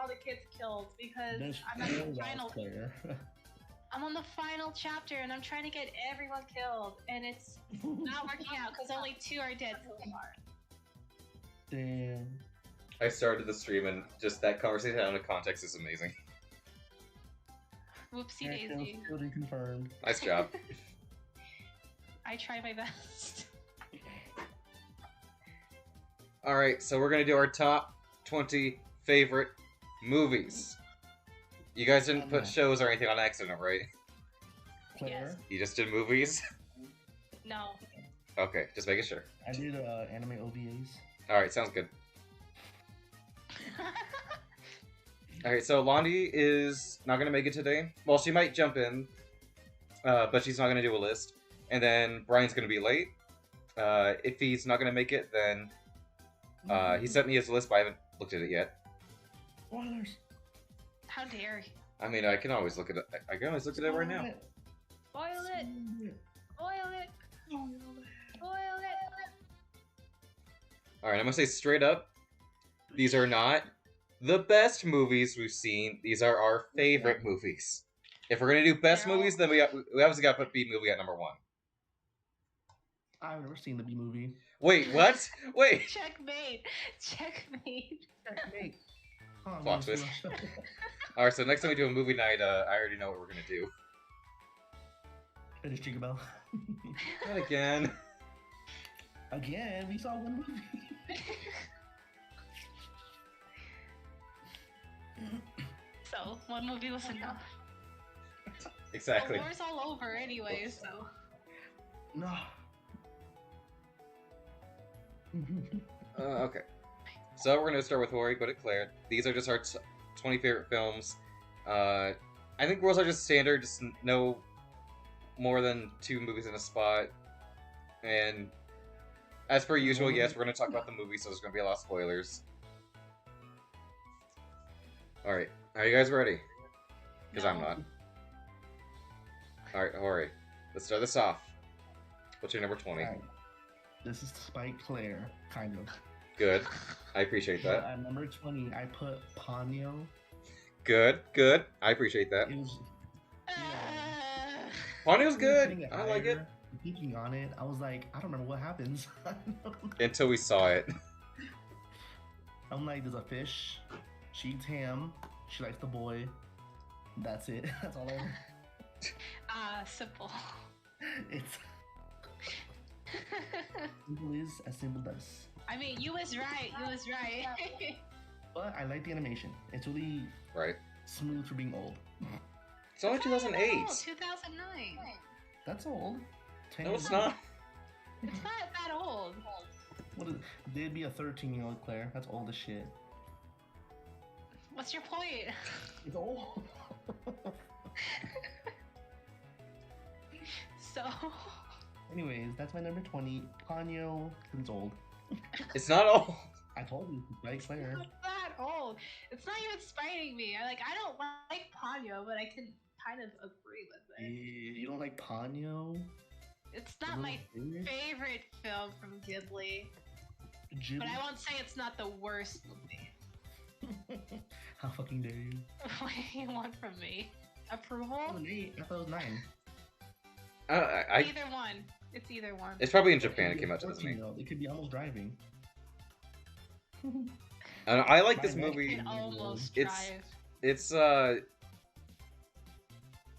the kids killed because There's I'm at the 4 final. Claire. I'm on the final chapter and I'm trying to get everyone killed, and it's not working out because only 2 are dead so far. Damn. I started the stream and just that conversation out of context is amazing. Whoopsie daisy. Building confirmed. Nice job. I try my best. Alright, so we're gonna do our top 20 favorite movies. You guys didn't put shows or anything on accident, right? Claire? Yes. You just did movies? No. Okay, just making sure. I did anime OVAs. Alright, sounds good. Alright, so Londi is not gonna make it today. Well, she might jump in, but she's not gonna do a list. And then Brian's gonna be late. If he's not gonna make it, then he sent me his list, but I haven't looked at it yet. Spoilers. How dare you? I mean, I can always look at it. I can always look at it right now. Spoil it! Spoil it! Spoil it! Alright, I'm gonna say straight up, these are not the best movies we've seen. These are our favorite movies. If we're gonna do best They're all- movies, then we obviously gotta put B movie at number 1. I've never seen the B movie. Wait, what? Wait! Checkmate! Checkmate! Checkmate. Plot twist. Alright, so next time we do a movie night, I already know what we're gonna do. Finish Jingle Bell. Not again. Again, we saw one movie. So, one movie was enough. Exactly. The war's all over anyway, so... No. Okay. So we're gonna start with Hori, go to Claire. These are just our 20 favorite films. I think rules are just standard, just no more than 2 movies in a spot. And as per usual, yes, we're gonna talk about the movie, so there's gonna be a lot of spoilers. Alright, are you guys ready? Because I'm not. Alright, Hori, let's start this off. What's your number 20? Alright. This is Spike Claire, kind of. Good. I appreciate But that. at number 20, I put Ponyo. Good, good. I appreciate that. It was. Ponyo's good. Putting I like it. higher, Thinking on it, I was like, I don't remember what happens. Until we saw it. I'm like, there's a fish. She eats ham. She likes the boy. That's it. That's all I. Simple. It's. Simple is as simple does. I mean, you was right, you was right. But I like the animation. It's really Right. smooth for being old. It's only 2008. 2009. That's old. 10 No, years it's old. not. It's not that old. What is? They'd be a 13-year-old Claire. That's old as shit. What's your point? It's old. So... Anyways, that's my number 20. Ponyo. It's old. It's not all. I told you, like Claire. It's not that old. It's not even spiting me. I don't like Ponyo, but I can kind of agree with it. You don't like Ponyo? It's not my favorite film from Ghibli, but I won't say it's not the worst movie. How fucking dare you? What do you want from me? Approval? Oh, 8. I thought it was 9. Either one. It's either one. It's probably in Japan. It came out 2008. It could be almost driving. I like this My neck movie. Can almost It's- drive. It's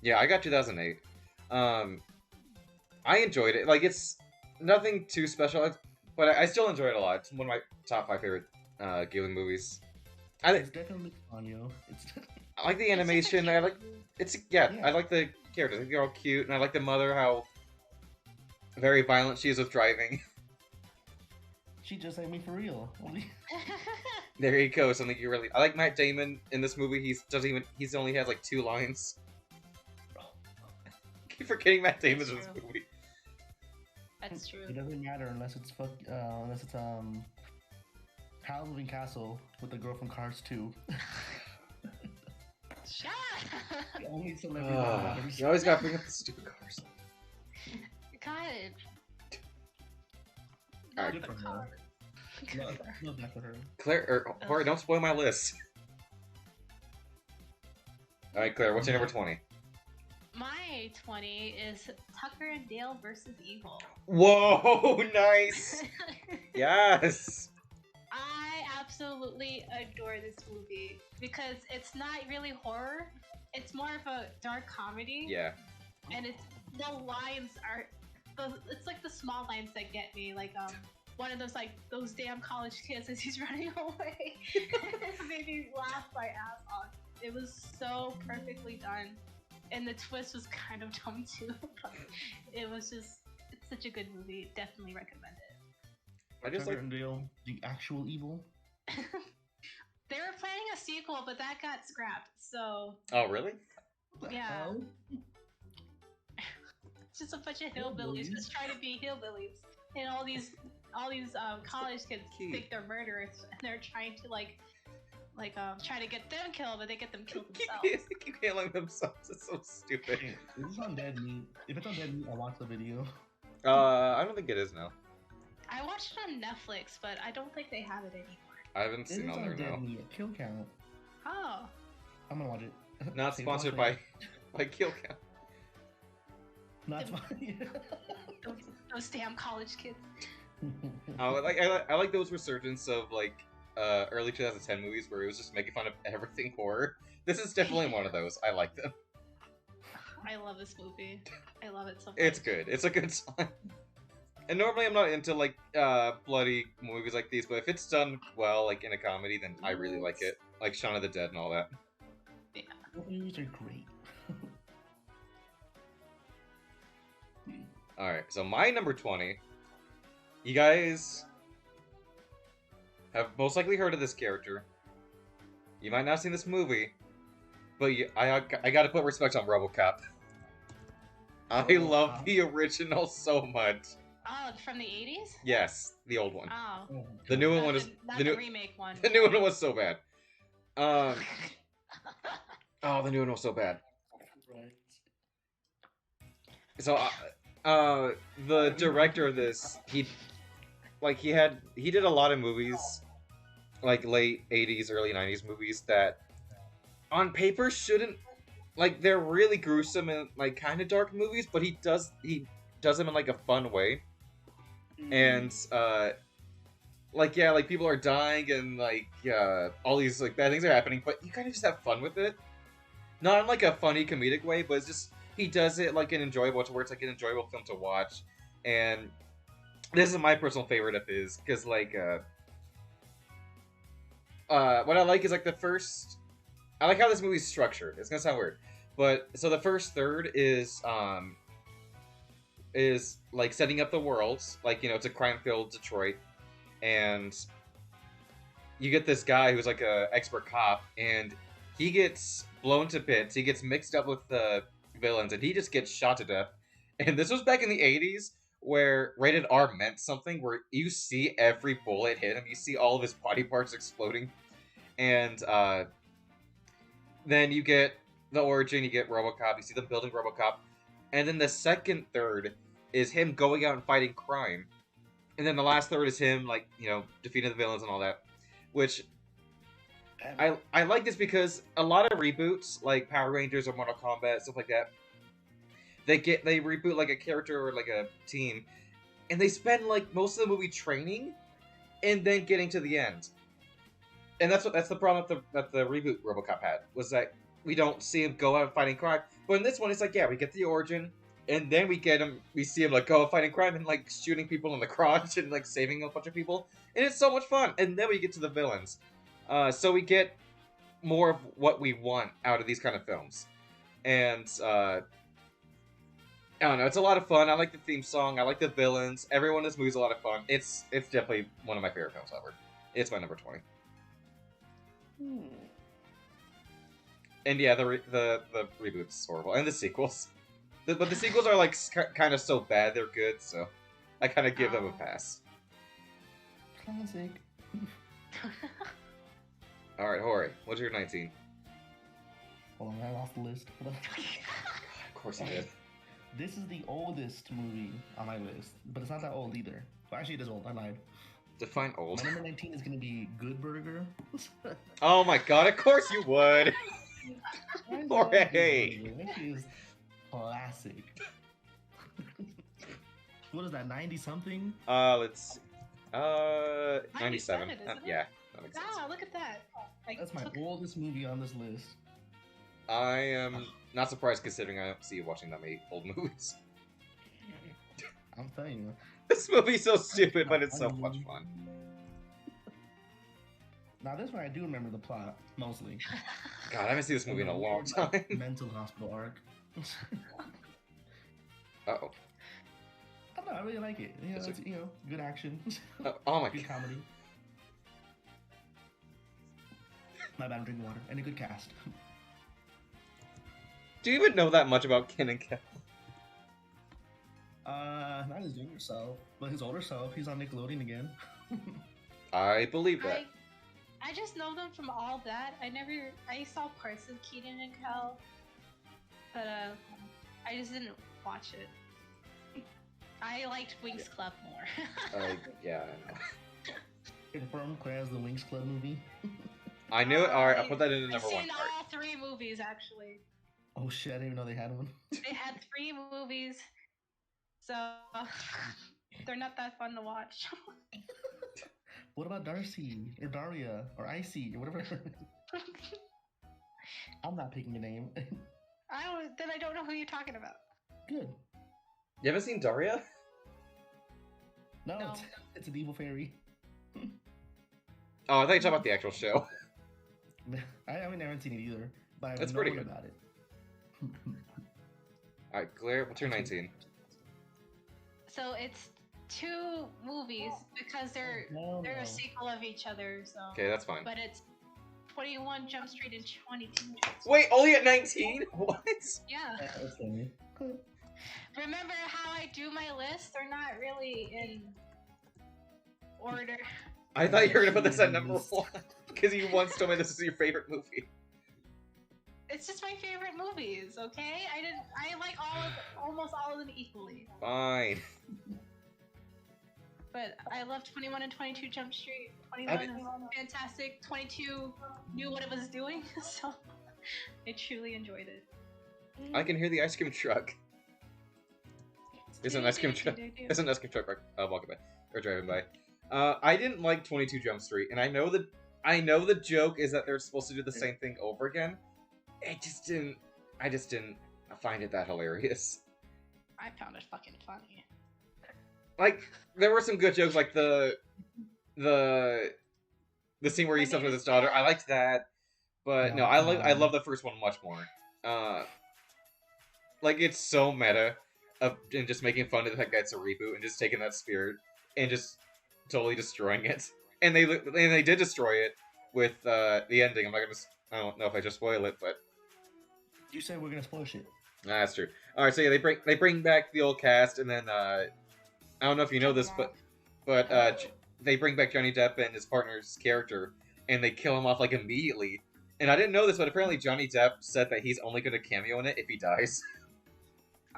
yeah, I got 2008. I enjoyed it. Like, it's nothing too special, but I still enjoy it a lot. It's one of my top 5 favorite Ghibli movies. It's definitely Ponyo. It's I like the animation. I like I like the characters. I think they're all cute, and I like the mother. How very violent she is with driving. she just like me for real. There you go. Something you really. I like Matt Damon in this movie. He's only has like 2 lines. Keep forgetting Matt Damon's in this true. movie. That's true. It doesn't matter unless it's Halloween Castle with the girl from Cars 2. Shut up! The only celebrity that matters. You always gotta bring up the stupid cars. God. Alright. Good for her. Love that for her. Claire, Hori, don't spoil my list. All right, Claire, what's your number 20? My 20 is Tucker and Dale versus Evil. Whoa, nice. Yes. I absolutely adore this movie because it's not really horror. It's more of a dark comedy. Yeah. And the lines are, it's like the small lines that get me. Like one of those like those damn college kids as he's running away. It made me laugh my ass off. It was so perfectly done, and the twist was kind of dumb too. But it's such a good movie. Definitely recommend it. I just Tucker like and Dale, the actual evil. They were planning a sequel, but that got scrapped. So. Oh, really? Yeah. It's just a bunch of hillbillies just trying to be hillbillies, and all these college kids think they're murderers, and they're trying to try to get them killed, but they get them killed themselves. They keep killing themselves. It's so stupid. Is this on Dead Meat? If it's on Dead Meat, I'll watch the video. I don't think it is now. I watched it on Netflix, but I don't think they have it anymore. I haven't seen it on there now. Dead Meat. Kill Count. Oh. I'm gonna watch it. Not sponsored by Kill Count. Not sponsored. Those damn college kids. I like those resurgence of like early 2010 movies where it was just making fun of everything horror. This is definitely one of those. I like them. I love this movie. I love it so much. It's good. It's a good song. And normally I'm not into like bloody movies like these, but if it's done well, like in a comedy, then I really like it. Like Shaun of the Dead and all that. Yeah. Movies are great. Alright, so my number 20. You guys have most likely heard of this character. You might not have seen this movie, but I gotta put respect on RoboCop. I love the original so much. Oh, from the 80s? Yes, the old one. Oh. The new one was not the remake one. The new one was so bad. Oh, the new one was so bad. So, the director of this, he did a lot of movies, like late 80s, early 90s movies that, on paper, shouldn't, like, they're really gruesome and, like, kind of dark movies, but he does them in, like, a fun way. And, like, yeah, like, people are dying and, like, all these, like, bad things are happening, but you kind of just have fun with it. Not in, like, a funny, comedic way, but it's just, he does it, like, an enjoyable, to where it's, like, an enjoyable film to watch. And this is my personal favorite of his, because, like, what I like is, like, I like how this movie's structured. It's gonna sound weird. But, so the first third is like setting up the world, like, you know, it's a crime-filled Detroit, and you get this guy who's like a expert cop, and he gets blown to bits. He gets mixed up with the villains, and he just gets shot to death. And this was back in the 80s, where rated R meant something, where you see every bullet hit him, you see all of his body parts exploding, and then you get the origin, you get RoboCop, you see them building RoboCop. And then the second third is him going out and fighting crime. And then the last third is him, like, you know, defeating the villains and all that. Which, I like this because a lot of reboots, like Power Rangers or Mortal Kombat, stuff like that, they reboot, like, a character or, like, a team, and they spend, like, most of the movie training, and then getting to the end. And that's the problem that the reboot RoboCop had, was that we don't see him go out fighting crime. But in this one, it's like, yeah, we get the origin, and then we see him, like, go out fighting crime and, like, shooting people in the crotch and, like, saving a bunch of people. And it's so much fun. And then we get to the villains. So we get more of what we want out of these kind of films. And, I don't know, it's a lot of fun. I like the theme song. I like the villains. Everyone in this movie's a lot of fun. It's definitely one of my favorite films ever. It's my number 20. And yeah, the reboot's horrible, and the sequels. But the sequels are, like, kind of so bad they're good, so I kind of give them a pass. Classic. Alright, Hori, what's your 19? Hold on, I lost the list. Of course you did. This is the oldest movie on my list, but it's not that old either. Well, actually, it is old. I lied. Define old. My number 19 is going to be Good Burger. Oh my god, of course you would! Hooray! She is classic. What is that? 90 something? Let's see. 97. 97, isn't it? Yeah, that makes sense. Ah, look at that. I That's my took- oldest movie on this list. I am not surprised considering I don't see you watching that many old movies. I'm telling you. This movie's so stupid, but it's so much fun. Now this one I do remember the plot mostly. God, I haven't seen this movie in a long time. Mental hospital arc. Uh-oh. I don't know, I really like it. You know, it's, good action. Oh my Good god. comedy. My bad, I'm drinking water. And a good cast. Do you even know that much about Ken and Kel? Not his younger self, but his older self. He's on Nickelodeon again. I believe that. I just know them from all that. I saw parts of Keaton and Kel, but I just didn't watch it. I liked Winx Club more. Yeah, I know. Confirm Clare has the Winx Club movie. I knew it. Alright, I'll put that in the I've number one seen part. all 3 movies, actually. Oh shit, I didn't even know they had one. They had 3 movies, so they're not that fun to watch. What about Darcy, or Daria, or Icy, or whatever? I'm not picking a name. I don't know who you're talking about. Good. You haven't seen Daria? No, No. It's an evil fairy. Oh, I thought you were talking about the actual show. I haven't seen it either, but I've That's known pretty good. about it. Alright, Claire, what's your 19? So it's 2 movies because they're No, a no. sequel of each other. So, Okay, that's fine. but it's 21 Jump Street and 22 Jump Street. Wait, only at 19? What? Yeah. That's funny. Remember how I do my list? They're not really in order. I thought you were gonna put this at number 1. Because you once told me this is your favorite movie. It's just my favorite movies, okay? I like almost all of them equally. Fine. But I love 21 and 22 Jump Street. 21 is fantastic. 22 knew what it was doing, so I truly enjoyed it. I can hear the ice cream truck. There's an ice cream truck. There's an ice cream truck walking by or driving by. I didn't like 22 Jump Street, and I know the joke is that they're supposed to do the same thing over again. I just didn't find it that hilarious. I found it fucking funny. Like, there were some good jokes, like the scene where he slept with his daughter. I liked that, but no, I love the first one much more. Like, it's so meta and just making fun of the fact that it's a reboot and just taking that spirit and just totally destroying it. And they did destroy it with the ending. I don't know if I just spoil it, but You said we're gonna spoil shit. that's true. All right, so yeah, they bring back the old cast, and then I don't know if you know this, but they bring back Johnny Depp and his partner's character, and they kill him off like immediately. And I didn't know this, but apparently Johnny Depp said that he's only going to cameo in it if he dies.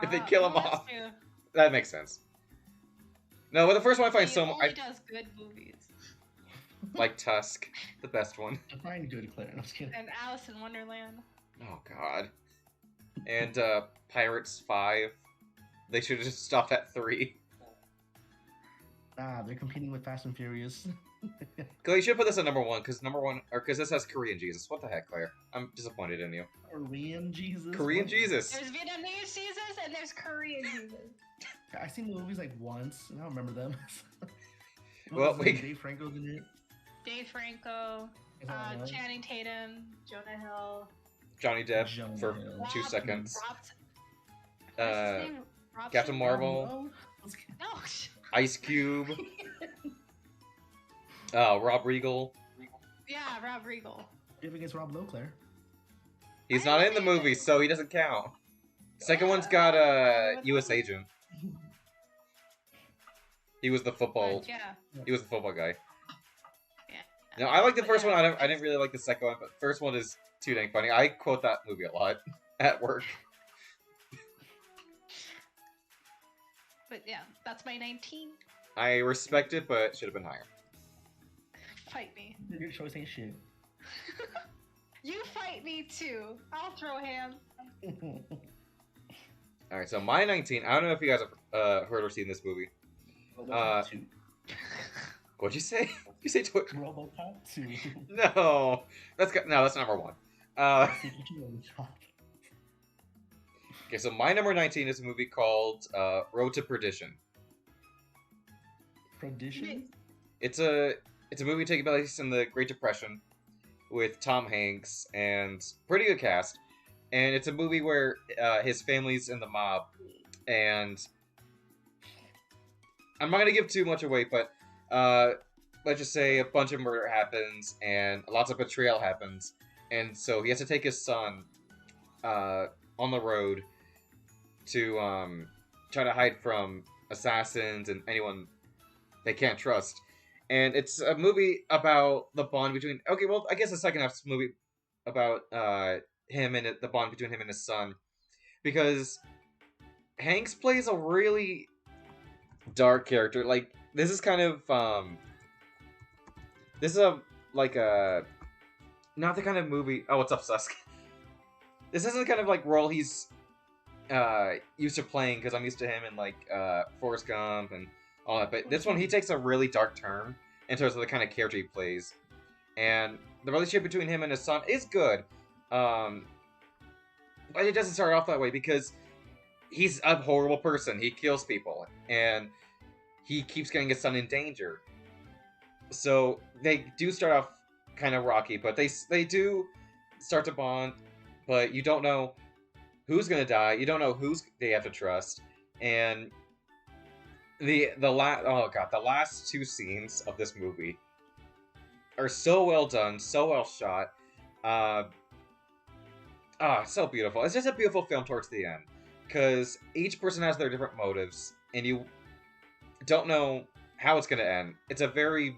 If they kill him off. True. That makes sense. No, but the first one I find He so only does good movies. like Tusk, the best one. Define good, Claire. No, I'm just kidding. And Alice in Wonderland. Oh God. And Pirates 5. They should have just stopped at 3. They're competing with Fast and Furious. Claire, you should put this at number 1, because this has Korean Jesus. What the heck, Claire? I'm disappointed in you. Korean Jesus. Korean What? Jesus. There's Vietnamese Jesus and there's Korean Jesus. I've seen the movies like once, and I don't remember them. Well, we- Dave Franco's in it. Dave Franco, Is that what it was? Channing Tatum, Jonah Hill. Johnny Depp Jonah for Hill. 2 seconds. What's his name? Rob Captain something? Marvel. Oh, let's get- No. Ice Cube. Rob Riggle. Yeah, Rob Riggle. If against Rob Lowe, Claire. He's not in the movie, so he doesn't count. Second one's got U.S. Agent. He was the football. Yeah. He was the football guy. Yeah. No, I like the first one. I didn't really like the second one, but the first one is too dang funny. I quote that movie a lot at work. But yeah, that's my 19. I respect it, but it should have been higher. Fight me. Your choice ain't shit. You fight me too. I'll throw hands. All right, so my 19. I don't know if you guys have heard or seen this movie. RoboCop 2. What'd you say? You say toy? RoboCop 2. No, that's number one. Okay, so my number 19 is a movie called Road to Perdition. Perdition? It's a movie taking place in the Great Depression with Tom Hanks and pretty good cast. And it's a movie where his family's in the mob, and I'm not gonna give too much away, but let's just say a bunch of murder happens and lots of betrayal happens, and so he has to take his son on the road to try to hide from assassins and anyone they can't trust. And it's a movie about the bond between... Okay, well, I guess the second half's movie about him and the bond between him and his son. Because Hanks plays a really dark character. Like, this is kind of... this is not the kind of movie... Oh, what's up, Susk? This isn't the kind of, like, role he's used to playing, because I'm used to him in, like, Forrest Gump and all that. But this one, he takes a really dark turn in terms of the kind of character he plays. And the relationship between him and his son is good. But it doesn't start off that way, because he's a horrible person. He kills people. And he keeps getting his son in danger. So they do start off kind of rocky, but they do start to bond. But you don't know who's gonna die. You don't know who's they have to trust. And the last two scenes of this movie are so well done, so well shot. So beautiful. It's just a beautiful film towards the end, because each person has their different motives, and you don't know how it's gonna end. It's a very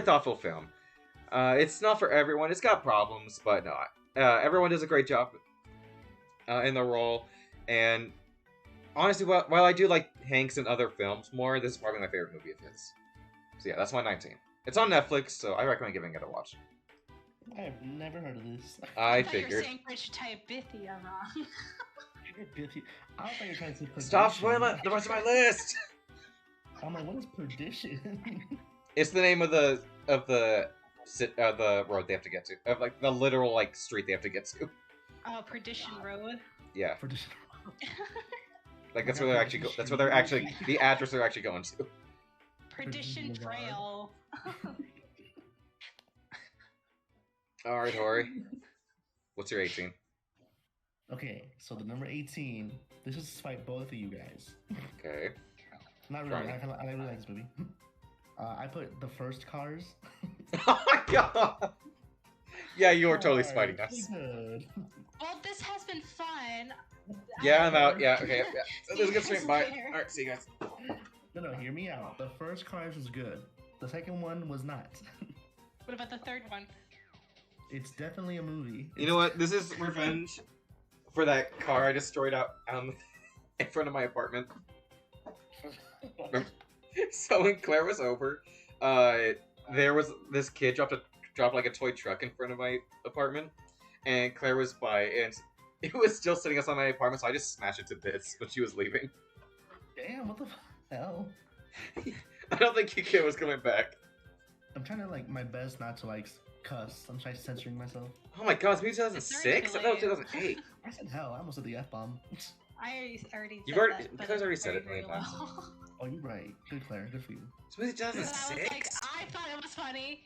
thoughtful film. It's not for everyone. It's got problems, but no. Everyone does a great job in the role. And honestly, while I do like Hanks in other films more, this is probably my favorite movie of his. So yeah, that's my 19. It's on Netflix, so I recommend giving it a watch. I've never heard of this. I thought you were figured. saying Rich Tibithia wrong. I thought you were trying to say perdition. Stop spoiling the rest of my list! I'm like, what is perdition? It's the name of the road they have to get to, of like the literal like street they have to get to. Oh, Perdition Road. Yeah, Perdition. like that's where they're actually that's where they're actually the address they're actually going to. Perdition Trail. All right, Tori. What's your 18? Okay, so the number 18. This is to fight both of you guys. Okay. Not really. Right. I really like this movie. I put the first Cars. Oh my god! Yeah, you're totally Cars, spiting us. good. Well, this has been fun. Yeah, I'm out. Yeah, okay. Yeah. So this is a good See you stream. Bye. later. Alright, see you guys. No, hear me out. The first Cars was good. The second one was not. What about the third one? It's definitely a movie. You know what? This is revenge for that car I destroyed out in front of my apartment. So when Claire was over, there was this kid dropped like a toy truck in front of my apartment, and Claire was by, and it was still sitting outside my apartment, so I just smashed it to bits when she was leaving. Damn, what the hell? I don't think Kike was coming back. I'm trying to like my best not to like cuss. I'm trying censoring myself. Oh my god, it's maybe 2006? I thought it was 2008. I said hell. I almost said the F bomb. I already You've said already- that, but Claire's already it's said it very, a million very times. low. Oh, you're right. Good, Claire. Good for you. It's maybe And I was 2006? like, I thought it was funny.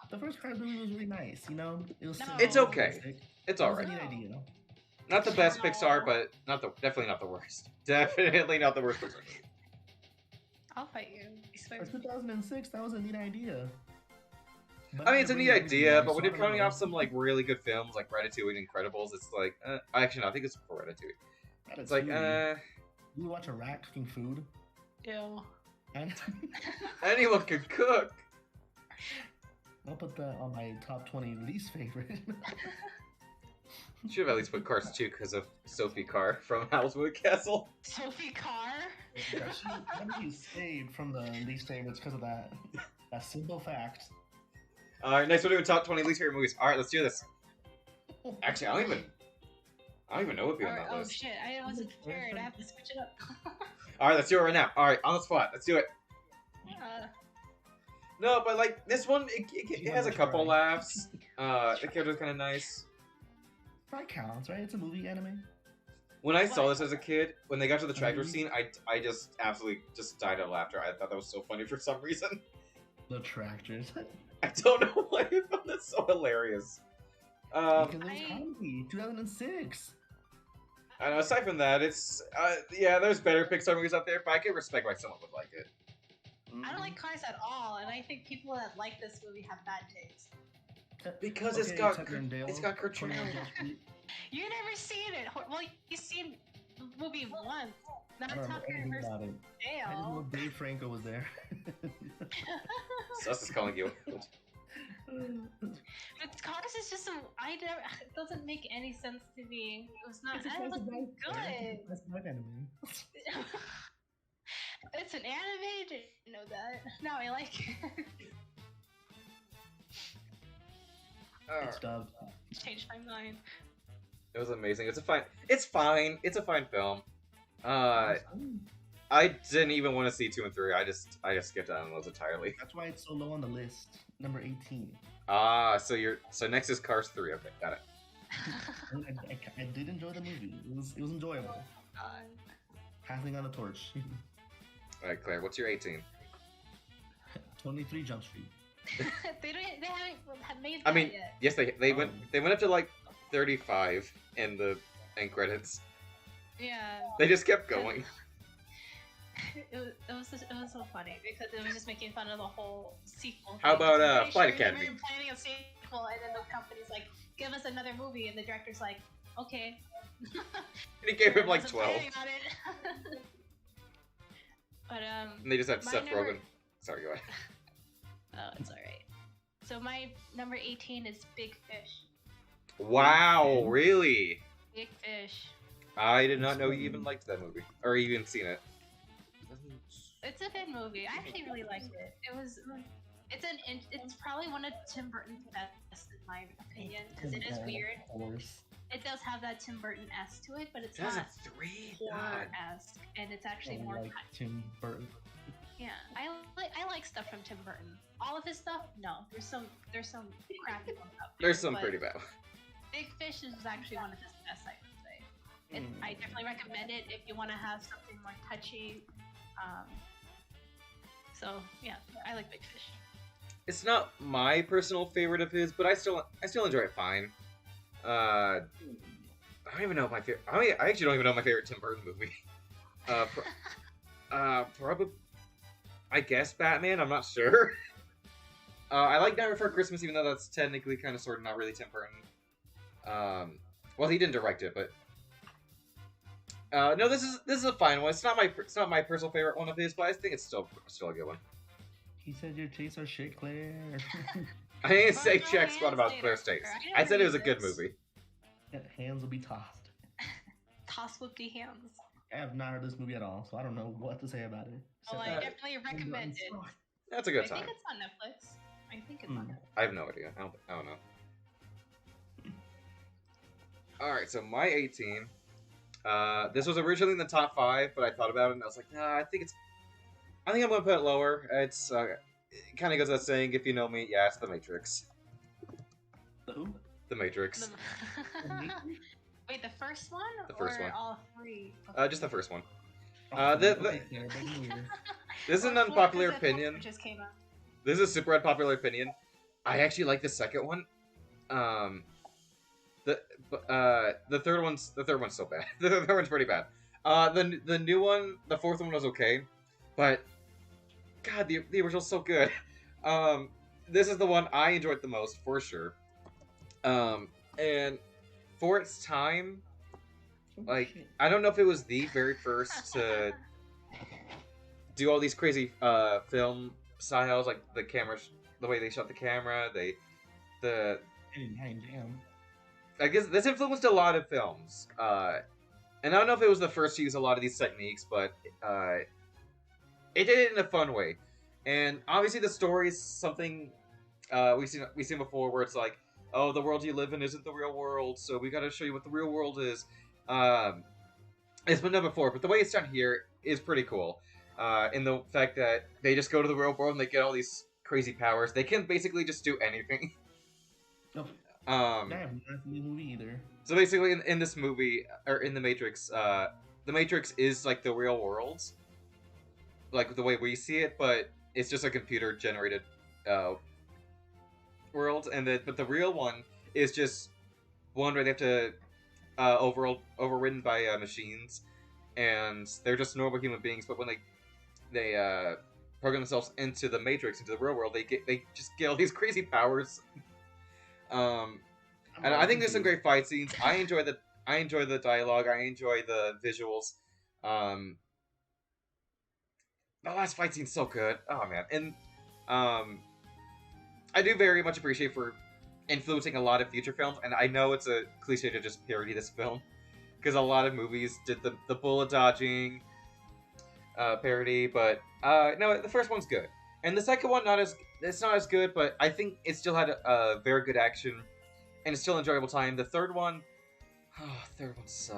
The first Cars movie was really nice. You know, it was. No. simple, It's okay. basic. It's It was a alright. neat idea. Not the best No. Pixar, but definitely not the worst. Definitely not the worst Pixar. I'll fight you. I swear. For 2006, that was a neat idea. But I mean, it's a never neat really idea, nice, but when so you're I don't coming know. off some like really good films like Ratatouille and Incredibles, it's like, actually, no, I think it's Ratatouille. It's like, You watch a rat cooking food, Ew. and anyone can cook. I'll put that on my top 20 least favorite. Should have at least put Cars 2 because of Sophie Carr from Howlswood Castle. Sophie Carr? She saved from the least favorites because of that simple fact. Alright, next we're doing top 20 least favorite movies. Alright, let's do this. Actually, I don't even know what would be on that Oh list. shit, I wasn't prepared. I have to switch it up. Alright, let's do it right now. Alright, on the spot. Let's do it. Uh, No, but like this one, it has a couple laughs. The character's kind of nice. That counts, right? It's a movie anime. When I saw this as a kid, when they got to the tractor Mhm. scene, I just absolutely just died of laughter. I thought that was so funny for some reason. The tractors. I don't know why I found that so hilarious. Because it was comedy. 2006. I know, aside from that, it's yeah, there's better Pixar movies out there, but I can respect why someone would like it. I don't like Cars at all, and I think people that like this movie have bad taste. Because Okay, Tucker and Dale, it's got Kurt 21 Russell. Jump Street. You never seen it. Well, you've seen the movie once. Not I don't know Tucker anything versus about it. I just know Dale. Dave Franco was there. Sus is calling you. But Cars is just it doesn't make any sense to me. It was not. It's a It was classic anime. good. That's not anime. It's an anime. Didn't know that. No, I like it. It's dubbed. Changed my mind. It was amazing. It's fine. It's a fine film. I didn't even want to see 2 and 3. I just skipped out on those entirely. That's why it's so low on the list. Number 18. So next is Cars 3. Okay, got it. I did enjoy the movie. It was enjoyable. Passing on the torch. All right, Claire, what's your 18? 23 Jump Street. They haven't made that I mean, yet. yes, they went up to like 35 in the end credits. Yeah. They just kept going. It was so funny because it was just making fun of the whole sequel. How thing. about, I'm pretty Flight sure Academy? They were planning a sequel, and then the company's like, "Give us another movie," and the director's like, "Okay." And he gave him like Wasn't 12. planning on it. But And they just had my Seth number- Rogen. Sorry, go ahead. Oh, it's alright. So my number 18 is Big Fish. Wow, really? Big Fish. I did not know you even liked that movie. Or even seen it. It's a good movie. I actually really liked it. It's probably one of Tim Burton's best in my opinion because it is weird. It does have that Tim Burton-esque to it, but it's not 2003? horror-esque, and it's actually more. like Tim Burton. Yeah, I like stuff from Tim Burton. All of his stuff, no. There's some crappy ones out there. There's some but pretty bad. Big Fish is actually one of his best, I would say. And I definitely recommend it if you want to have something more touchy. So yeah, I like Big Fish. It's not my personal favorite of his, but I still enjoy it fine. I don't even know my favorite. I actually don't even know my favorite Tim Burton movie. Probably, I guess Batman. I'm not sure. I like Nightmare Before Christmas, even though that's technically kind of sort of not really Tim Burton. Well, he didn't direct it, but no, this is a fine one. It's not my personal favorite one of his, but I think it's still a good one. He said your tastes are shit, Claire. I didn't say Well, check no, spot about hands Claire's later. taste. I I said it was a never good knew this. movie. Hands will be tossed. Toss whoopty hands. I have not heard this movie at all, so I don't know what to say about it. Well, Except I that definitely recommend it. That's a I good time. think it's on Netflix. I think it's on Netflix. I have no idea. I don't know. Alright, so my 18. This was originally in the top 5, but I thought about it and I was like, nah, I think I'm gonna put it lower. It's it kind of goes without saying, if you know me, yeah, it's The Matrix. Who? The Matrix. Wait, the first one? The first or one. all three? Just the first one. Oh, the- okay, Claire, big movie. This is an Or unpopular Florida Zip opinion. Which just came out. This is a super unpopular opinion. I actually like the second one. The third one's so bad. The third one's pretty bad. The new one, the fourth one was okay, but God, the original's so good. This is the one I enjoyed the most for sure. And for its time, like I don't know if it was the very first to do all these crazy film styles, like the cameras, the way they shot the camera, the Damn. I guess this influenced a lot of films. And I don't know if it was the first to use a lot of these techniques, but it did it in a fun way. And obviously the story is something we've seen before where it's like, oh, the world you live in isn't the real world, so we got to show you what the real world is. It's been done before, but the way it's done here is pretty cool. In the fact that they just go to the real world and they get all these crazy powers. They can basically just do anything. Oh, I haven't seen the movie either. So basically, in this movie, or in the Matrix, the Matrix is like the real world, like the way we see it, but it's just a computer-generated world, but the real one is just one where they have to overridden by machines, and they're just normal human beings. But when they program themselves into the Matrix, into the real world, they just get all these crazy powers. And I think there's some great fight scenes. I enjoy the dialogue. I enjoy the visuals. The last fight scene's so good. Oh man, and I do very much appreciate for influencing a lot of future films. And I know it's a cliche to just parody this film, because a lot of movies did the bullet dodging parody. But no, the first one's good, and the second one it's not as good. But I think it still had a very good action. And it's still an enjoyable time. The third one, third one's,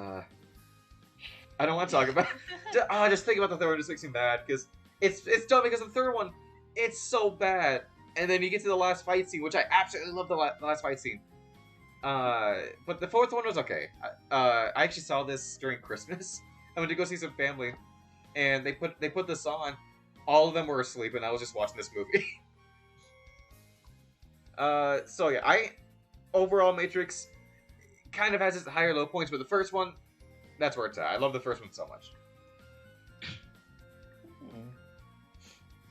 I don't want to talk about it. Just think about the third one just makes me mad, because it's dumb, because the third one, it's so bad. And then you get to the last fight scene, which I absolutely love the last fight scene. But the fourth one was okay. I actually saw this during Christmas. I went to go see some family, and they put this on. All of them were asleep, and I was just watching this movie. So yeah, overall, Matrix kind of has its higher low points, but the first one, that's where it's at. I love the first one so much.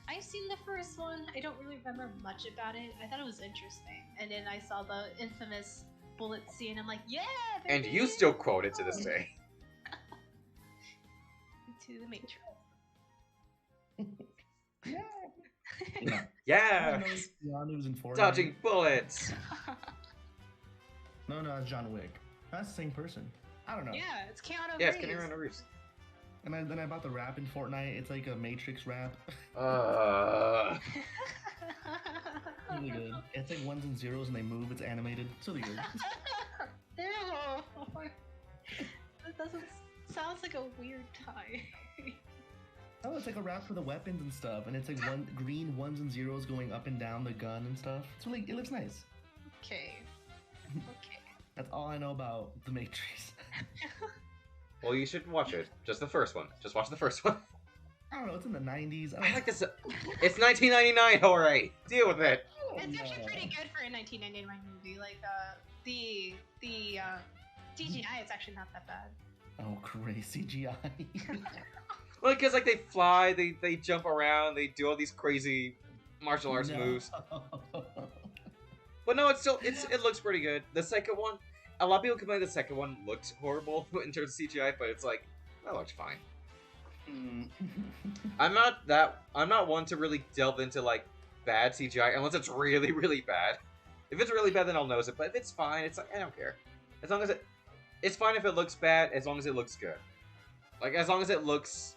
I've seen the first one. I don't really remember much about it. I thought it was interesting. And then I saw the infamous bullet scene. I'm like, yeah! And you still quote it to this day. To the Matrix. Yeah. Yeah! Keanu's in Fortnite. Dodging bullets! No, it's John Wick. That's the same person. I don't know. Yeah, it's Keanu Yeah, it's Reeves. Keanu Reeves. And then I bought the rap in Fortnite. It's like a Matrix rap. Really good. It's like ones and zeros and they move. It's animated. It's really good. Ew. That doesn't... Sounds like a weird tie. Oh, it's like a rap for the weapons and stuff. And it's like green ones and zeros going up and down the gun and stuff. It's really... It looks nice. Okay. Okay. That's all I know about The Matrix. Well, you should watch it. Just the first one. Just watch the first one. I don't know. It's in the 90s. I like this. It's 1999, alright. Deal with it. It's actually pretty good for a 1999 movie. Like, the CGI is actually not that bad. Oh, crazy CGI. Well, because like they fly, they jump around, they do all these crazy martial arts moves. But no, it looks pretty good. The second one, a lot of people complain the second one looked horrible in terms of CGI, but it's like, that looks fine. I'm not one to really delve into like bad CGI unless it's really, really bad. If it's really bad, then I'll notice it. But if it's fine, it's like, I don't care. As long as it's fine if it looks bad, as long as it looks good. Like, as long as it looks,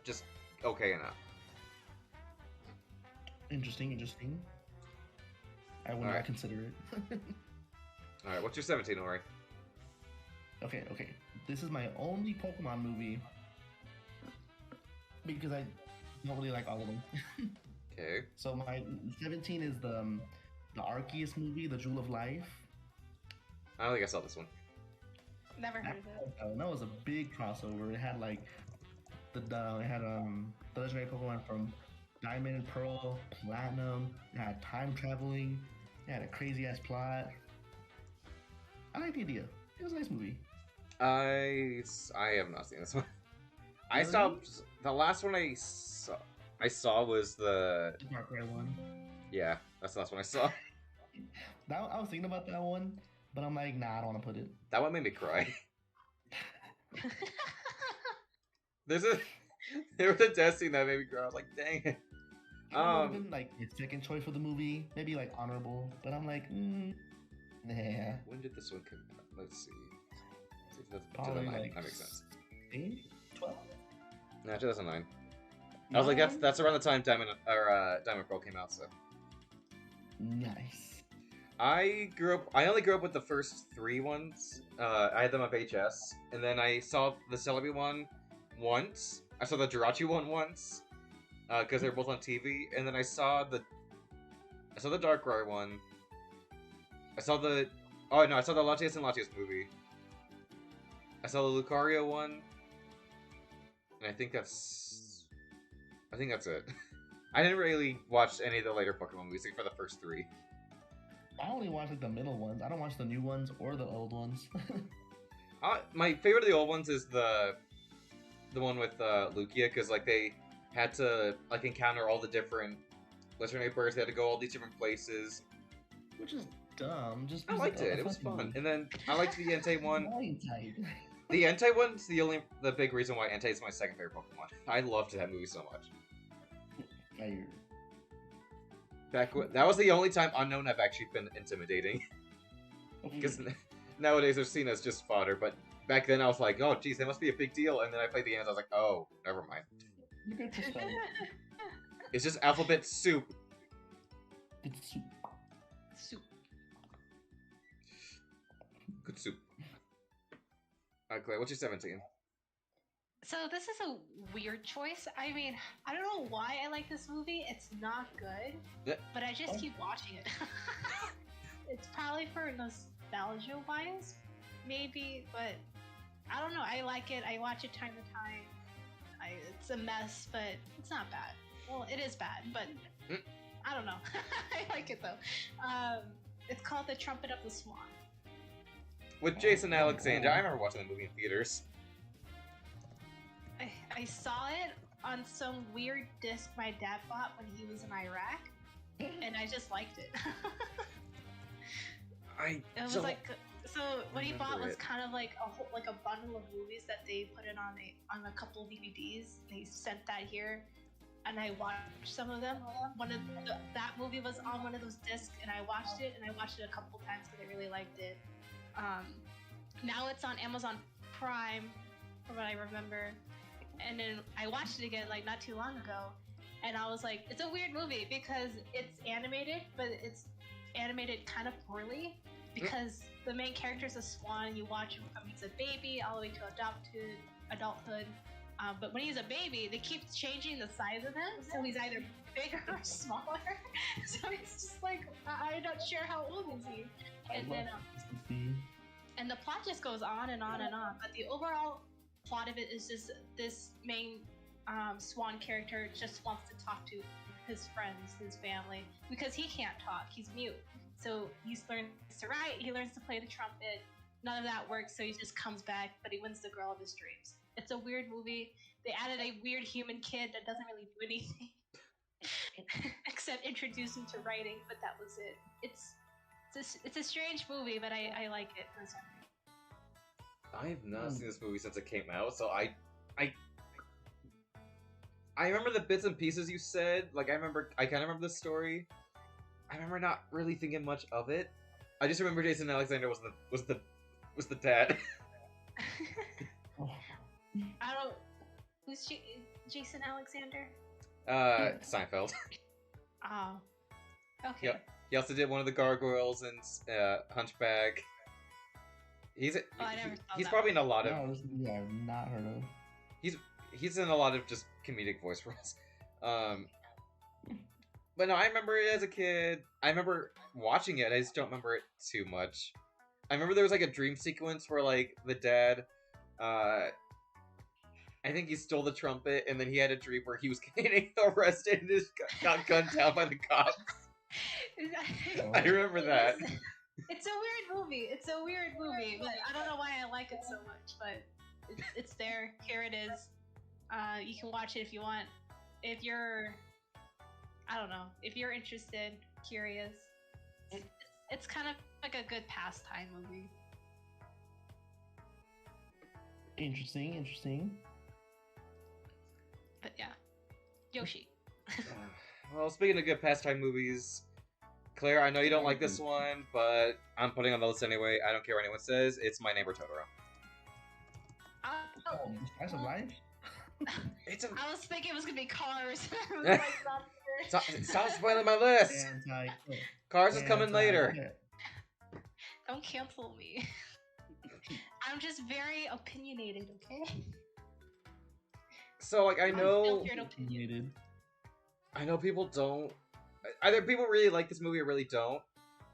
just okay enough. Interesting. I will not consider it. Alright, what's your 17, Ori? Okay. This is my only Pokemon movie because I don't really like all of them. Okay. So my 17 is the Arceus movie, The Jewel of Life. I don't think I saw this one. Never heard of it. That was a big crossover. It had like the legendary Pokemon from Diamond and Pearl, Platinum. It had time traveling. It had a crazy ass plot. I like the idea. It was a nice movie. I have not seen this one. I Really? saw the last one I saw was the Dark Red one. yeah, that's the last one I saw. I was thinking about that one, but I'm like, nah, I don't want to put it. That one made me cry. There was a death scene that made me cry. I was like, dang it. It would have been like its second choice for the movie, maybe like honorable, but I'm like, nah. When did this one come out? Let's see. Probably 2009. like That makes sense. 12? No, 2009. I was like, that's around the time Diamond Pearl came out. So Nice. I only grew up with the first 3 ones. I had them on VHS, and then I saw the Celebi one once. I saw the Jirachi one once, because they were both on TV, and then I saw the Darkrai one. I saw the Latias and Latias movie. I saw the Lucario one, and I think that's it. I didn't really watch any of the later Pokemon movies except for the first 3. I only watch like the middle ones. I don't watch the new ones or the old ones. My favorite of the old ones is the one with Lugia, because like they had to like encounter all the different Lizard birds. They had to go all these different places. Which is dumb. Just I liked it. It was fun. And then I liked the Entei one. Entei. The Entei one's the big reason why Entei is my second favorite Pokemon. I loved that movie so much. That was the only time Unknown have actually been intimidating. Because nowadays they're seen as just fodder, but back then I was like, oh geez, that must be a big deal, and then I played the games, I was like, oh, never mind. It's just alphabet soup. It's soup. Soup. Good soup. Alright, Claire, what's your 17? So this is a weird choice. I mean, I don't know why I like this movie. It's not good, but I just keep watching it. It's probably for nostalgia wise, maybe, but I don't know. I like it. I watch it time to time. It's a mess, but it's not bad. Well, it is bad, but I don't know. I like it though. It's called The Trumpet of the Swan. With Jason Alexander. I remember watching the movie in theaters. I saw it on some weird disc my dad bought when he was in Iraq, and I just liked it. It was like, so what he bought was kind of like a bundle of movies that they put in on a couple of DVDs. They sent that here, and I watched some of them. That movie was on one of those discs, and I watched it a couple times because I really liked it. Now it's on Amazon Prime, from what I remember. And then I watched it again like not too long ago, and I was like, it's a weird movie because it's animated, but it's animated kind of poorly because the main character is a swan, and you watch him from he's a baby all the way to adulthood. But when he's a baby, they keep changing the size of him, so he's either bigger or smaller. So it's just like, I'm not sure how old is he. And then and the plot just goes on and on and on. But the overall plot of it is just this main swan character just wants to talk to his friends, his family, because he can't talk. He's mute. So he learns to write, he learns to play the trumpet. None of that works, so he just comes back, but he wins the girl of his dreams. It's a weird movie. They added a weird human kid that doesn't really do anything except introduce him to writing, but that was it. It's a strange movie, but I like it personally. I have not seen this movie since it came out, so I remember the bits and pieces you said. Like I kind of remember the story. I remember not really thinking much of it. I just remember Jason Alexander was the dad. I don't. Who's Jason Alexander? Seinfeld. Oh. Okay. Yep. He also did one of the gargoyles in Hunchback. He's probably in a lot of. No, I've not heard of. He's in a lot of just comedic voice roles. But no, I remember it as a kid. I remember watching it. I just don't remember it too much. I remember there was like a dream sequence where like the dad, I think he stole the trumpet, and then he had a dream where he was getting arrested and just got gunned down by the cops. I remember that. It's a weird movie, but I don't know why I like it so much, but it's there. Here it is. You can watch it if you want. If you're interested, curious, it's kind of like a good pastime movie. Interesting. But yeah, Yoshi. Well, speaking of good pastime movies, Claire, I know you don't like this one, but I'm putting it on the list anyway. I don't care what anyone says. It's My Neighbor Totoro. Slice of life? I was thinking it was gonna be Cars. I was like, not Stop spoiling my list. Anti-Claire. Cars is coming later. Anti-Claire. Don't cancel me. I'm just very opinionated, okay? So like I know Unfiltered opinion. Opinionated. I know people don't. Either people really like this movie or really don't.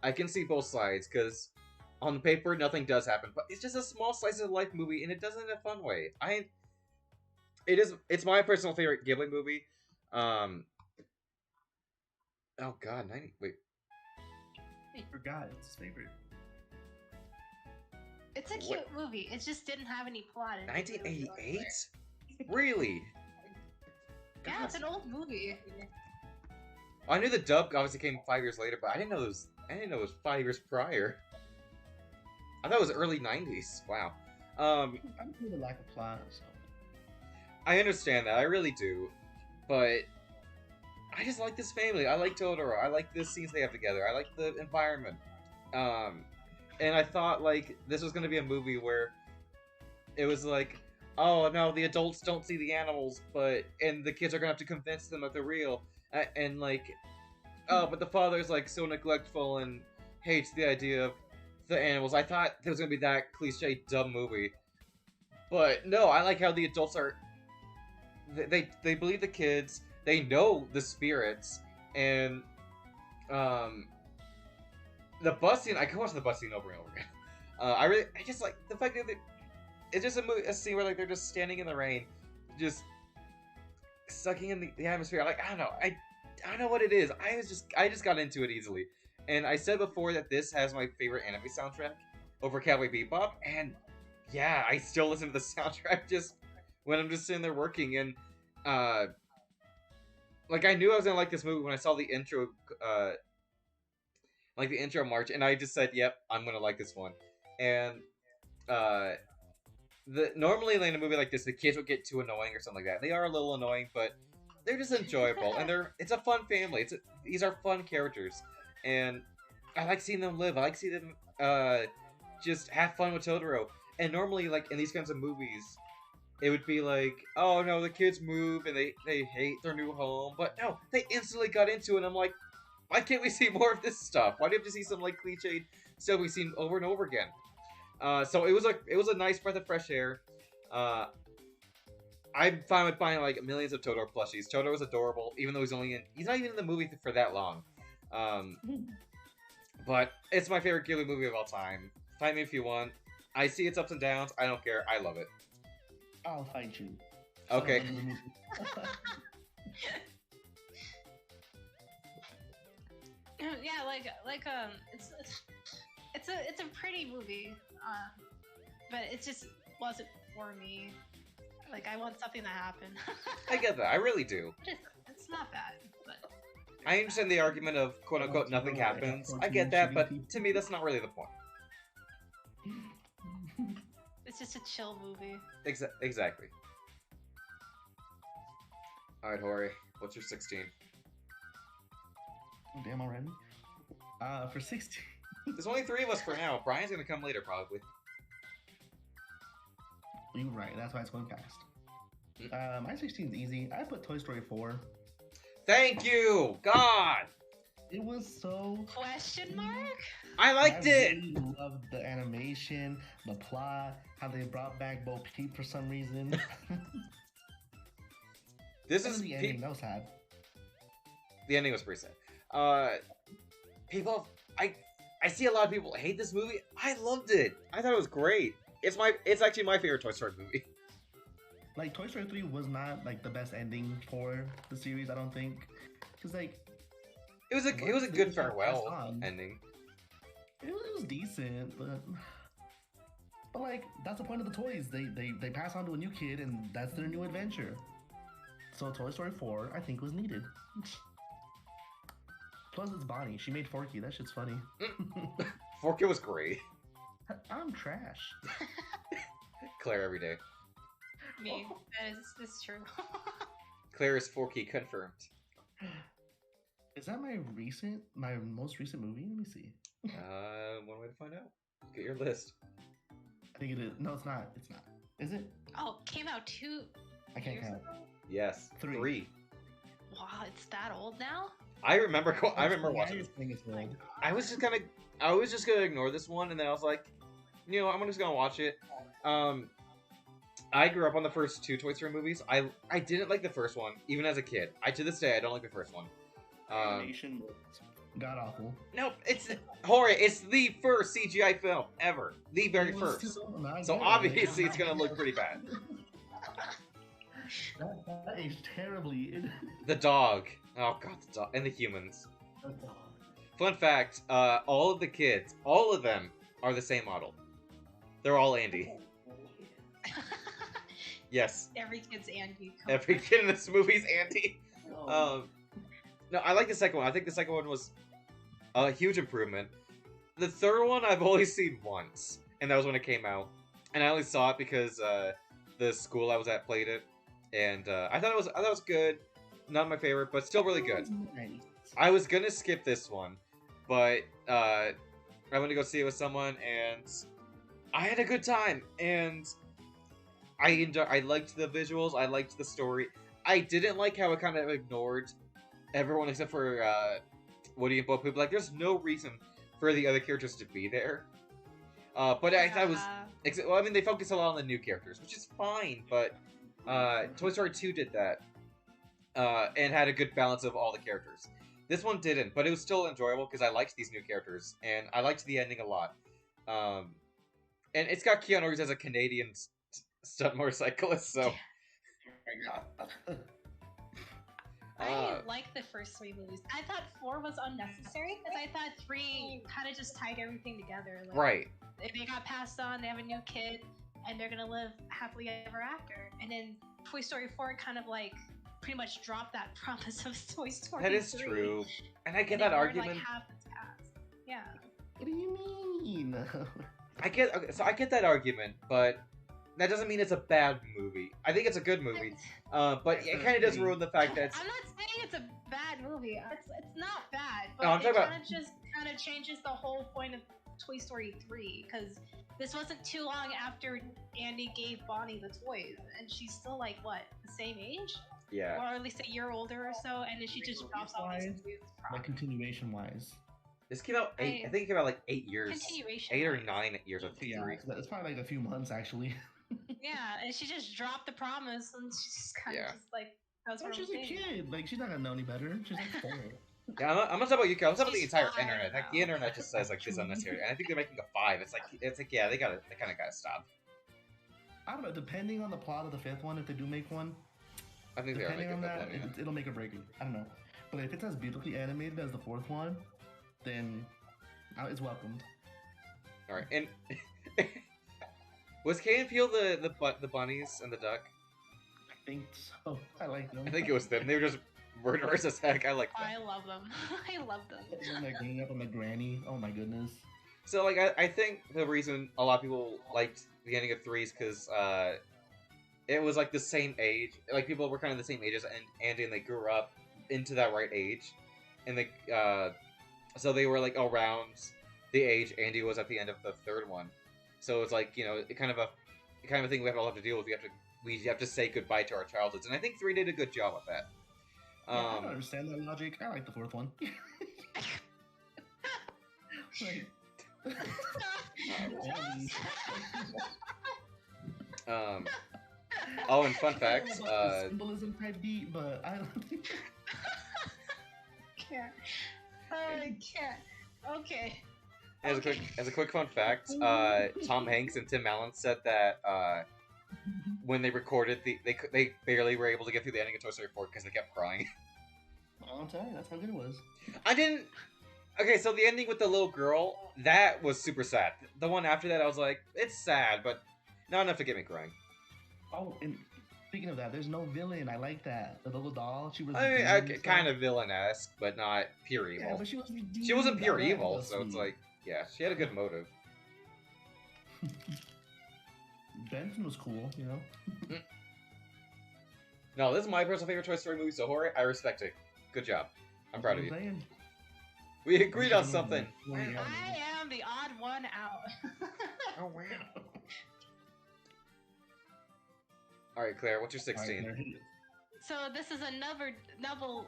I can see both sides because on paper nothing does happen, but it's just a small slice of life movie, and it does it in a fun way. It's my personal favorite Ghibli movie. Oh God, 90. Wait, I forgot. It's his favorite. It's a cute movie. It just didn't have any plot. In it. 1988? Really? Yeah, it's an old movie. I knew the dub obviously came 5 years later, but I didn't know it was 5 years prior. I thought it was early 90s. Wow. I'm for the lack of plot, so. I understand that. I really do. But I just like this family. I like Totoro. I like the scenes they have together. I like the environment. And I thought, like, this was going to be a movie where it was like, oh, no, the adults don't see the animals, and the kids are going to have to convince them that they're real. And, like, oh, but the father's, like, so neglectful and hates the idea of the animals. I thought there was going to be that cliche, dumb movie. But, no, I like how the adults are... They believe the kids, they know the spirits, and, the bus scene, I can watch the bus scene over and over again. I just like the fact that it's just a scene where like they're just standing in the rain, just sucking in the atmosphere. Like I don't know, I don't know what it is. I just got into it easily, and I said before that this has my favorite anime soundtrack over Cowboy Bebop, and yeah, I still listen to the soundtrack just when I'm just sitting there working, and like I knew I was gonna like this movie when I saw the intro. Like the intro march, and I just said, "Yep, I'm gonna like this one." And normally in a movie like this, the kids would get too annoying or something like that. They are a little annoying, but they're just enjoyable, and it's a fun family. These are fun characters, and I like seeing them live. I like seeing them just have fun with Totoro. And normally, like in these kinds of movies, it would be like, "Oh no, the kids move and they hate their new home," but no, they instantly got into it. And I'm like, why can't we see more of this stuff? Why do we have to see some like cliched stuff we've seen over and over again? So it was a nice breath of fresh air. I'm fine with buying like millions of Totoro plushies. Totoro's adorable, even though he's not even in the movie for that long. But it's my favorite Ghibli movie of all time. Fight me if you want. I see its ups and downs. I don't care. I love it. I'll fight you. Okay. Yeah, it's a pretty movie, but it just wasn't for me. Like I want something to happen. I get that. I really do. It's not bad, but I understand the argument of quote unquote nothing happens. I get that, but to me that's not really the point. it's just a chill movie. Exactly. All right, Hori, what's your 16? Damn already. For 16. There's only 3 of us for now. Brian's gonna come later, probably. You're right. That's why it's going fast. My 16 is easy. I put Toy Story 4. Thank you, God. It was so. Question mark? I liked it. I really loved the animation, the plot, how they brought back Bo Peep for some reason. This is the ending. That was sad. The ending was pretty sad. People, I see a lot of people hate this movie. I loved it. I thought it was great. It's actually my favorite Toy Story movie. Like Toy Story 3 was not like the best ending for the series, I don't think. Cause like it was a good farewell ending. It was decent, but like that's the point of the toys. They pass on to a new kid, and that's their new adventure. So Toy Story 4, I think, was needed. Plus, it's Bonnie. She made Forky. That shit's funny. Forky was great. I'm trash. Claire every day. Me. That is true. Claire is Forky confirmed. Is that my most recent movie? Let me see. One way to find out. Look at your list. I think it is. No, it's not. It's not. Is it? Oh, came out 2 I can't years count. ago? Yes. 3. Wow, it's that old now? I remember Yeah, watching I this. think it's old. I was just gonna ignore this one, and then I was like, you know, I'm just gonna watch it. I grew up on the first two Toy Story movies. I didn't like the first one, even as a kid. To this day I don't like the first one. Animation was god awful. Nope, it's horror. It's the first CGI film ever, the very It was first. still not So good. obviously it's gonna look pretty bad. That aged terribly. The dog. Oh god, the dog and the humans. Fun fact: all of the kids, all of them, are the same model. They're all Andy. Yes. Every kid's Andy. Every kid in this movie is Andy. No, I like the second one. I think the second one was a huge improvement. The third one I've only seen once, and that was when it came out. And I only saw it because the school I was at played it, and I thought it was good. Not my favorite, but still really good. I was gonna skip this one, but I went to go see it with someone, and I had a good time. And I liked the visuals. I liked the story. I didn't like how it kind of ignored everyone except for Woody and Bo Peep. Like, there's no reason for the other characters to be there. But I thought it was... Well, I mean, they focus a lot on the new characters, which is fine, but Toy Story 2 did that. And had a good balance of all the characters. This one didn't, but it was still enjoyable because I liked these new characters, and I liked the ending a lot. And it's got Keanu Reeves as a Canadian stunt motorcyclist, so... I like the first three movies. I thought 4 was unnecessary because I thought 3 kind of just tied everything together. Like, right. They got passed on, they have a new kid, and they're gonna live happily ever after. And then Toy Story 4 kind of like pretty much dropped that promise of Toy Story. That is 3. true, and I get And that they were, argument. Like, half its past. Yeah. What do you mean? I get that argument, but that doesn't mean it's a bad movie. I think it's a good movie, but it kind of does ruin the fact that I'm not saying it's a bad movie. It's not bad, but No, I'm it talking about- kind of just kind of changes the whole point of Toy Story 3 because this wasn't too long after Andy gave Bonnie the toys, and she's still like what, the same age, yeah. or at least a year older or so, and then she just drops off these toys. Like continuation wise. This came out I think it came out like 8 years, Continuation. 8 or 9 years of Yeah, 3. it's probably like a few months actually. Yeah, and she just dropped the promise, and she just kind of Yeah. just like does her Oh, own she's a thing. kid. Like she's not gonna know any better. She's like 4. Yeah, I'm not talking about you, I'm talking about the She's entire 5 internet. Like, the now. internet just says like this is unnecessary, and I think they're making a 5. It's like yeah, they kind of gotta stop. I don't know. Depending on the plot of the 5th one, if they do make one, I think they are depending making on that that, one. Yeah. it'll make or break it. I don't know. But if it's as beautifully animated as the 4th one, then it's welcomed. All right, and was Kay and Peele the bunnies and the duck? I think so. I like them. I think it was them. They were just murderous as heck. I like them. I love them. I love them. When they're growing up on the granny. Oh my goodness. So, like, I think the reason a lot of people liked the ending of 3 is because it was, like, the same age. Like, people were kind of the same age as Andy, and they grew up into that right age. And they, so they were, like, around the age Andy was at the end of the 3rd one. So it's like, you know, it kind of a thing we all have to deal with. We have to say goodbye to our childhoods. And I think 3 did a good job with that. Yeah, I don't understand that logic. I like the 4th one. Like, Oh, and fun fact, symbolism type beat, but I don't think. Can't. I can't. Okay. as a quick fun fact, Tom Hanks and Tim Allen said that when they recorded they barely were able to get through the ending of Toy Story 4 because they kept crying. I'll tell you, that's how good it was. I didn't. Okay, so the ending with the little girl, that was super sad. The one after that, I was like, it's sad, but not enough to get me crying. Oh, and speaking of that, there's no villain. I like that. The little doll, she was. I mean, redeemed and kind stuff. of villain-esque, but not pure evil. Yeah, but she was redeemed. She wasn't pure That evil, was so it's sweet. like, yeah, she had a good motive. Benson was cool, you know. No, this is my personal favorite Toy Story movie, so Jorge, I respect it. Good job. I'm proud of you. Saying. We agreed on something. I am the odd one out. Oh, wow. Alright, Claire, what's your 16? So this is another double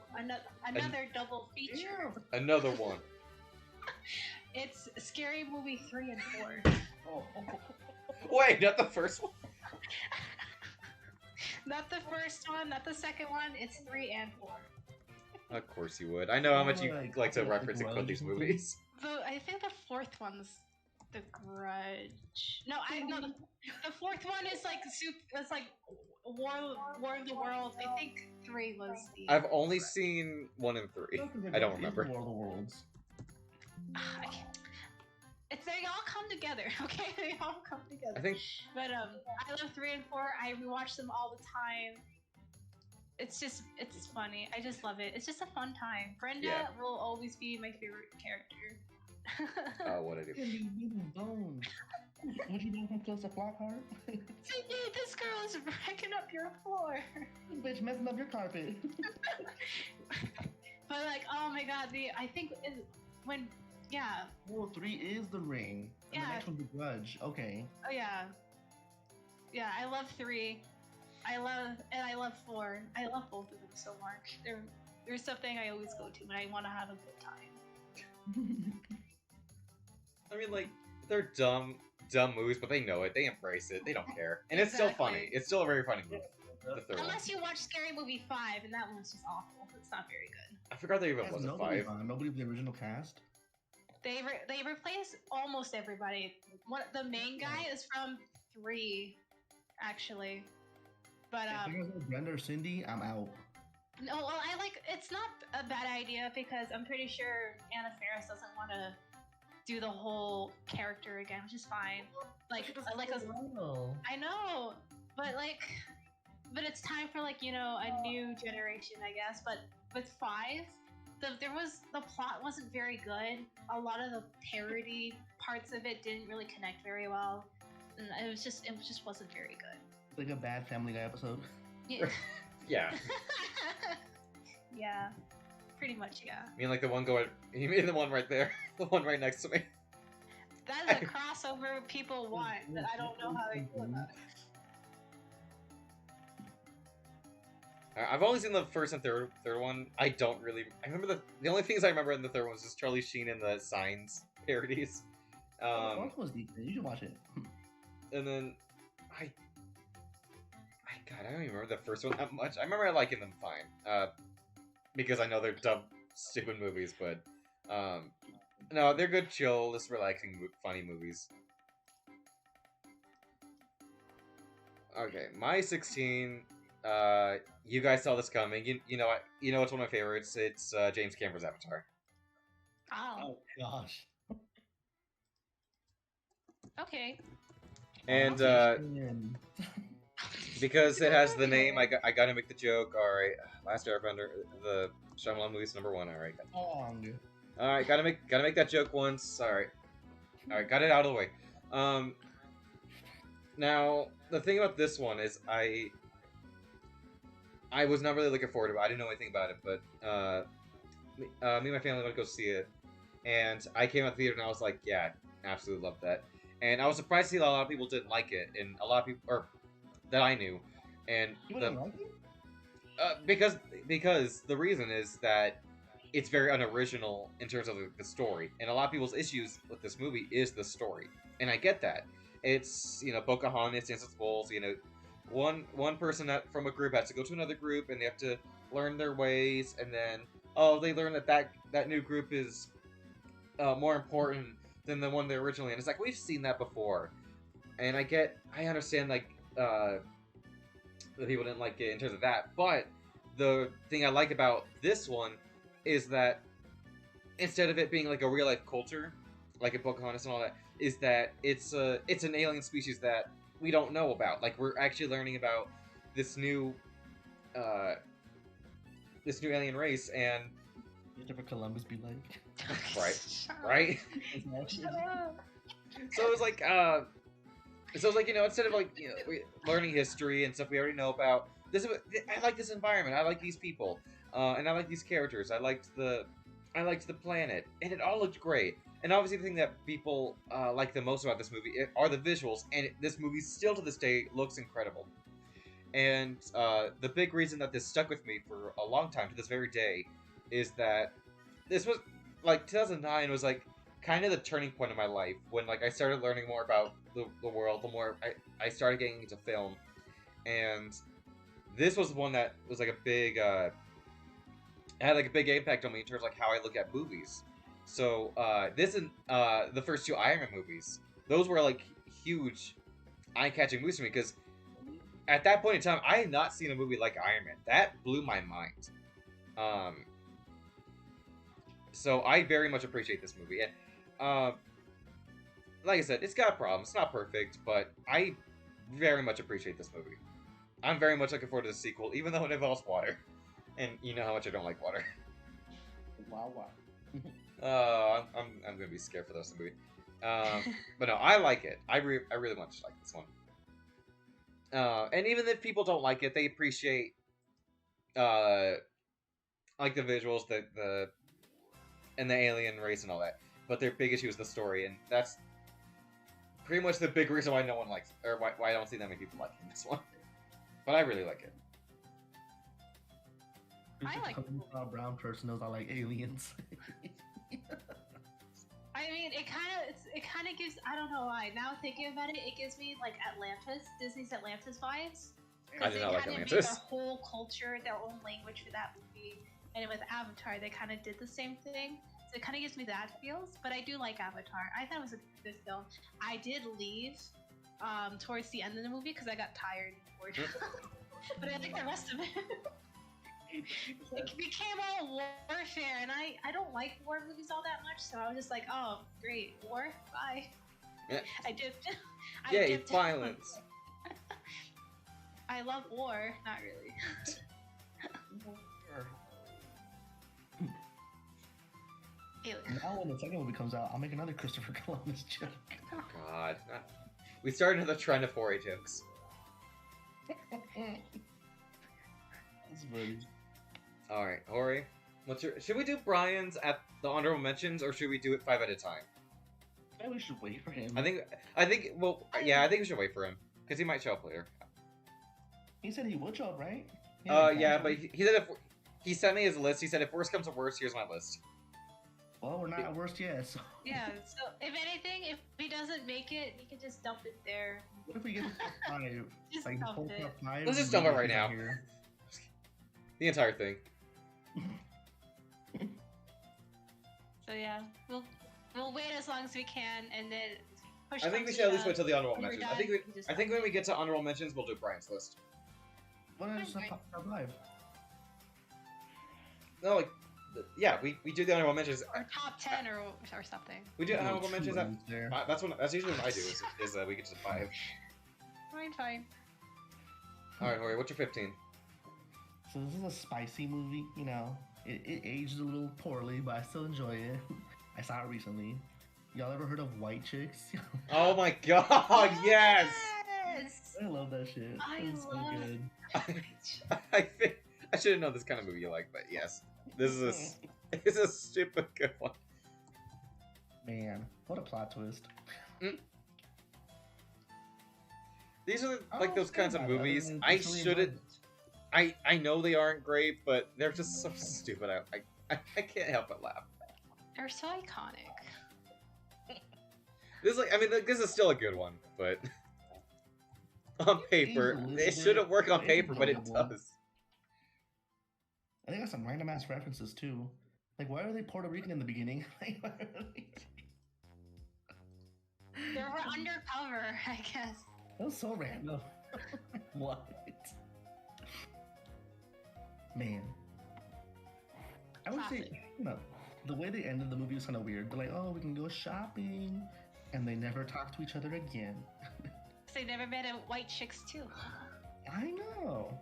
feature. Another one. It's Scary Movie 3 and 4. Oh. Wait, not the first one. Not the first one, not the second one. It's 3 and 4. Of course you would. I know how much you like to reference and quote these Grudge. movies. I think the fourth one's The Grudge. No, the fourth one is like it's like War of the Worlds. I think 3 was the. I've only seen 1 and 3. I don't remember. War of the Worlds. They all come together, okay? They all come together. I think. But I love 3 and 4. I rewatch them all the time. It's funny. I just love it. It's just a fun time. Brenda will always be my favorite character. Oh, what I do. Would you know how close to Flockhart? This girl is wrecking up your floor. Bitch messing up your carpet. But like, oh my god, I think when. Yeah. Well, 3 is The Ring. And Yeah. the next one's The Grudge. Okay. Oh yeah. Yeah, I love 3. I love 4. I love both of them so much. They're something I always go to when I want to have a good time. I mean, like, they're dumb movies, but they know it. They embrace it. They don't care, and it's still Exactly. funny. It's still a very funny movie. The third one. Unless you watch Scary Movie 5, and that one's just awful. It's not very good. I forgot there even Has was a nobody 5. on. Nobody from the original cast. They replace almost everybody. The main guy is from 3, actually. But If there's no Brenda or Cindy, I'm out. no, well, it's not a bad idea because I'm pretty sure Anna Faris doesn't want to do the whole character again, which is fine. I know, but it's time for a new generation, I guess. But with 5, the plot wasn't very good. A lot of the parody parts of it didn't really connect very well, and it just wasn't very good. Like a bad Family Guy episode. Yeah. Yeah. Yeah. Pretty much, yeah. I mean, like the one going. You mean the one right there, the one right next to me. That is a crossover people want, but I don't know how they feel about it. I've only seen the first and third one. I don't really. I remember the only things I remember in the third one was just Charlie Sheen and the Signs parodies. The fourth one's decent. You should watch it. And then God, I don't even remember the first one that much. I remember liking them fine. Because I know they're dumb, stupid movies, but no, they're good, chill, just relaxing, funny movies. Okay, my 16. You guys saw this coming. You know it's one of my favorites. It's James Cameron's Avatar. Oh, Gosh. okay. And because it has the name, I gotta make the joke. All right, Last Airbender, the Shyamalan movie's #1. All right. All right, gotta make that joke once. All right, got it out of the way. Now the thing about this one is I was not really looking forward to it. I didn't know anything about it, but me and my family went to go see it, and I came out of the theater and I was like, yeah, absolutely love that. And I was surprised to see a lot of people didn't like it, and a lot of people, or that I knew, and You didn't like it? because the reason is that it's very unoriginal in terms of the story, and a lot of people's issues with this movie is the story, and I get that. It's Pocahontas, Dances with Wolves, one person from a group has to go to another group, and they have to learn their ways, and then they learn that new group is more important than the one they originally. And it's like, we've seen that before, and I understand that people didn't like it in terms of that. But the thing I like about this one is that instead of it being like a real life culture, like in Pocahontas and all that, is that it's an alien species that we don't know about. Like, we're actually learning about this new alien race, and Christopher Columbus be like. right. So it's like instead of learning history and stuff we already know about, I like this environment. I like these people, and I like these characters. I liked the planet, and it all looked great. And obviously, the thing that people like the most about this movie are the visuals, and this movie still to this day looks incredible. And the big reason that this stuck with me for a long time to this very day is that this was like 2009 was like kind of the turning point in my life when like I started learning more about the world, the more I started getting into film, and this was one that was like a big had like a big impact on me in terms of like how I look at movies. So this and the first two Iron Man movies, those were like huge eye-catching movies for me because at that point in time I had not seen a movie like Iron Man. That blew my mind. So I very much appreciate this movie. And like I said, it's got problems. It's not perfect, but I very much appreciate this movie. I'm very much looking forward to the sequel, even though it involves water. And you know how much I don't like water. Wow. I'm gonna be scared for the rest of the movie. But no, I like it. I really much like this one. And even if people don't like it, they appreciate like the visuals, the and the alien race and all that. But their big issue is the story, and that's pretty much the big reason why no one likes, or why I don't see that many people liking this one. But I really like it. I like it. A brown person knows I like aliens. I mean, it kind of gives, I don't know why. Now thinking about it, it gives me like Atlantis, Disney's Atlantis vibes. I Because do they not like kind of made Atlantis. their whole culture, their own language for that movie. And with Avatar, they kind of did the same thing. So it kind of gives me that feels. But I do like Avatar. I thought it was a good film. I did leave towards the end of the movie because I got tired. But I like the rest of it. It became all warfare, and I don't like war movies all that much, so I was just like, oh, great, war, bye. Yeah. I dipped. Yay, violence. I love war, not really. Alien. Now when the second movie comes out, I'll make another Christopher Columbus joke. Oh God. We started another trend of 4A jokes. That's funny. Alright, Hori, should we do Brian's at the honorable mentions, or should we do it 5 at a time? Maybe we should wait for him. I think we should wait for him, because he might show up later. He said he would show up, right? Yeah, but he said he sent me his list. He said if worst comes to worst, here's my list. Well, we're not at worst yet, so... Yeah, so if anything, if he doesn't make it, he can just dump it there. What if we get to top 5? Just Like, dump whole it. top 5? Let's just dump it right now. The entire thing. So yeah, we'll wait as long as we can, and then push. I think we comes should at least to wait till the honorable when we're mentions. done, we just I think dump when we get to honorable mentions, we'll do Brian's list. Why not just top 5? No, like, yeah, we do the honorable mentions. or top 10 or something. We do honorable mentions. There. That's usually what I do. Is we get to 5. Fine. All right, Hori, what's your 15? So this is a spicy movie, you know. It aged a little poorly, but I still enjoy it. I saw it recently. Y'all ever heard of White Chicks? Oh my God! Yes. Yes! I love that shit. It's so love- good. I think I should have known this kind of movie you like, but yes, this is a stupid good one. Man, what a plot twist. These are I like don't those feel kinds of bad about it. movies mean, I it's really shouldn't. enjoyable. I know they aren't great, but they're just so stupid. I can't help but laugh. They're so iconic. This is like, I mean, this is still a good one, but on paper, it shouldn't work on paper, but it does. I think that's some random ass references too. Like, why are they Puerto Rican in the beginning? They were undercover, I guess. That was so random. What? Man. I would say, Classic. you know, the way they ended the movie was kind of weird. They're like, oh, we can go shopping. And they never talk to each other again. They never met a white chicks too. I know.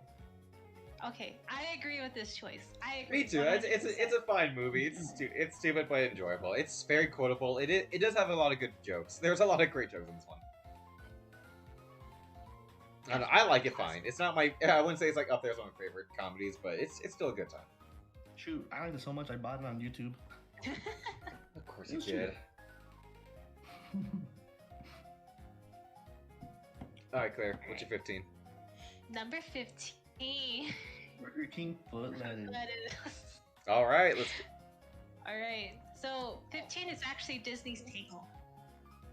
Okay, I agree with this choice. I agree. Me too. It's a fine movie. It's stupid but enjoyable. It's very quotable. It does have a lot of good jokes. There's a lot of great jokes in this one. I don't know, I like it fine. It's not my. I wouldn't say it's like up there as one of my favorite comedies, but it's still a good time. Shoot, I liked it so much I bought it on YouTube. Of course you It's did. All right, Claire, what's your 15? Number 15. Burger King foot lettuce. All right, let's. All right. So 15 is actually Disney's Tangle.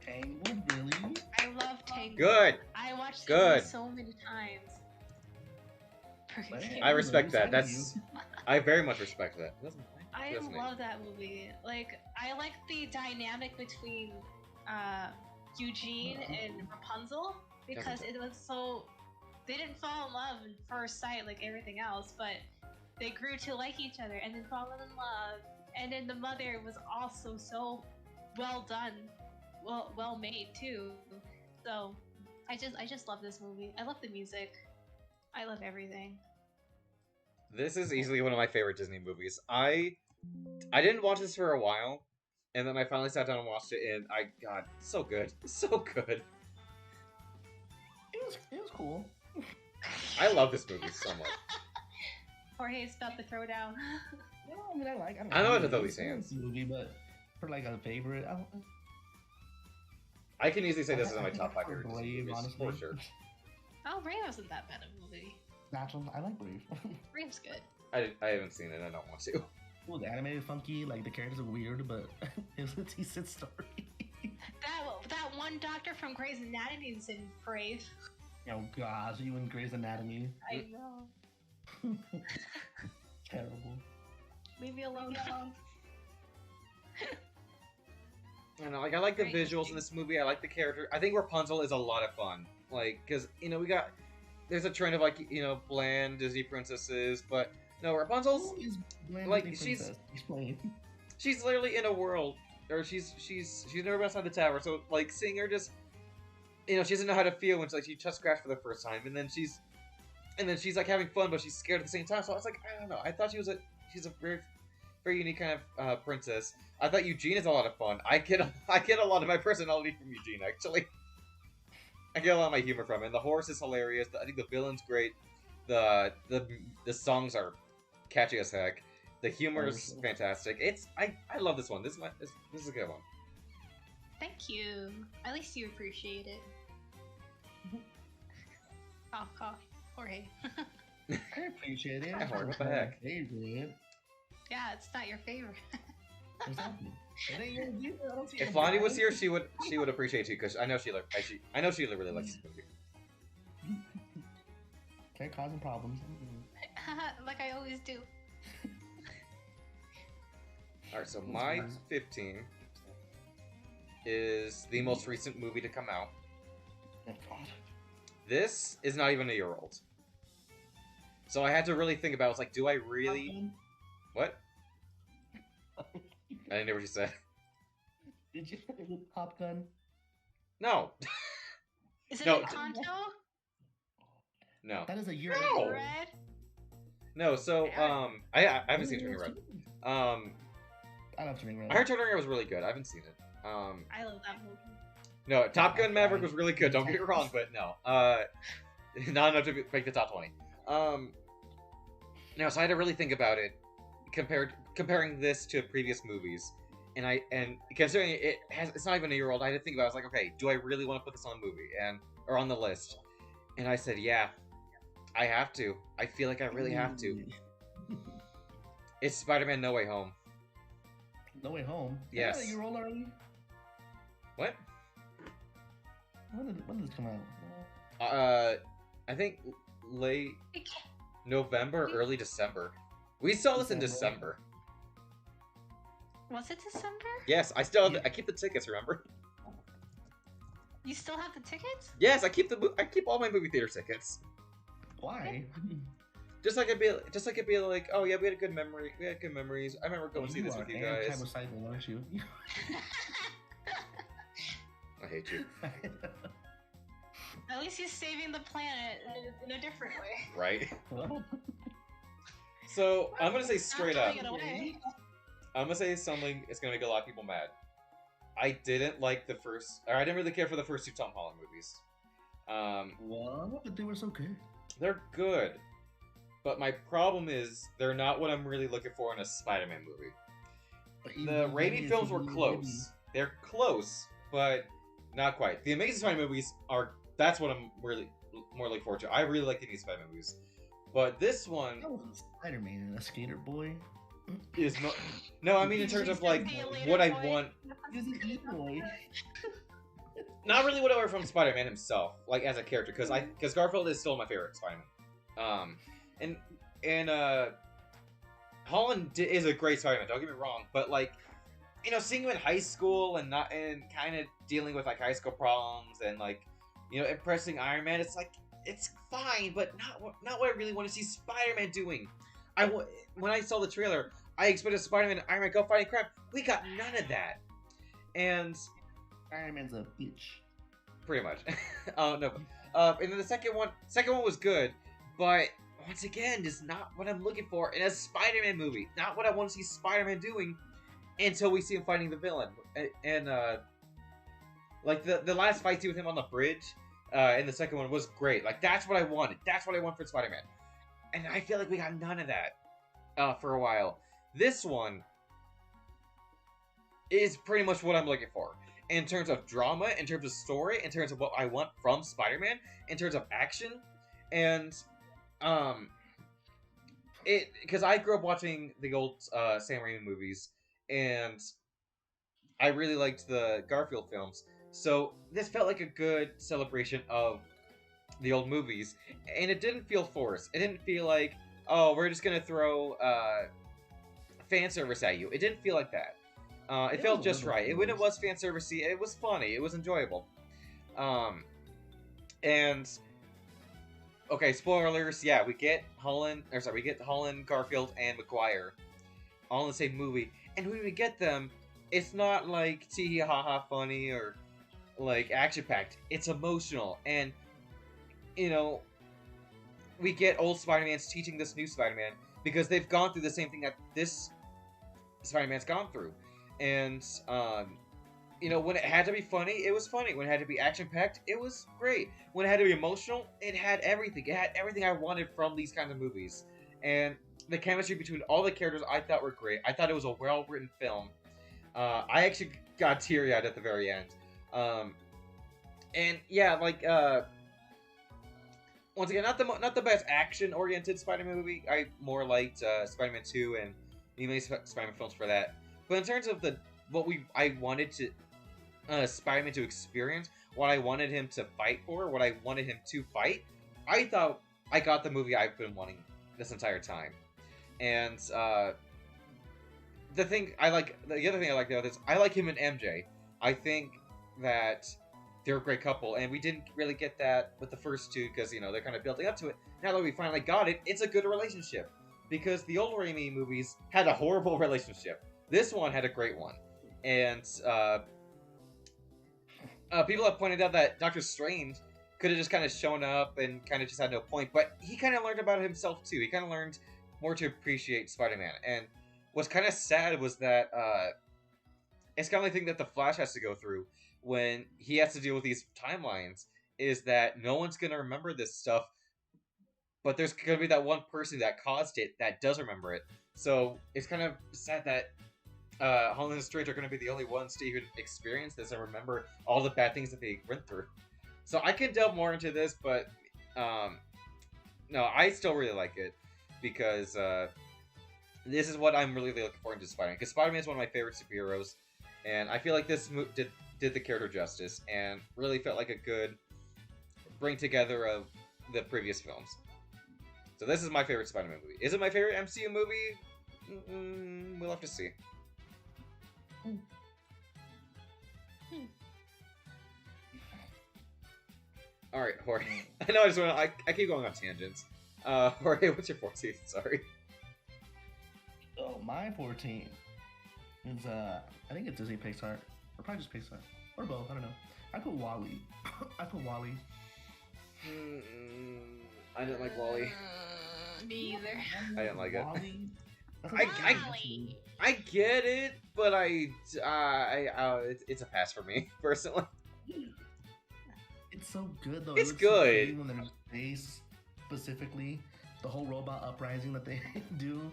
Tangled, really? I love Tangle. Good. I watched Good. it so many times. Burger King. I respect that. Side of That's. I very much respect that. I Definitely. love that movie. Like, I like the dynamic between Eugene and Rapunzel because it was so. They didn't fall in love at first sight like everything else, but they grew to like each other and then fall in love. And then the mother was also so well done, well made too. So I just love this movie. I love the music. I love everything. This is easily one of my favorite Disney movies. I didn't watch this for a while, and then I finally sat down and watched it, and God, so good, so good. It was cool. I love this movie so much. Jorge's about to throw down. No, I mean, I know how to it. throw It's these hands. a movie, but for like a favorite, I can easily say this is in my I top 5 prefer favorite Disney Brave, movies, honestly. for sure. Oh, Brave wasn't that bad a movie. Natural. I like Brave. Brave's good. I haven't seen it, I don't want to. Well, the animated funky, like the characters are weird, but it was a decent story. That one doctor from Grey's Anatomy is in Brave. Oh gosh, you in Grey's Anatomy. I know. Terrible. Leave me alone. I know, like I like the Great. visuals in this movie. I like the character. I think Rapunzel is a lot of fun. Like, cause there's a trend of like bland Disney princesses, but no, Rapunzel's Who is Bland like, Disney she's- Princess? Explain. she's literally in a world, or she's never been outside the tower. So like seeing her just, she doesn't know how to feel when she touched scratch for the first time, and then she's like having fun, but she's scared at the same time. So I was like, I don't know. I thought she's a very very unique kind of princess. I thought Eugene is a lot of fun. I get a lot of my personality from Eugene, actually. I get a lot of my humor from it. And the horse is hilarious. I think the villain's great. The songs are catchy as heck. The humor is fantastic. I love this one. This is a good one. Thank you. At least you appreciate it. Cough, Jorge. I appreciate it. Yeah, Jorge, what the heck? Favorite. Yeah, it's not your favorite. Exactly. It ain't yours either. I don't see If it. Lonnie was here, she would appreciate you because I know she really likes this movie. Okay, causing problems. Like I always do. All right, so my 15 is the most recent movie to come out. Oh, God. This is not even a year old. So I had to really think about it. I was like, do I really... What? I didn't hear what you said. Did you with Top Gun? No. Is it No. Encanto? No. That is a year No. old. Red? No, so, I haven't seen Turning Red. I love Turning Red. I heard Turning Red was really good. I haven't seen it. I love that movie. No, Top Gun Maverick was really good, don't get me wrong, but no. Not enough to make the top 20. No, so I had to really think about it, comparing this to previous movies, and considering it's not even a year old, I had to think about it. I was like, okay, do I really want to put this on the movie or on the list? And I said, yeah, I have to. I feel like I really have to. It's Spider-Man No Way Home. No Way Home? Yes. Is that a year old already? What? When did this come out? I think late November, early December. We saw this in December. Was it December? Yes, I still have I keep the tickets, remember? You still have the tickets? Yes, I keep all my movie theater tickets. Why? Just like it'd be like, oh yeah, we had good memories. I remember going to see this with you guys. Anti-recycle, aren't you? I hate you. At least he's saving the planet in a different way. Right? Well, So I'm gonna say straight Not up. throwing it away. I'm gonna say something that's gonna make a lot of people mad. I didn't really care for the first two Tom Holland movies. what? But they were so good. They're good, but my problem is they're not what I'm really looking for in a Spider-Man movie. But even The then, Raimi it's films were really close. They're close, but not quite. The Amazing Spider-Man movies are. That's what I'm really. more look forward to. I really like the new Spider-Man movies, but this one That wasn't Spider-Man, a skater boy. is no. I mean in terms of like See you later, what I boy. want. He's an e-boy. Not really what I want from Spider-Man himself, like as a character, because Garfield is still my favorite Spider-Man. And Holland is a great Spider-Man. Don't get me wrong, but like, you know, seeing him in high school and kind of dealing with like high school problems and like, you know, impressing Iron Man, it's like it's fine, but not what I really want to see Spider-Man doing. When I saw the trailer, I expected Spider-Man and Iron Man go fighting crap. We got none of that, and Spider-Man's a bitch. pretty much. No. And then the second one was good, but once again, is not what I'm looking for in a Spider-Man movie. Not what I want to see Spider-Man doing until we see him fighting the villain. And like the last fight scene with him on the bridge in the second one was great. Like that's what I wanted. That's what I want for Spider-Man. And I feel like we got none of that for a while. This one is pretty much what I'm looking for. In terms of drama, in terms of story, in terms of what I want from Spider-Man, in terms of action, and because I grew up watching the old Sam Raimi movies, and I really liked the Garfield films, so this felt like a good celebration of the old movies, and it didn't feel forced. It didn't feel like, oh, we're just gonna throw fan service at you. It didn't feel like that. It felt just right. When it was fan servicey, it was funny. It was enjoyable. And okay, spoilers. Yeah, we get Holland, Garfield, and Maguire all in the same movie. And when we get them, it's not like tee hee ha ha funny or like action packed. It's emotional, and you know, we get old Spider-Man's teaching this new Spider-Man because they've gone through the same thing that this Spider-Man's gone through. And, you know, when it had to be funny, it was funny. When it had to be action-packed, it was great. When it had to be emotional, it had everything. It had everything I wanted from these kinds of movies. And the chemistry between all the characters I thought were great. I thought it was a well-written film. I actually got teary-eyed at the very end. And, yeah, like, once again, not the best action-oriented Spider-Man movie. I more liked Spider-Man 2 and the amazing Spider-Man films for that. But in terms of I wanted to Spider-Man to experience, what I wanted him to fight for, what I wanted him to fight, I thought I got the movie I've been wanting this entire time. And the other thing I like about this, I like him and MJ. I think that they're a great couple, and we didn't really get that with the first two because, you know, they're kind of building up to it. Now that we finally got it, it's a good relationship. Because the old Raimi movies had a horrible relationship. This one had a great one. And people have pointed out that Doctor Strange could have just kind of shown up and kind of just had no point. But he kind of learned about himself, too. He kind of learned more to appreciate Spider-Man. And what's kind of sad was that it's kind of like the thing that the Flash has to go through when he has to deal with these timelines, is that no one's going to remember this stuff, but there's going to be that one person that caused it that does remember it. So it's kind of sad that Holland and Strange are going to be the only ones to even experience this and remember all the bad things that they went through. So I can delve more into this, but no, I still really like it because this is what I'm really looking forward to Spider-Man. Because Spider-Man is one of my favorite superheroes, and I feel like this did the character justice and really felt like a good bring together of the previous films. So this is my favorite Spider-Man movie. Is it my favorite MCU movie? We'll have to see. Alright, Jorge. I know I keep going on tangents. Jorge, what's your 14th? Sorry. Oh, my 14 is I think it's Disney Pixar, or probably just Pixar, or both. I don't know. I put Wall-E. I put Wall-E. I didn't like Wall-E. Me either. I didn't like it. Wall-E? I get it, but it's a pass for me personally. It's so good though. It's it good. So when they're in space, specifically, the whole robot uprising that they do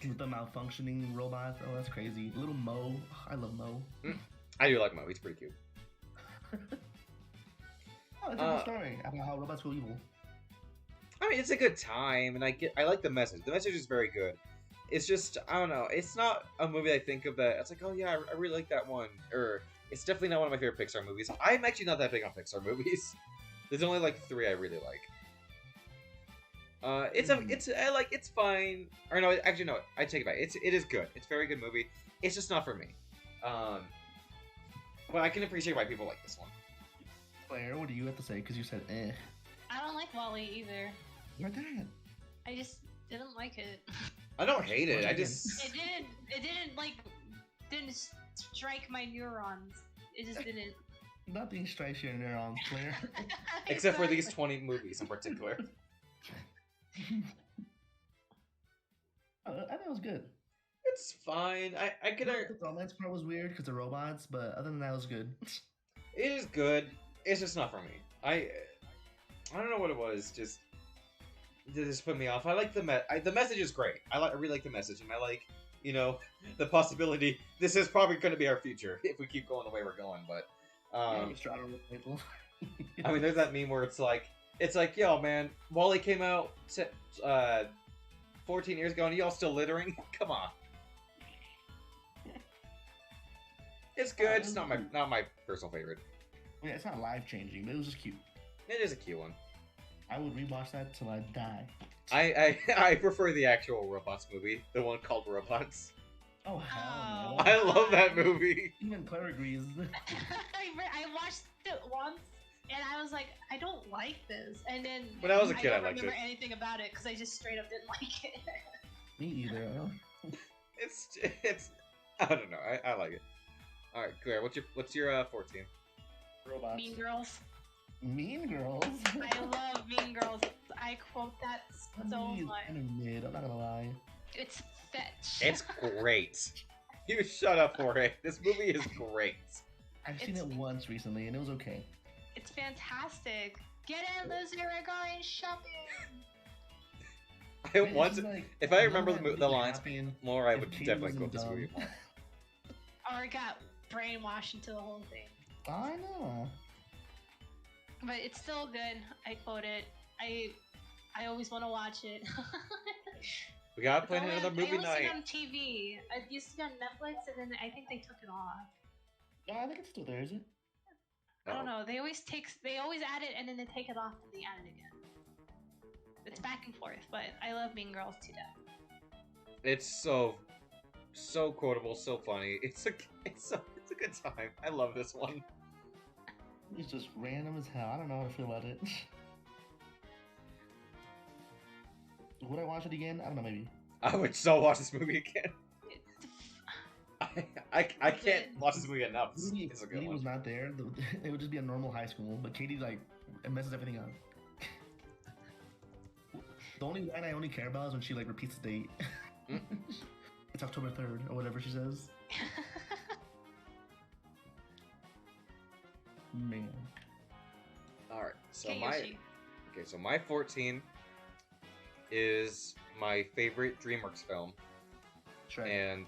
with the malfunctioning robots. Oh, that's crazy. Little Mo, I love Mo. I do like Mo. He's pretty cute. Oh, it's a good Uh, story about how robots go evil. I mean, it's a good time, and I like the message. The message is very good. It's just I don't know. It's not a movie I think of that. It's like, oh yeah, I really like that one. Or it's definitely not one of my favorite Pixar movies. I'm actually not that big on Pixar movies. There's only like 3 I really like. It's fine. Or no, actually no, I take it back. It is good. It's a very good movie. It's just not for me. Um, but I can appreciate why people like this one. Claire, what do you have to say? Because you said eh. I don't like Wally either. You're that. I just didn't like it. I don't hate it. I just It didn't strike my neurons. It just didn't. Nothing strikes your neurons, Claire. except for these 20 movies in particular. I thought it was good. It's fine. I can. The romance part was weird because the robots, but other than that, it was good. It is good. It's just not for me. I don't know what it was. Just put me off. I like the message is great. I really like the message, and I like the possibility. This is probably going to be our future if we keep going the way we're going. But I mean, there's that meme where it's like, yo, man, Wally came out 14 years ago, and y'all still littering? Come on. It's good. It's not my personal favorite. Yeah, it's not life changing, but it was just cute. It is a cute one. I would rewatch that till I die. I prefer the actual Robots movie, the one called Robots. Oh hell Oh. no! I love that movie. Even Claire agrees. I watched it once and I was like, I don't like this. And then When I was a kid, I don't liked it. remember anything about it because I just straight up didn't like it. Me either. It's I don't know. I like it. All right, Claire, what's your 14? Robots. Mean Girls. Mean Girls. I love Mean Girls. I quote that so Movie is much. kind of mid. I'm not gonna lie. It's fetch. It's great. You shut up for it. This movie is great. I've seen it once recently, and it was okay. It's fantastic. Get in, loser. We're going shopping. I It's once, just like, if I none of remember that the really lines happened. more, I If would Katie definitely wasn't quote this dumb. movie more. Or got brainwashed into the whole thing. I know. But it's still good. I quote it. I always want to watch it. We gotta plan another movie I only see night. it on TV. I used to be on Netflix, and then I think they took it off. No, I think it's still there, is it? I don't know. They always add it, and then they take it off, and they add it again. It's back and forth, but I love Mean Girls to death. It's so quotable, so funny. It's a good time. I love this one. It's just random as hell. I don't know how to feel about it. Would I watch it again? I don't know, maybe. I would so watch this movie again. It's I can't watch this movie enough. It's a good Katie one. was not there. It would just be a normal high school, but Katie like it messes everything up. The only line I only care about is when she like repeats the date. Mm. It's October 3rd or whatever she says. Man. All right, so Okay, my Yoshi. so my 14 is my favorite DreamWorks film, Shrek. and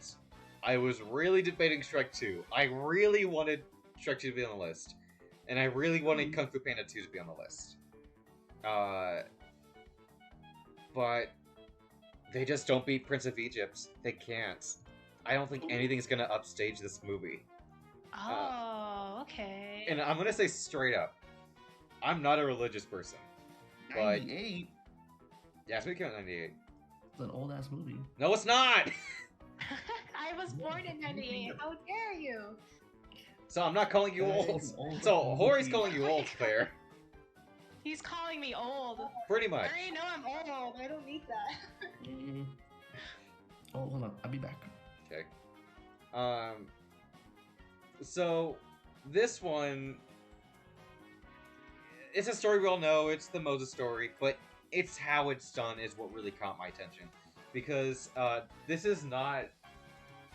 I was really debating Shrek 2. I really wanted Shrek 2 to be on the list, and I really wanted Kung Fu Panda 2 to be on the list. But they just don't beat Prince of Egypt. They can't. I don't think anything's gonna upstage this movie. Oh, okay. And I'm gonna say straight up, I'm not a religious person. But 98. yeah, it's came out in '98. It's an old ass movie. No, it's not. I was born in '98. How dare you? So I'm not calling you That old. is old So movie. Hori's calling you old, Claire. He's calling me old. Pretty I much. already know I'm old. I don't need that. Mm. Oh, hold on. I'll be back. Okay. So this one, it's a story we all know. It's the Moses story, but it's how it's done is what really caught my attention, because this is not.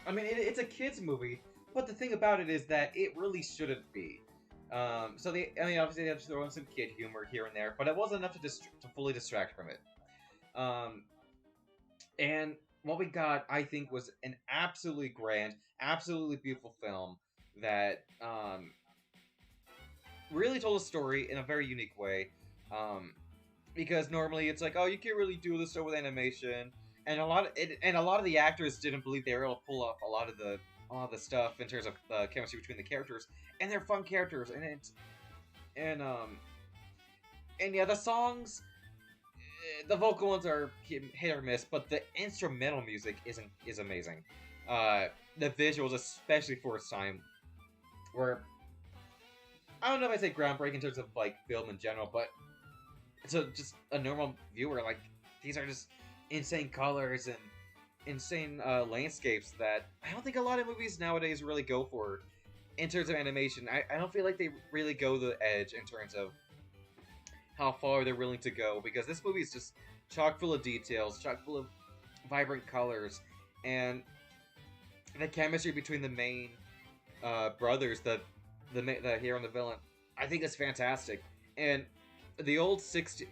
I mean, it's a kids movie, but the thing about it is that it really shouldn't be. Obviously they have to throw in some kid humor here and there, but it wasn't enough to fully distract from it. And what we got, I think, was an absolutely grand, absolutely beautiful film that really told a story in a very unique way. Because normally it's like, oh, you can't really do this stuff with animation, and a lot of the actors didn't believe they were able to pull off a lot of the stuff in terms of chemistry between the characters, and they're fun characters, and yeah, the songs, the vocal ones are hit or miss, but the instrumental music is amazing. The visuals, especially for its time, were, I don't know if I'd say groundbreaking in terms of like film in general, but to just a normal viewer, like, these are just insane colors and insane landscapes that I don't think a lot of movies nowadays really go for in terms of animation. I don't feel like they really go the edge in terms of how far they're willing to go, because this movie is just chock full of details, chock full of vibrant colors, and the chemistry between the main brothers, the hero and the villain, I think is fantastic. And the old 60s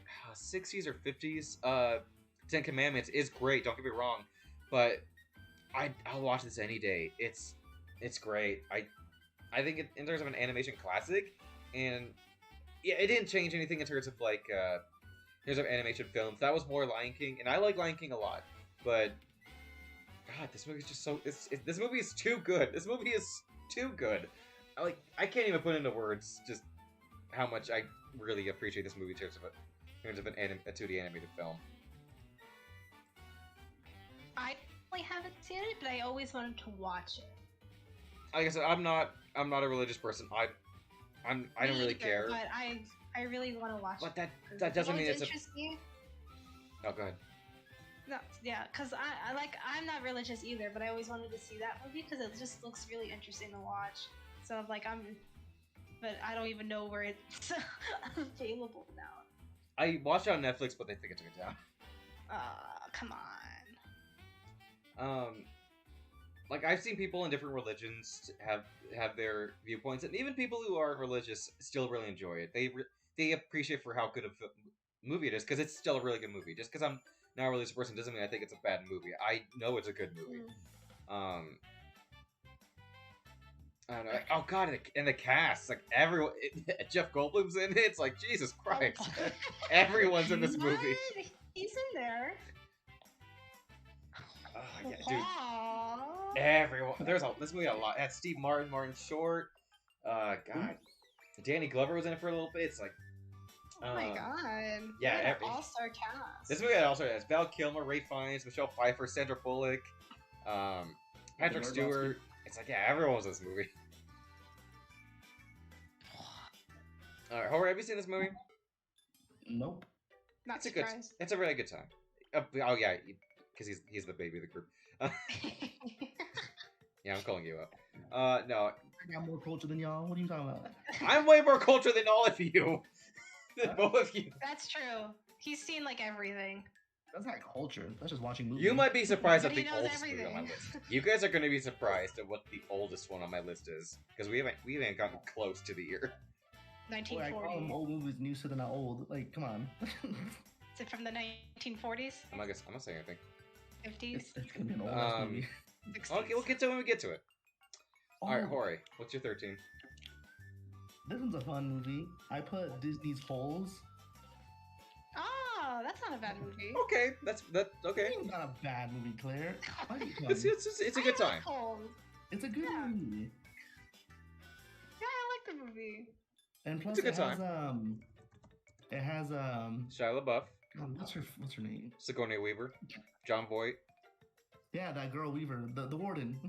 or 50s Ten Commandments is great, don't get me wrong, but I'll watch this any day. It's great. I think in terms of an animation classic, and yeah, it didn't change anything in terms of like in terms of animation films. That was more Lion King, and I like Lion King a lot, but God, this movie is just so this movie is too good. This movie is too good. I can't even put into words just how much I really appreciate this movie in terms of a 2D animated film. I really haven't seen it, but I always wanted to watch it. Like I said, I'm not a religious person. I don't really care. But I really want to watch it. But that doesn't mean it's me. Oh, go ahead. No, yeah, because I'm not religious either, but I always wanted to see that movie because it just looks really interesting to watch. So like but I don't even know where it's available now. I watched it on Netflix, but they think it took it down. Come on. Like, I've seen people in different religions have their viewpoints, and even people who aren't religious still really enjoy it. They appreciate for how good of a movie it is, because it's still a really good movie. Just because I'm not a religious person doesn't mean I think it's a bad movie. I know it's a good movie. I don't know. Oh god, and the cast, like everyone, Jeff Goldblum's in it. It's like, Jesus Christ, everyone's in this movie. He's in there. Oh, yeah, dude. Everyone. This movie had a lot. It had Steve Martin, Martin Short. God, Danny Glover was in it for a little bit. It's like, oh my god. Yeah, all-star cast. This movie had also has Val Kilmer, Ray Fiennes, Michelle Pfeiffer, Sandra Bullock, Patrick Stewart. It's like, yeah, everyone was in this movie. Alright, Hori, have you seen this movie? Nope. It's a really good time. Oh yeah, because he's the baby of the group. Yeah, I'm calling you up. No. I got more culture than y'all. What are you talking about? I'm way more culture than all of you. Than both of you. That's true. He's seen like everything. That's not culture. That's just watching movies. You might be surprised at the oldest movie on my list. You guys are going to be surprised at what the oldest one on my list is, because we haven't gotten close to the year. 1940. Boy, I call them old movies new, so they're not old. Like, come on. Is it from the 1940s? I'm not saying anything. 50s? It's gonna be an old movie. 60s. Okay, we'll get to it when we get to it. Alright, Hori, what's your 13? This one's a fun movie. I put Disney's Holes. Oh, that's not a bad movie. Okay, that's okay. It's not a bad movie, Claire. It's a good time. It's a good movie. Yeah, I like the movie. And plus, it's a good time. It has Shia LaBeouf. what's her name? Sigourney Weaver, John Voight. Yeah, that girl Weaver, the warden.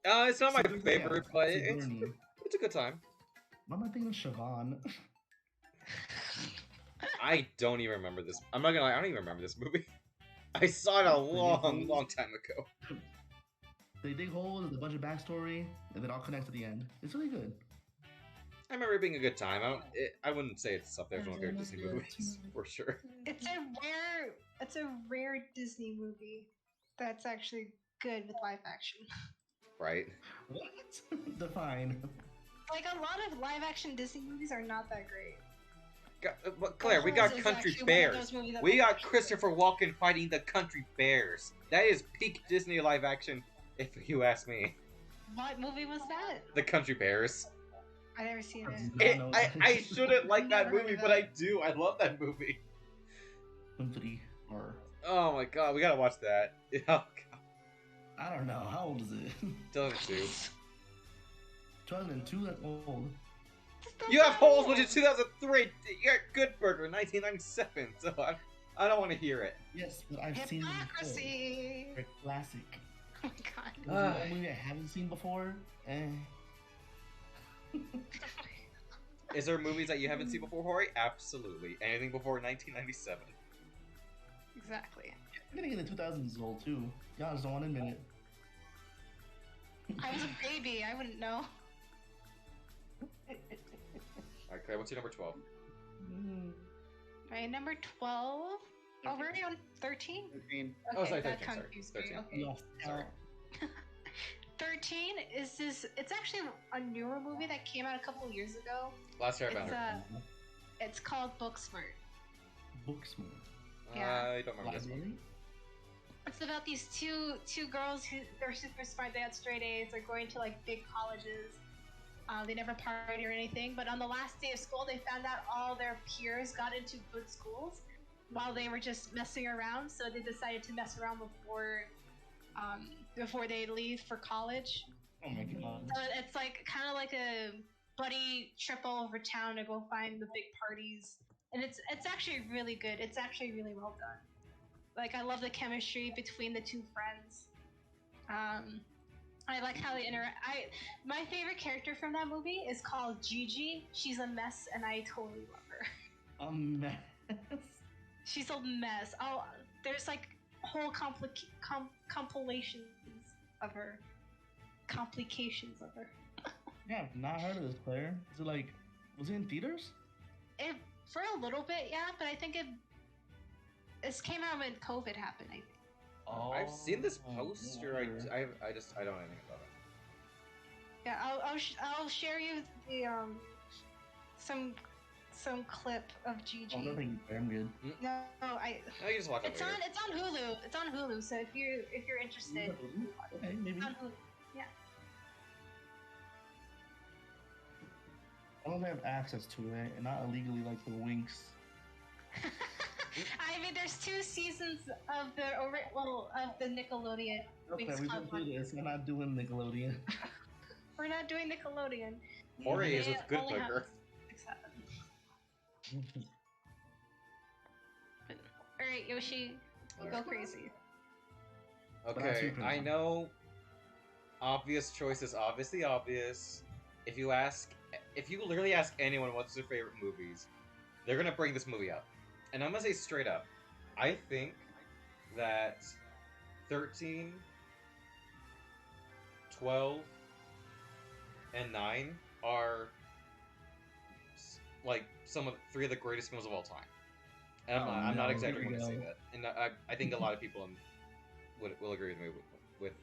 It's not my favorite, but it's a good time. Why am I thinking of Siobhan? I don't even remember this. I'm not gonna lie, I don't even remember this movie. I saw it a long time ago. They dig holes, there's a bunch of backstory, and it all connects at the end. It's really good. I remember it being a good time. I wouldn't say it's up there as one of my favorite Disney movies, for sure. It's a rare Disney movie that's actually good with live action. Right. What? Define. Like, a lot of live action Disney movies are not that great. Claire, we got country bears. We got Christopher Walken fighting the country bears. That is peak Disney live action, if you ask me. What movie was that? The Country Bears. I never seen I it. do not know what that I is. shouldn't like that Never heard movie, of but it. I do. I love that movie. Symphony or Oh my god, we gotta watch that. Oh god. I don't know. How old is it? 2002. 2002. That's old. That's You have not holes, old. which is 2003. You got Good Burger, 1997. So I don't want to hear it. Yes, but I've seen it before. Hypocrisy. They're classic. Oh my god. There's one movie I haven't seen before. Is there movies that you haven't seen before, Hori? Absolutely. Anything before 1997. Exactly. I'm gonna get the 2000s old too. Y'all just don't want to admit it. I was a baby. I wouldn't know. Alright, Claire, what's your number 12? Right, number 12. Oh, we're already on 13? Oh, sorry, that 13, sorry. confused me. 13. Okay. Yes. Sorry. 13 is this. It's actually a newer movie that came out a couple years ago. Last year I found It's her. It's called Booksmart. Booksmart. yeah. I don't remember this one. Library? It's about these two girls who they're super smart. They had straight A's. They're going to like big colleges. They never party or anything. But on the last day of school, they found out all their peers got into good schools while they were just messing around. So they decided to mess around before they leave for college. Oh my god. So it's like kind of like a buddy trip all over town to go find the big parties, and it's actually really good. It's actually really well done. Like I love the chemistry between the two friends. I like how they interact. My favorite character from that movie is called Gigi. She's a mess, and I totally love her. A mess. She's a mess. Oh, there's like whole compilations of her. Complications of her. Yeah, I've not heard of this, Claire. Is it like, was it in theaters? It for a little bit, yeah, but I think this came out when COVID happened. I think. Oh, I've seen this poster. wonder. I don't know anything about it. Yeah, I'll share you the some clip of Gigi. Oh, no, thank you, Claire. I'm good. No, No, you just watch it it's later. on Hulu. It's on Hulu. So if you're interested, Okay, maybe. it's on Hulu. Yeah. I don't have access to it, and not illegally like the Winx. I mean, there's 2 seasons of the Nickelodeon. Okay, Winx we Club can do this. I'm not doing Nickelodeon. We're not doing Nickelodeon. Hori is with They Good only have Burger. 6 episodes. All right, Yoshi, go crazy. Okay, I know. Obvious choice is obviously obvious. If you literally ask anyone what's their favorite movies, they're gonna bring this movie up. And I'm gonna say straight up, I think that 13, 12, and 9 are like some of 3 of the greatest films of all time. And I'm not exaggerating when I say that. And I think a lot of people will agree with me with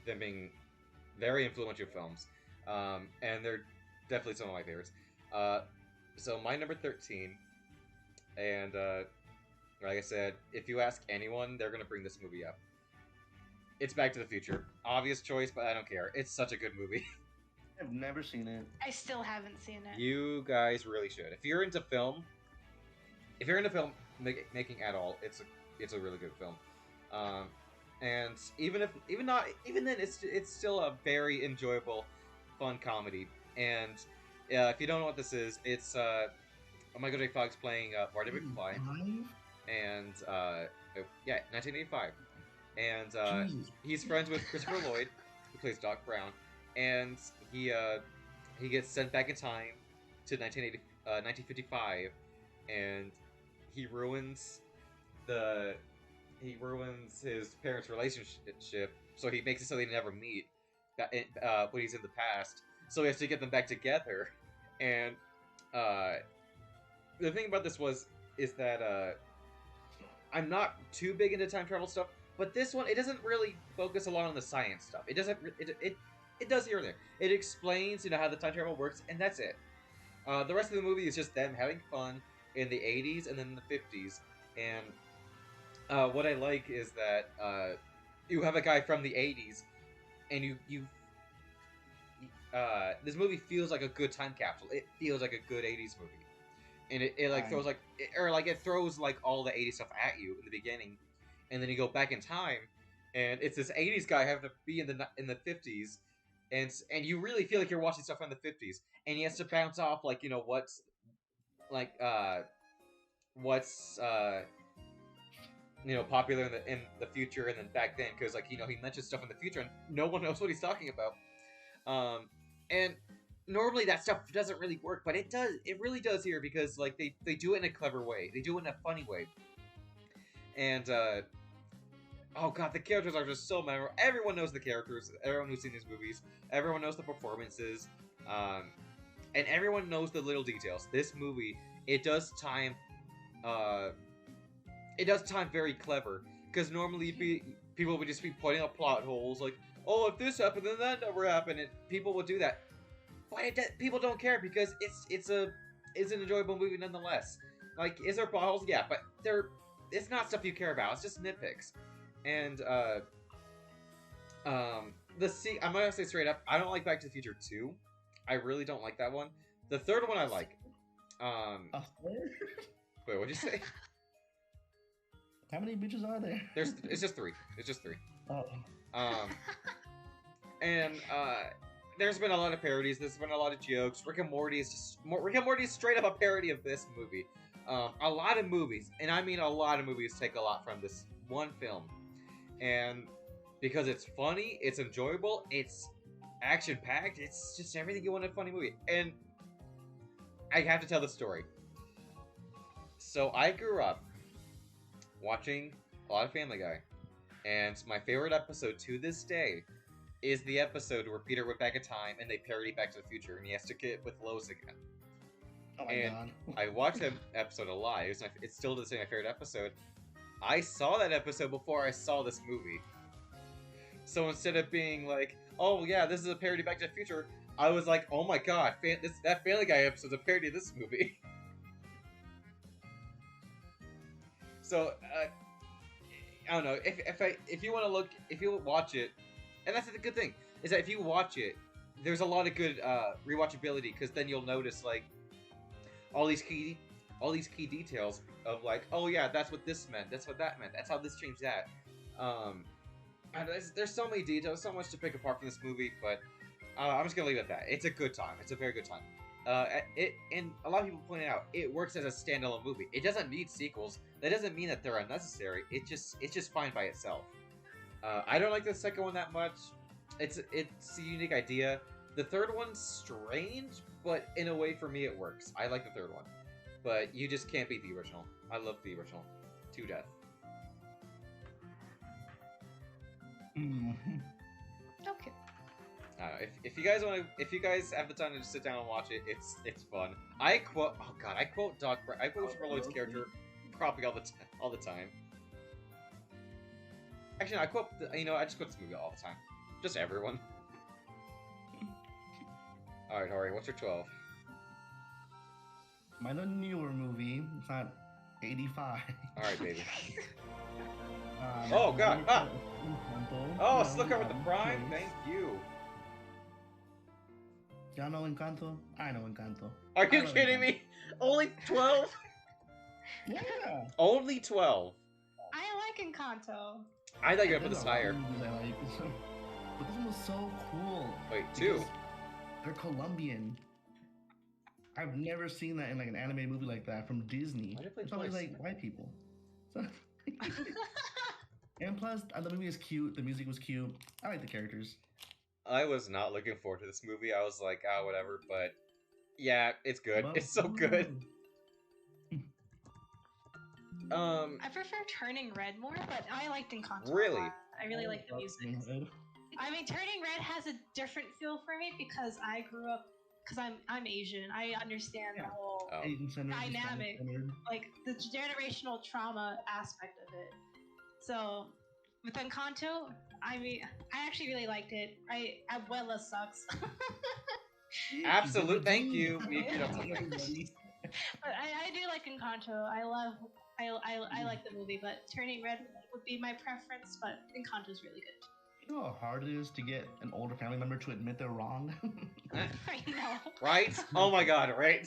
them being very influential films. And they're definitely some of my favorites. So my number 13, and like I said, if you ask anyone, they're gonna bring this movie up. It's Back to the Future. Obvious choice, but I don't care. It's such a good movie. I've never seen it. I still haven't seen it. You guys really should. If you're into film making at all, it's a really good film. And even then, it's still a very enjoyable, fun comedy. And if you don't know what this is, it's Michael J. Fox playing Marty McFly, and 1985, and he's friends with Christopher Lloyd, who plays Doc Brown, and he gets sent back in time to 1955, and he ruins his parents' relationship, so he makes it so they never meet when he's in the past. So he has to get them back together. And the thing about this is that I'm not too big into time travel stuff, but this one, it doesn't really focus a lot on the science stuff. It doesn't. It does here and there. It explains, how the time travel works, and that's it. The rest of the movie is just them having fun in the 80s and then the 50s. And what I like is that you have a guy from the 80s, and this movie feels like a good time capsule. It feels like a good '80s movie, and it like throws like it throws like all the '80s stuff at you in the beginning, and then you go back in time, and it's this '80s guy having to be in the '50s, and you really feel like you're watching stuff from the '50s, and he has to bounce off like like what's popular in the future and then back then, because like he mentions stuff in the future and no one knows what he's talking about. And normally that stuff doesn't really work, but it does. It really does here, because like they do it in a clever way. They do it in a funny way. And oh god, the characters are just so memorable. Everyone knows the characters. Everyone who's seen these movies. Everyone knows the performances. And everyone knows the little details. This movie, it does time very clever, because normally people would just be pointing out plot holes like, oh, if this happened, then that never happened, and people would do that. But people don't care, because it's an enjoyable movie nonetheless. Like, is there plot holes? Yeah, but it's not stuff you care about. It's just nitpicks. And I'm gonna say straight up, I don't like Back to the Future 2. I really don't like that one. The third one I like. Wait, what'd you say? How many bitches are there? It's just three. It's just three. Oh. And there's been a lot of parodies. There's been a lot of jokes. Rick and Morty is straight up a parody of this movie. A lot of movies, and I mean a lot of movies, take a lot from this one film, and because it's funny, it's enjoyable, it's action-packed, it's just everything you want in a funny movie. And I have to tell the story. So I grew up watching a lot of Family Guy, and my favorite episode to this day is the episode where Peter went back in time and they parody Back to the Future, and he has to get with Lois again. Oh my god. I watched that episode a lot. It's still to this day my favorite episode. I saw that episode before I saw this movie. So instead of being like, oh yeah, this is a parody of Back to the Future, I was like, oh my god, that Family Guy episode is a parody of this movie. So, I don't know, if you want to look, if you watch it, and that's the good thing, is that if you watch it, there's a lot of good rewatchability, because then you'll notice, like, all these key details of, like, oh yeah, that's what this meant, that's what that meant, that's how this changed that. And there's so many details, so much to pick apart from this movie, but I'm just gonna leave it at that. It's a good time. It's a very good time. And a lot of people point out, it works as a standalone movie. It doesn't need sequels. That doesn't mean that they're unnecessary. It's just fine by itself. I don't like the second one that much. It's a unique idea. The third one's strange, but in a way for me it works. I like the third one, but you just can't beat the original. I love the original to death. Okay. If you guys have the time to just sit down and watch it, it's fun. I quote Doc Brown. I quote Super Lloyd's character probably all the time. Actually, no, I just quote this movie all the time. Just everyone. All right, Hori, what's your 12? Mine's a newer movie. It's not 85. All right, baby. Oh god! Ah! Oh, Slicker with the Prime. Thank you. Y'all know Encanto? I know Encanto. Are you kidding me? Only 12? Yeah. Only 12. I like Encanto. I thought you were gonna put this higher. But this one was so cool. Wait, 2. They're Colombian. I've never seen that in like an anime movie like that from Disney. It's always like white people. So and plus, the movie is cute. The music was cute. I like the characters. I was not looking forward to this movie. I was like, whatever. But yeah, it's good. It's so good. I prefer Turning Red more, but I liked Encanto. Really? I really like the music. I mean, Turning Red has a different feel for me because I grew up. Because I'm Asian, I understand the whole dynamic, like the generational trauma aspect of it. So with Encanto, I mean, I actually really liked it. Abuela sucks. Absolute, thank you. But I do like Encanto. I like the movie, but Turning Red would be my preference. But Encanto's really good. You know how hard it is to get an older family member to admit they're wrong? I know. Right? Oh my god, right?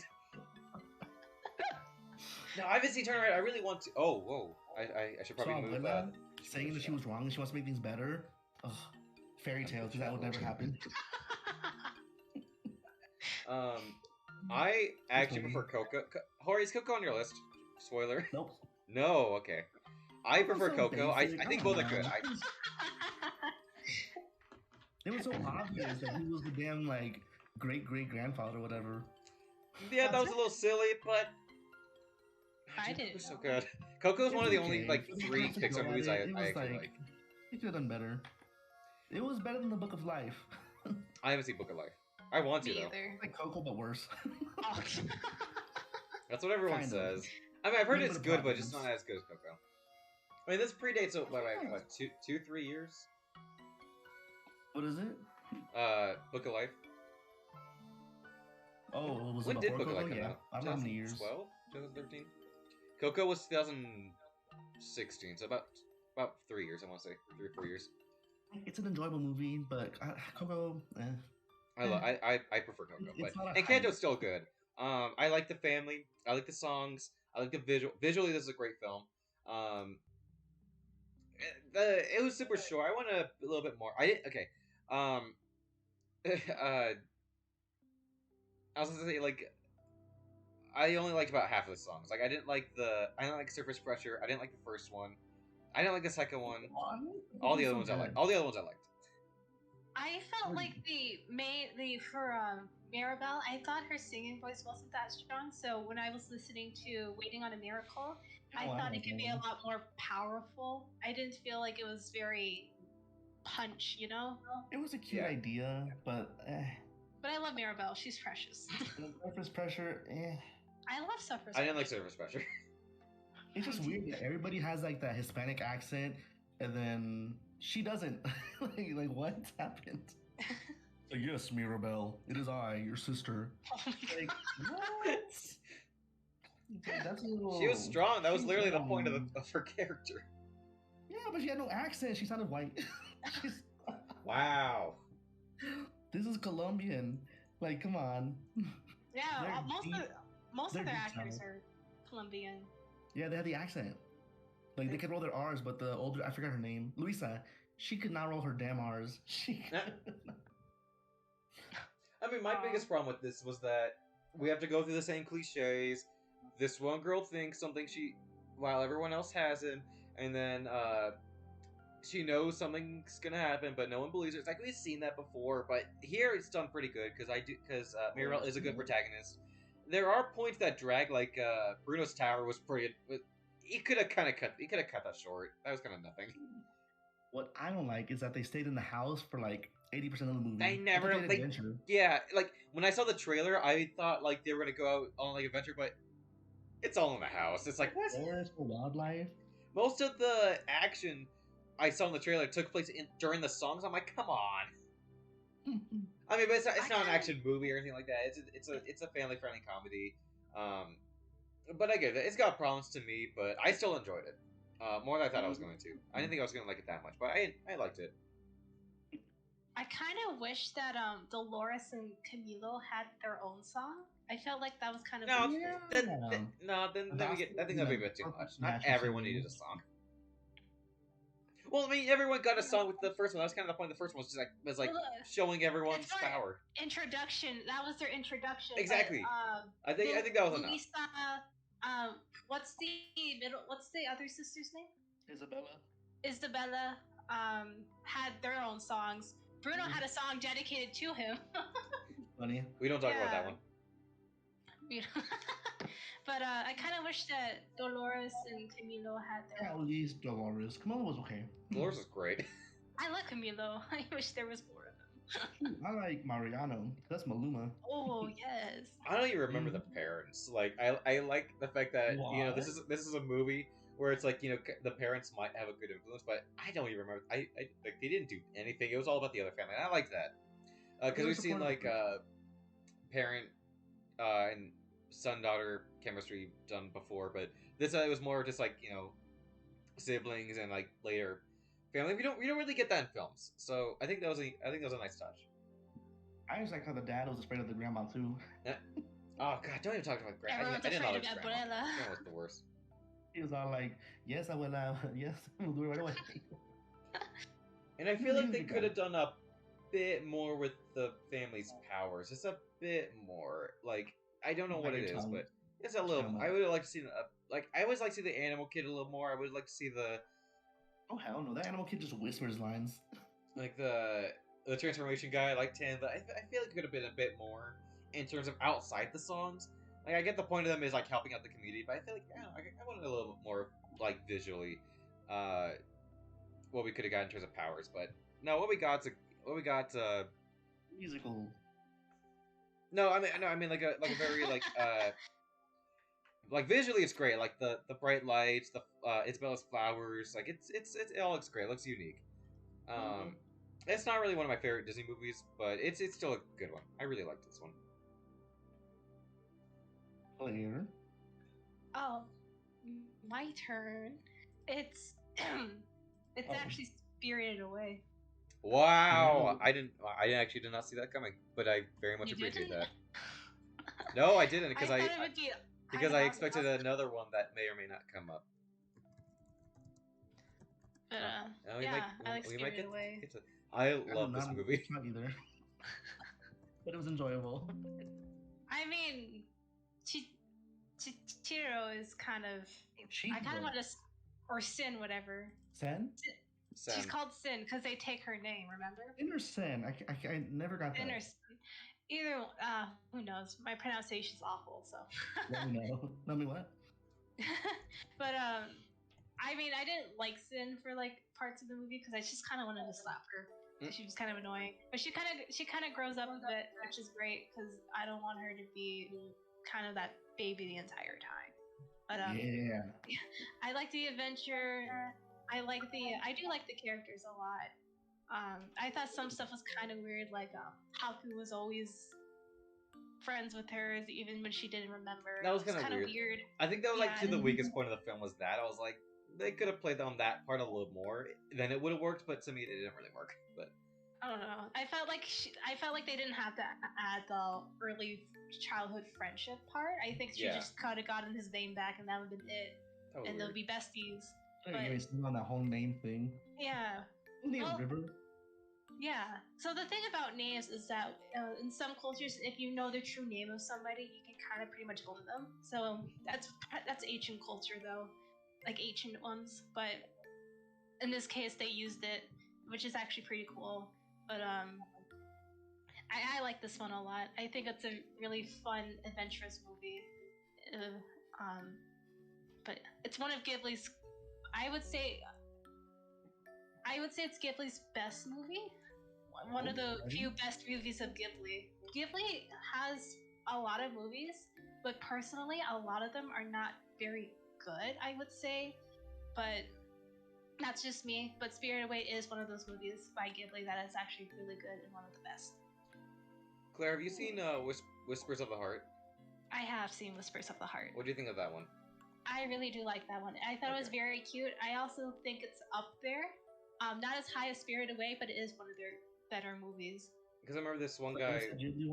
No, I haven't seen Turn Around. I really want to. Oh, whoa. I should So probably move. Abuela Should saying move that she was wrong and she wants to make things better. Ugh, fairy tale, because that would never happen. I actually funny. prefer Coco. Hori, is Coco on your list? Spoiler. Nope. No, okay. I Coco's prefer so Coco. I basic, think come both are good. on. It was so obvious that he was the damn like great grandfather or whatever. Yeah, that was a little silly, but I Dude, didn't Coco's so know. good. Coco is one of the It's only okay. like For the 3 first Pixar go at movies it, I it was actually like like. it could have done better. It was better than the Book of Life. I haven't seen Book of Life. I want to Me though. either. Like Coco, but worse. Oh. That's what everyone Kind of. says. I mean, I've heard Little it's bit of good, but plot just not difference. as good as Coco. I mean, this predates what, Yeah. what 3 years? What is it? Book of Life. Oh, was it When did before Book of Coco? Life come Yeah, out? I don't know how many years. 2012, 2013. Coco was 2016, so about 3 years. I want to say 3 or 4 years. It's an enjoyable movie, but Coco, I prefer Coco, It's not a and Kanto's hype. still good. I like the family. I like the songs. I like the visual. Visually, this is a great film. Um, it was super short. I want a little bit more. I didn't. Okay. Um, I was gonna say like I only liked about half of the songs. Like I didn't like Surface Pressure. I didn't like the first one. I didn't like the second one. All the other ones I liked. All the other ones I liked. I felt like for Maribel, I thought her singing voice wasn't that strong. So when I was listening to "Waiting on a Miracle," I thought it could be a lot more powerful. I didn't feel like it was very punch, you know. It was a cute Yeah. idea, but But I love Maribel. She's precious. Surface Pressure, I love Surface. I didn't like Surface Pressure. It's just weird that everybody has like that Hispanic accent, and then she doesn't. like what happened? Like, yes, Mirabelle, it is I, your sister. Oh my Like god. what? Okay, that's a little. She was strong. That was she's literally the young. point of her character. Yeah, but she had no accent. She sounded white. She's... Wow. This is Colombian. Like, come on. Yeah, They're most they're of their deep actors talent. are Colombian. Yeah, they had the accent. Like they could roll their R's, but the older I forgot her name, Luisa, she could not roll her damn R's. She. I mean, my biggest problem with this was that we have to go through the same cliches. This one girl thinks something while everyone else has him, and then she knows something's gonna happen, but no one believes her. It's like we've seen that before, but here it's done pretty good because Mirabelle is a good protagonist. There are points that drag, like Bruno's tower was pretty. He could have cut that short. That was kind of nothing. What I don't like is that they stayed in the house for like 80% of the movie. They never It's a great like adventure. yeah, like when I saw the trailer, I thought like they were gonna go out on like adventure, but it's all in the house. It's like what? Forest for wildlife. Most of the action I saw in the trailer took place during the songs. I'm like, come on. I mean, but it's not an action movie or anything like that. It's a family friendly comedy. But I get it. It's got problems to me, but I still enjoyed it more than I thought I was going to. I didn't think I was going to like it that much, but I liked it. I kind of wish that Dolores and Camilo had their own song. I felt like that was kind of No, Yeah. then we get. I think that'd be a bit too much. Not National everyone singing. needed a song. Well, I mean, everyone got a song with the first one. That was kind of the point of the first one. Was like Well, showing everyone's it's not- power. introduction. That was their introduction. Exactly. But, I think that was enough. Luisa, what's the other sister's name? Isabella. Had their own songs. Bruno had a song dedicated to him. Funny. We don't talk about that one. But I kind of wish that Dolores and Camilo had their Yeah, at own. least Dolores. Camilla was okay. Dolores is great. I like Camilo. I wish there was more of him. I like Mariano. That's Maluma. Oh yes. I don't even remember the parents. Like I like the fact that this is a movie where it's like the parents might have a good influence, but I don't even remember. I like they didn't do anything. It was all about the other family, and I like that because we've seen like parent and son daughter chemistry done before, but this it was more just like siblings and like later family. We don't really get that in films, so I think that was a nice touch. I just like how the dad was afraid of the grandma too. Oh god, don't even talk about grandma. Everyone's I didn't afraid like of grandma. Abuela. Grandma was the worst. He was all like, "Yes, I will. Yes, we'll do it right away." And I He feel was- he like was a they good could guy. have done a bit more with the family's powers. Just a bit more. Like I don't know Like what it your is, tongue. but it's a Shut little. him up. I would like to see like I always like to see the animal kid a little more. I would like to see the Oh hell no! That animal kid just whispers lines. like the transformation guy. I liked him, but I feel like it could have been a bit more in terms of outside the songs. Like I get the point of them is like helping out the community, but I feel like I wanted a little bit more like visually, what we could have got in terms of powers. But no, what we got. Musical. No, I mean like a very like visually it's great. Like the bright lights, the Isabella's flowers. Like it all looks great. It looks unique. Mhm. It's not really one of my favorite Disney movies, but it's still a good one. I really like this one. Claire. Oh, my turn. It's it's Oh. actually Spirited Away. Wow, Yeah. I actually did not see that coming, but I very much You appreciate didn't? that. No, I didn't I because thought it would be because kind I of expected obvious, another one that may or may not come up. but We yeah, I like we might Spirited Away. get to. I I did love this not movie. not either. But it was enjoyable. I mean, Chiro is kind of. I kind of want to, or Sin, whatever. Sen? Sam. She's called Sin because they take her name. Remember? Sin or Sen? I never got Sin or that. Sin. Either. Who knows? My pronunciation's awful, so. Let me know. Let me what? But I mean, I didn't like Sin for like parts of the movie because I just kind of wanted to slap her. She was kind of annoying, but she kind of grows up a bit, which is great because I don't want her to be kind of that baby the entire time. But Yeah. I like the adventure. I do like the characters a lot. I thought some stuff was kind of weird, like Haku was always friends with her even when she didn't remember. That was kind of weird. weird. I think that was like Yeah, the weakest point of the film was that I was like they could have played on that part a little more, then it would have worked. But to me, it didn't really work. But I don't know. I felt like they didn't have to add the early childhood friendship part. I think she just could have gotten his name back, and that would have been it. that was And weird. they'll be besties. Anyway, still on that whole name thing. Yeah. Only Well- a river. Yeah. So the thing about names is that in some cultures, if you know the true name of somebody, you can kind of pretty much own them. So that's ancient culture though, like ancient ones. But in this case, they used it, which is actually pretty cool. But I like this one a lot. I think it's a really fun, adventurous movie. But it's one of Ghibli's. I would say it's Ghibli's best movie. One of the few best movies of Ghibli. Ghibli has a lot of movies, but personally, a lot of them are not very good, I would say. But that's just me. But Spirited Away is one of those movies by Ghibli that is actually really good and one of the best. Claire, have you seen Whispers of the Heart? I have seen Whispers of the Heart. What do you think of that one? I really do like that one. I thought it was very cute. I also think it's up there. Not as high as Spirited Away, but it is one of their better movies. Because I remember this one guy.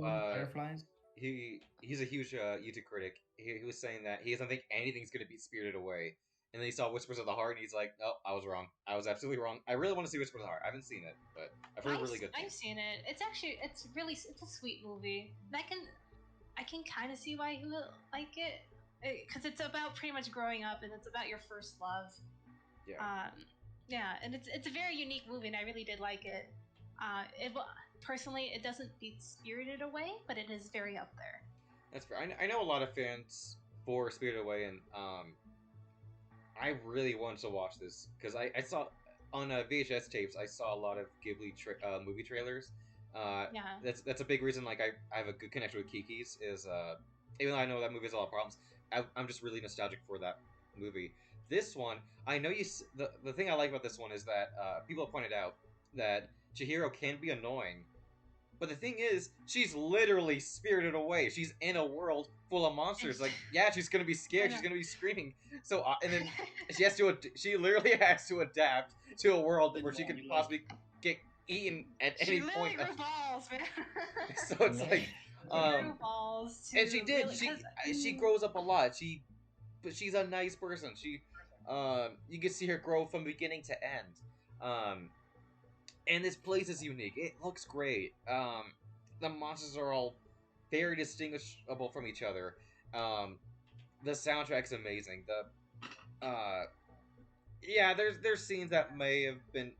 Fireflies. He's a huge YouTube critic. He was saying that he doesn't think anything's gonna beat Spirited Away, and then he saw Whispers of the Heart, and he's like, "No, I was wrong. I was absolutely wrong. I really want to see Whispers of the Heart. I haven't seen it, but I've heard really good things." I've seen it. It's a sweet movie. And I can kind of see why you would like it, because it's about pretty much growing up, and it's about your first love. Yeah. Yeah, and it's a very unique movie, and I really did like it. Personally, it doesn't beat Spirited Away, but it is very up there. That's fair. I know a lot of fans for Spirited Away, and I really wanted to watch this because I saw on VHS tapes. I saw a lot of Ghibli movie trailers. Yeah. That's a big reason. Like I have a good connection with Kiki's. Is even though I know that movie has a lot of problems, I'm just really nostalgic for that movie. This one, I know the thing I like about this one is that people have pointed out that Chihiro can be annoying, but the thing is, she's literally spirited away. She's in a world full of monsters. Like, yeah, she's gonna be scared. She's gonna be screaming. So, and then she literally has to adapt to a world where she could possibly get eaten at any She literally point. grew balls, man. So it's like, She grew balls to and she did. really, 'cause- She grows up a lot. But she's a nice person. You can see her grow from beginning to end. And this place is unique. It looks great. The monsters are all very distinguishable from each other. The soundtrack's amazing. Yeah, there's scenes that may have been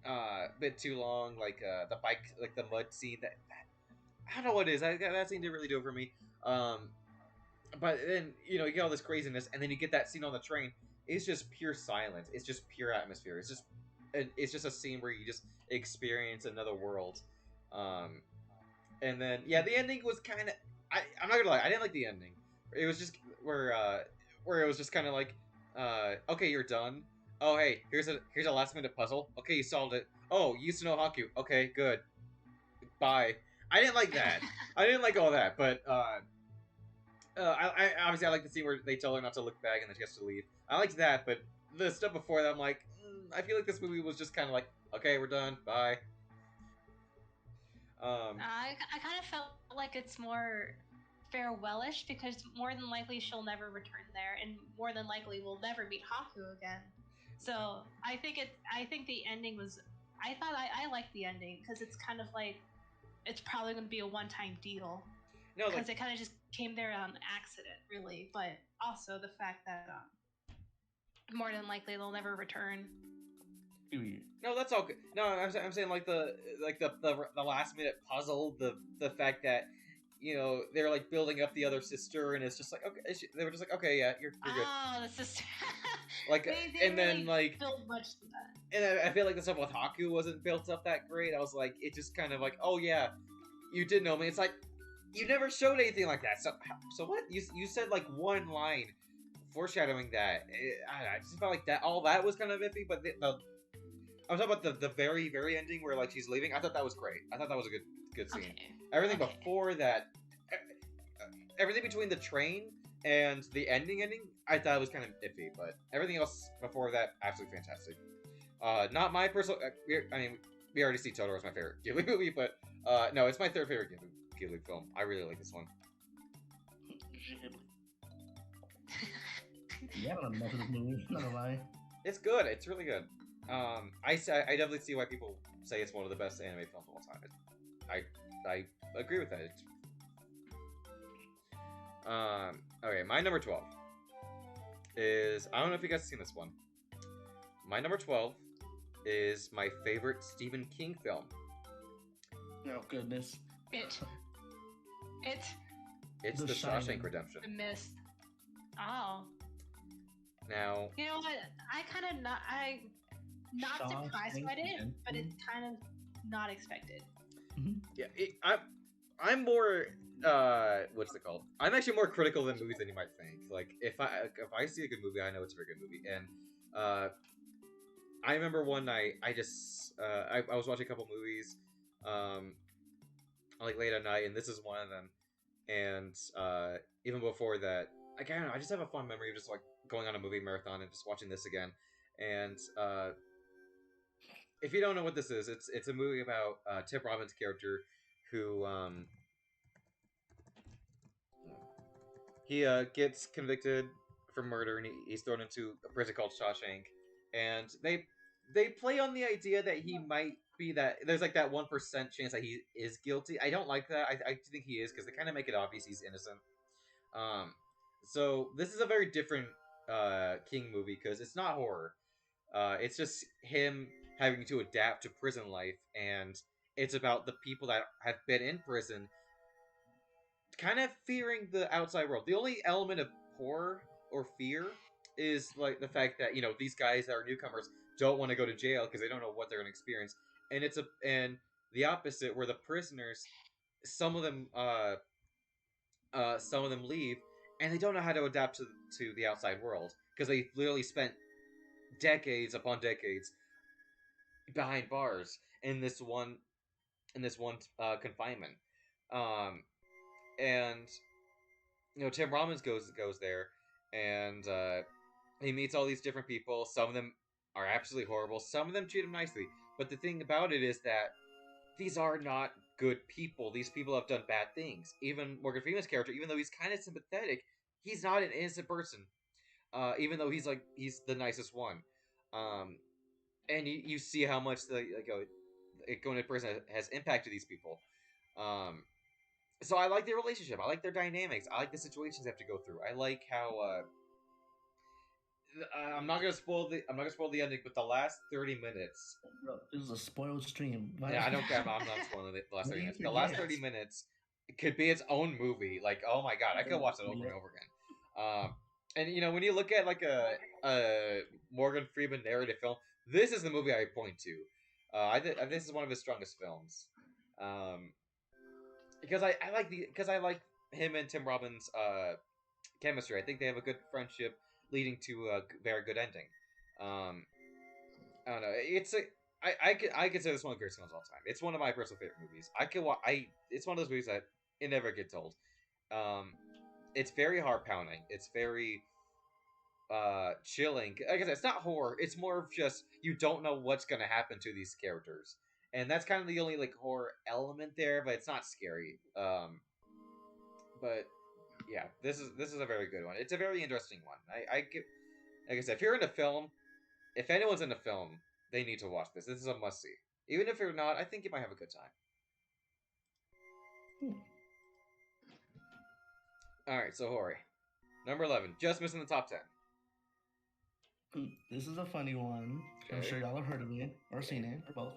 a bit too long, like the bike, like the mud scene. That I don't know what it is. That scene didn't really do it for me. But then you get all this craziness, and then you get that scene on the train. It's just pure silence. It's just pure atmosphere. It's just a scene where you just experience another world. And then the ending was kind of. I'm not gonna lie, I didn't like the ending. It was just where it was just kind of like, okay, you're done. Oh hey, here's a last minute puzzle. Okay, you solved it. Oh, you used to know Haku. Okay, good. Bye. I didn't like that. I didn't like all that, but I obviously I like the scene where they tell her not to look back and then she has to leave. I liked that, but the stuff before that, I'm like, I feel like this movie was just kind of like, okay, we're done, bye. I kind of felt like it's more farewellish because more than likely she'll never return there, and more than likely we'll never meet Haku again. So I think the ending was. I liked the ending because it's kind of like it's probably going to be a one-time deal. No, because it kind of just came there on accident, really. But also the fact that more than likely they'll never return. No, that's all good. No, I'm saying like the last minute puzzle, the fact that they're like building up the other sister, and it's just like okay, they were just like okay, yeah, you're good. Oh, the sister. Like and then really like build much to that. And I feel like the stuff with Haku wasn't built up that great. I was like, it just kind of like, oh yeah, you did know me. It's like you never showed anything like that. So what? You said like one line foreshadowing that. I just felt like that. All that was kind of iffy, but I'm talking about the very very ending where like she's leaving. I thought that was great. I thought that was a good scene. Okay. Everything before that, everything between the train and the ending, I thought it was kind of iffy. But everything else before that, absolutely fantastic. Not my personal. I mean, we already see Totoro as my favorite Ghibli movie, but no, it's my third favorite Ghibli film. I really like this one. Yeah, I don't know much of this movie. Not gonna lie. It's good. It's really good. I definitely see why people say it's one of the best anime films of all time. I agree with that. Okay, my number 12 is I don't know if you guys have seen this one. My number 12 is my favorite Stephen King film. Oh goodness. It's The The Shining. Shawshank Redemption. The Mist. Oh. Now, You know what? I'm not surprised by it, but it's kind of not expected. yeah, I'm more what's it called? I'm actually more critical than movies than you might think. Like if I see a good movie, I know it's a very good movie. And I remember one night I just I was watching a couple movies like late at night, and this is one of them. And even before that, like I don't know, I just have a fun memory of just like going on a movie marathon and just watching this again. And if you don't know what this is, it's a movie about Tim Robbins' character who he gets convicted for murder and he's thrown into a prison called Shawshank. And they play on the idea that he might be that there's like that 1% chance that he is guilty. I don't like that. I think he is because they kind of make it obvious he's innocent. So this is a very different King movie because it's not horror. It's just him having to adapt to prison life, and it's about the people that have been in prison kind of fearing the outside world. The only element of horror or fear is like the fact that these guys that are newcomers don't want to go to jail because they don't know what they're going to experience, and and the opposite where the prisoners, some of them leave and they don't know how to adapt to the outside world because they literally spent decades upon decades behind bars in this one confinement. And Tim Robbins goes there, and he meets all these different people. Some of them are absolutely horrible. Some of them treat him nicely, but the thing about it is that these are not good people. These people have done bad things. Even Morgan Freeman's character, even though he's kind of sympathetic, he's not an innocent person. Even though he's the nicest one. And you see how much the going person has impacted these people. So I like their relationship. I like their dynamics. I like the situations they have to go through. I like how I'm not gonna spoil the ending, but the last 30 minutes. Bro, this is a spoiled stream. Yeah, I don't care. I'm not spoiling the last What do 30 you minutes. The last forget? 30 minutes could be its own movie. Like, oh my god, I could watch it over and over again. And when you look at like a Morgan Freeman narrative film, this is the movie I point to. This is one of his strongest films. Because I like him and Tim Robbins' chemistry. I think they have a good friendship leading to a very good ending. I don't know. I consider this one of the greatest films of all time. It's one of my personal favorite movies. It's one of those movies that it never gets old. It's very heart pounding. It's very chilling. Like I said, it's not horror. It's more of just you don't know what's gonna happen to these characters, and that's kind of the only like horror element there. But it's not scary. But yeah, this is a very good one. It's a very interesting one. Like I said, if you're in a film, if anyone's in a film, they need to watch this. This is a must see. Even if you're not, I think you might have a good time. All right, so Hori, number 11, just missing the top 10. This is a funny one. I'm Okay. sure y'all have heard of it or seen it or both.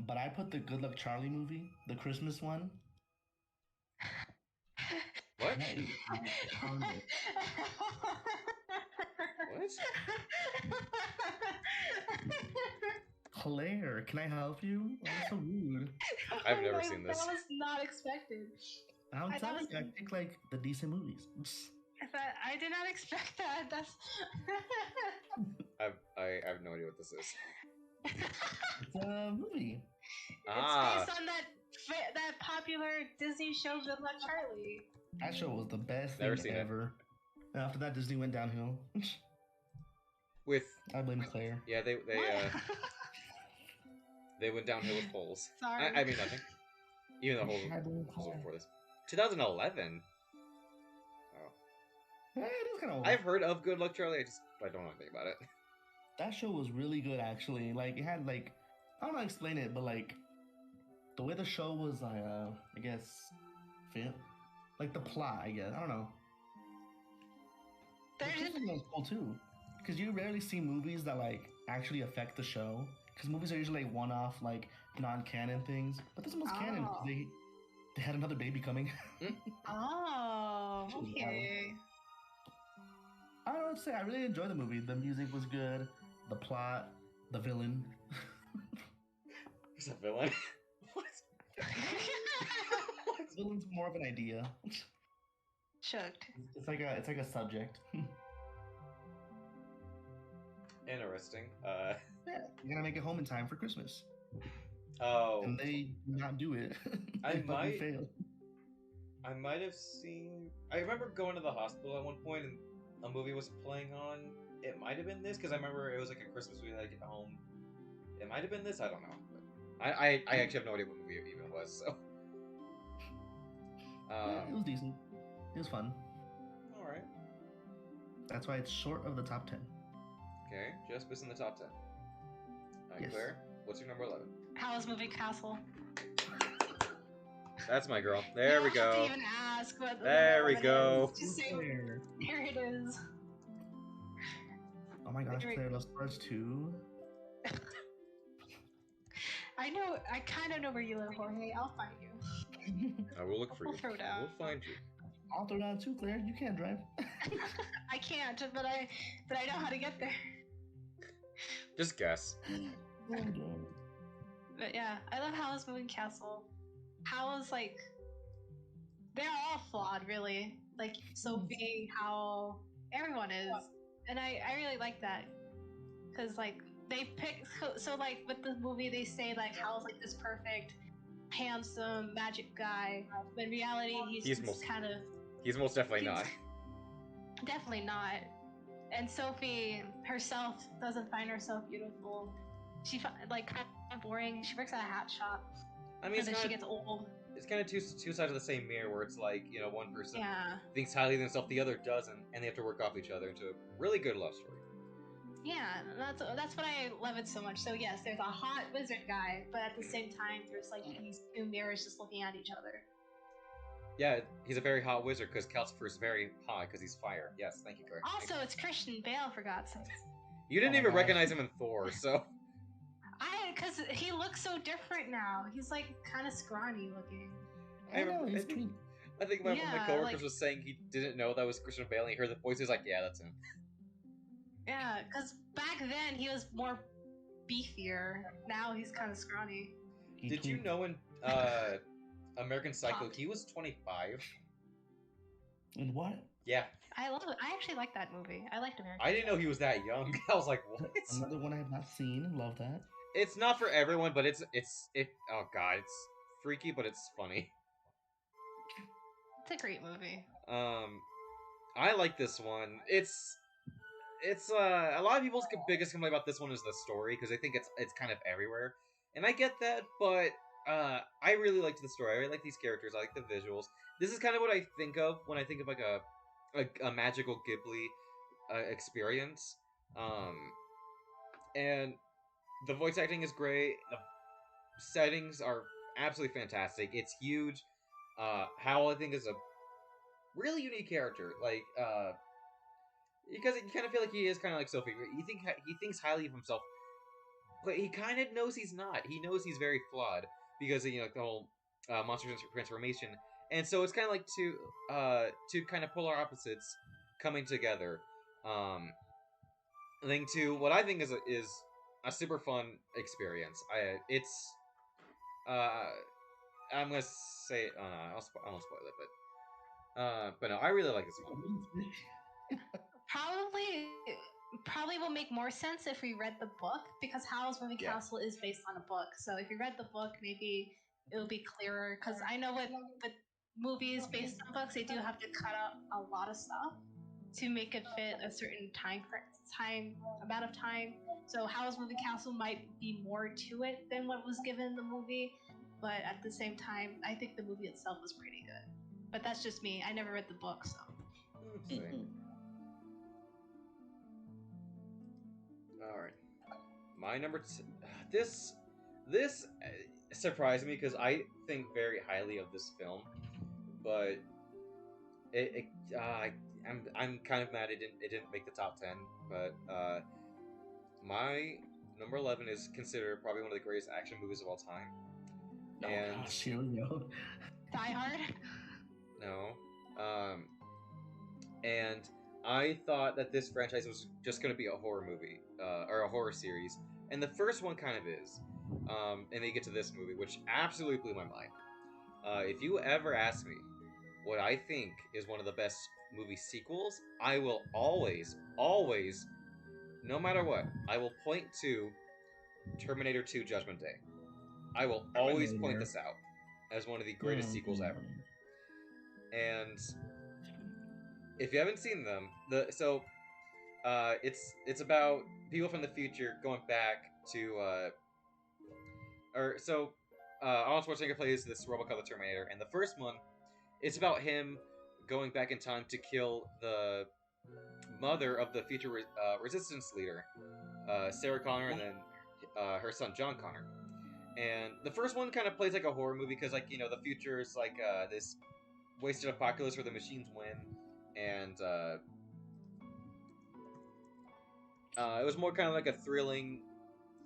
But I put the Good Luck Charlie movie, the Christmas one. What? What? Claire, can I help you? Oh, that's so rude. I've never seen this. That was not expected. I'm I telling thought- you, I think like the decent movies. I did not expect that. That's. I have no idea what this is. It's a movie. Ah, It's based on that popular Disney show, Good Luck Charlie. That show was the best Never thing seen it. ever. And after that, Disney went downhill. with I blame Claire. yeah, they What? they went downhill with Holes. Sorry. I mean nothing. Even though Holes I blame was Claire. before this. 2011. Oh, Eh, it is kind of old. I've heard of Good Luck Charlie. I don't know anything about it. That show was really good, actually. Like, it had, like, I don't know how to explain it, but, like, the way the show was, I guess, like, the plot, I guess. I don't know. The There's Christmas one was cool, too. Because you rarely see movies that, like, actually affect the show. Because movies are usually, like, one-off, like, non-canon things. But this one was canon, because Oh. they had another baby coming. Oh, okay. I don't know what to say. I really enjoyed the movie. The music was good. The plot. The villain. There's a villain. What? The villain's more of an idea. Shooked. It's like a subject. Interesting. Yeah, you gotta make it home in time for Christmas, Oh, and they do not do it. I They fucking might- fail. I might have seen. I remember going to the hospital at one point and a movie was playing on. It might have been this because I remember it was like a Christmas movie that I get home. It might have been this. I don't know. But I actually have no idea what movie it even was. So. Yeah, it was decent. It was fun. All right. That's why it's short of the top 10. Okay, just missing the top 10. All right, Yes. Claire, what's your number 11? Howl's Moving Castle. That's my girl. There You we don't have go. to even ask what. There we what it go. is. Just say Claire. here it is. Oh my gosh, There we Claire loves Stars too. I know. I kind of know where you live, Jorge. I'll find you. I will look for We'll you. throw it I out. will find you. I'll throw down too, Claire. You can't drive. I can't, but I know how to get there. Just guess. But yeah, I love Howl's Moving Castle. Howl's like, they're all flawed, really. Like Sophie, Howl, everyone is, and I really like that, cause like they pick so like with the movie they say like Howl's like this perfect, handsome magic guy, but in reality he's He's just most- kind of He's most definitely not. definitely not. and Sophie herself doesn't find herself beautiful. She like kind of boring. She works at a hat shop, I mean, and then she gets old. It's kind of two sides of the same mirror, where it's like, you know, one person Yeah. thinks highly of themselves, the other doesn't, and they have to work off each other into a really good love story. Yeah, that's what I love it so much. So yes, there's a hot wizard guy, but at the same time, there's like these two mirrors just looking at each other. Yeah, he's a very hot wizard because Calcifer's very hot because he's fire. Yes, thank you, Claire. Also, it's Christian Bale, for God's sake. You didn't Oh my even gosh. recognize him in Thor, so. Because he looks so different now. He's like kind of scrawny looking. I know, he's think, cute. I think one of my Yeah, coworkers like- was saying he didn't know that was Christian Bale, and he heard the voice. He's like, "Yeah, that's him." Yeah, because back then he was more beefier. Now he's kind of scrawny. Did you know in American Psycho Pop. he was 25? And what? Yeah, I love it. I actually like that movie. I liked American. I didn't know he was that young. I was like, "What?" Another one I have not seen. Love that. It's not for everyone, but it's oh god, it's freaky, but it's funny. It's a great movie. I like this one. It's a lot of people's biggest complaint about this one is the story because they think it's kind of everywhere, and I get that, but I really liked the story. I really like these characters. I like the visuals. This is kind of what I think of when I think of like a magical Ghibli experience. And the voice acting is great. The settings are absolutely fantastic. It's huge. Howl, I think, is a really unique character. Like, because you kind of feel like he is kind of like Sophie. He thinks highly of himself, but he kind of knows he's not. He knows he's very flawed because of, you know, the whole monster transformation, and so it's kind of like two kind of polar opposites coming together. Linked to what I think is a super fun experience. I'm gonna say I won't spoil it, but no, I really like this one. Probably will make more sense if we read the book, because Howl's Moving Yeah. Castle is based on a book. So if you read the book, maybe it'll be clearer. Because I know with movies based on books, they do have to cut out a lot of stuff to make it fit a certain amount of time. So Howl's Moving Castle might be more to it than what was given in the movie, but at the same time, I think the movie itself was pretty good. But that's just me. I never read the book, so. Same. All right, my number this surprised me because I think very highly of this film, but I'm kind of mad it didn't make the top 10. But my number 11 is considered probably one of the greatest action movies of all time. Oh And gosh, here we go. Die Hard? no, and I thought that this franchise was just going to be a horror movie or a horror series, and the first one kind of is. And they get to this movie, which absolutely blew my mind. If you ever ask me what I think is one of the best movie sequels, I will always, no matter what, I will point to Terminator 2 Judgment Day. I will always point this out as one of the greatest sequels ever. And if you haven't seen them, it's about people from the future going back to Arnold Schwarzenegger plays this robot called the Terminator, and the first one, it's about him going back in time to kill the mother of the future resistance leader, Sarah Connor, and then her son John Connor. And the first one kind of plays like a horror movie because, like, you know, the future is like this wasted apocalypse where the machines win, and it was more kind of like a thrilling,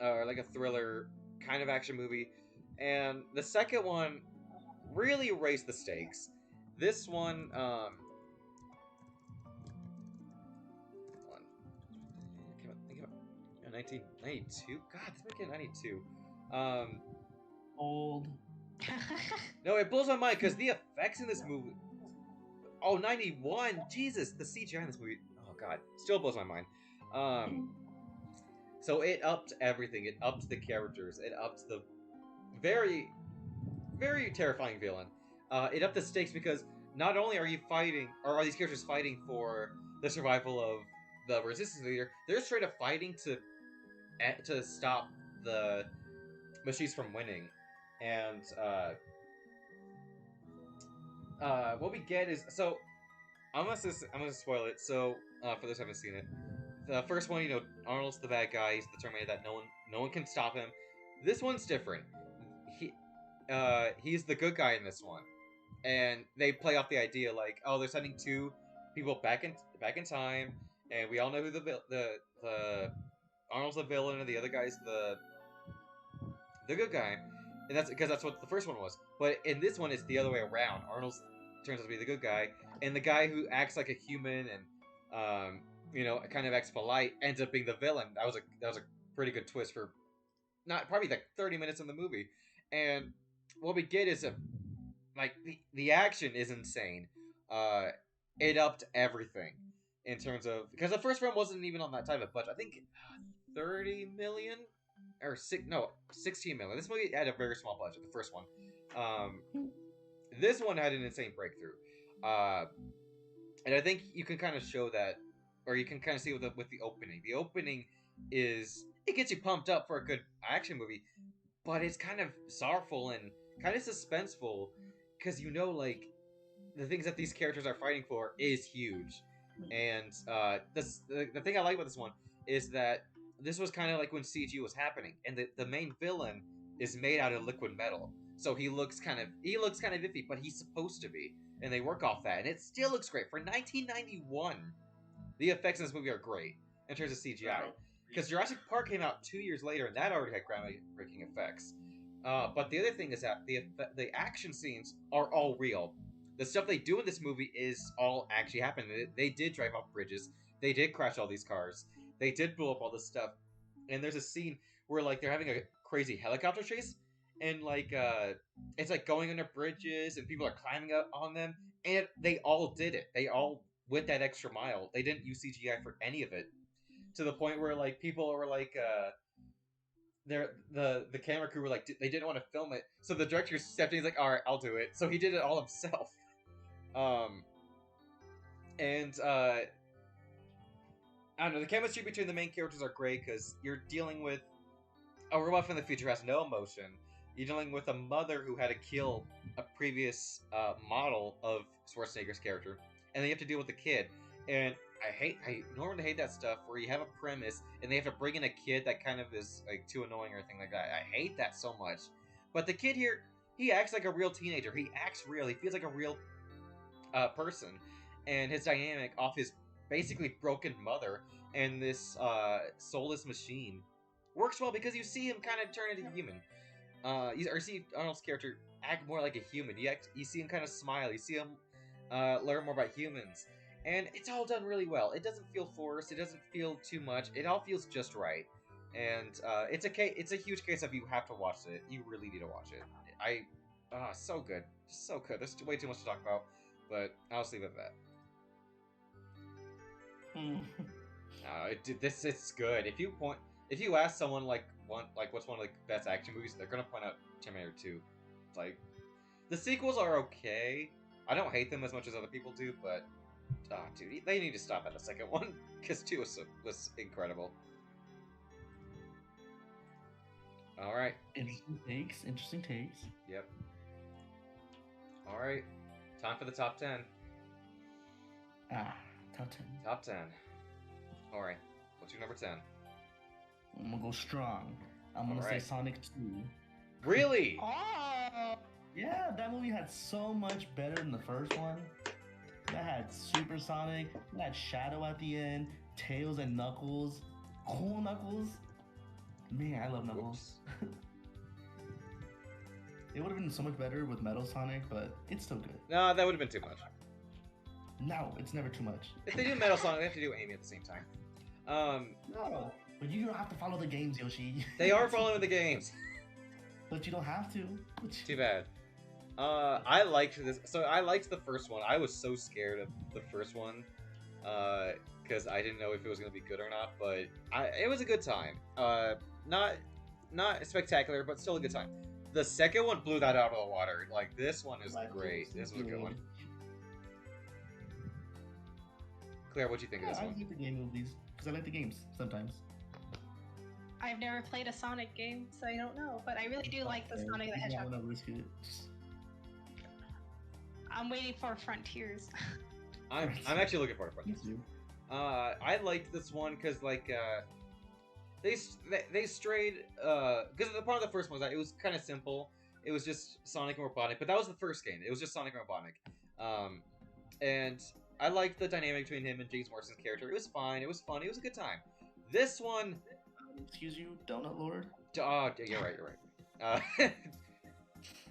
or like a thriller kind of action movie. And the second one really raised the stakes. This one, came out 1992. God, this movie came out 92. Old. No, it blows my mind because the effects in this movie. Oh, 91. Jesus, the CGI in this movie. Oh God, still blows my mind. So it upped everything. It upped the characters. It upped the very, very terrifying villain. It upped the stakes because not only are you fighting, or are these characters fighting for the survival of the resistance leader, they're straight up fighting to stop the machines from winning. And what we get is, so I'm gonna spoil it. So for those who haven't seen it, the first one, Arnold's the bad guy. He's the Terminator that no one can stop him. This one's different. He's the good guy in this one, and they play off the idea like, oh, they're sending two people back in time, and we all know who the Arnold's the villain and the other guy's the good guy, and that's because that's what the first one was. But in this one, it's the other way around. Arnold turns out to be the good guy, and the guy who acts like a human and kind of acts polite ends up being the villain. That was a pretty good twist for not probably like 30 minutes in the movie, and what we get is the action is insane. It upped everything in terms of, because the first film wasn't even on that type of budget. I think 30 million or 16 million. This movie had a very small budget. The first one, this one had an insane breakthrough, and I think you can kind of show that, or you can kind of see with the opening. The opening it gets you pumped up for a good action movie, but it's kind of sorrowful and kind of suspenseful because like the things that these characters are fighting for is huge. And the thing I like about this one is that this was kind of like when CG was happening, and the main villain is made out of liquid metal, so he looks kind of iffy, but he's supposed to be, and they work off that, and it still looks great for 1991. The effects in this movie are great in terms of CGI, because Jurassic Park came out 2 years later, and that already had groundbreaking effects. But the other thing is that the action scenes are all real. The stuff they do in this movie is all actually happened. They did drive off bridges. They did crash all these cars. They did blow up all this stuff. And there's a scene where they're having a crazy helicopter chase, and it's going under bridges, and people are climbing up on them. And they all did it. They all went that extra mile. They didn't use CGI for any of it. To the point where people were the camera crew were they didn't want to film it, so the director stepped in. He's like, all right, I'll do it. So he did it all himself. I don't know, the chemistry between the main characters are great because you're dealing with a robot from the future who has no emotion. You're dealing with a mother who had to kill a previous model of Schwarzenegger's character, and then you have to deal with the kid. And I normally hate that stuff where you have a premise and they have to bring in a kid that kind of is too annoying or anything like that. I hate that so much. But the kid here, he acts like a real teenager. He acts real. He feels like a real person. And his dynamic off his basically broken mother and this soulless machine works well because you see him kind of turn into human. You see Arnold's character act more like a human. You see him kind of smile. You see him learn more about humans. And it's all done really well. It doesn't feel forced. It doesn't feel too much. It all feels just right. And it's a huge case of you have to watch it. You really need to watch it. So good. So good. There's way too much to talk about, but I'll just leave it at that. It's good. If you ask someone what's one of the best action movies, they're gonna point out Terminator 2. The sequels are okay. I don't hate them as much as other people do, but dude, they need to stop at the second one because 2 was incredible. All right. Interesting takes. Yep. All right. Time for the top 10. Top 10. Top 10. All right. What's your number 10? I'm gonna go strong. I'm gonna say Sonic 2. Really? Oh. Yeah, that movie had so much better than the first one. That had Super Sonic, that had Shadow at the end, Tails and Knuckles, cool Knuckles. Man, I love Knuckles. It would have been so much better with Metal Sonic, but it's still good. No, that would have been too much. No, it's never too much. If they do Metal Sonic, they have to do Amy at the same time. No, but you don't have to follow the games, Yoshi. They are following the games. But you don't have to. Too bad. I liked this. So I liked the first one. I was so scared of the first one, because I didn't know if it was gonna be good or not. But it was a good time. Not spectacular, but still a good time. The second one blew that out of the water. This one is great. This was a good one. Claire, what do you think Yeah, of this I one? like the game movies because I like the games sometimes. I've never played a Sonic game, so I don't know. But I really do like the Sonic the You Hedgehog. don't want to risk it. I'm waiting for Frontiers. I'm actually looking forward to Me it. too. I liked this one because like they strayed because the part of the first one was that it was kind of simple. It was just Sonic and Robotnik, but that was the first game. It was just Sonic and Robotnik, and I liked the dynamic between him and James Morrison's character. It was fine. It was fun. It was a good time. This one, Excuse you, Donut Lord. oh, you're right. You're right.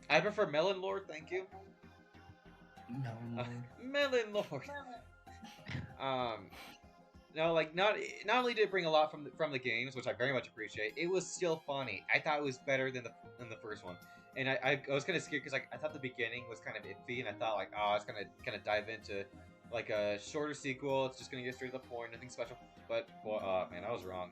I prefer Melon Lord. Thank you. No, Lord. Melon Lord. No, like not only did it bring a lot from the games, which I very much appreciate, it was still funny. I thought it was better than the first one, and I was kind of scared because like I thought the beginning was kind of iffy, and I thought like it's gonna kind of dive into like a shorter sequel. It's just gonna get straight to the point, nothing special. But well, man, I was wrong.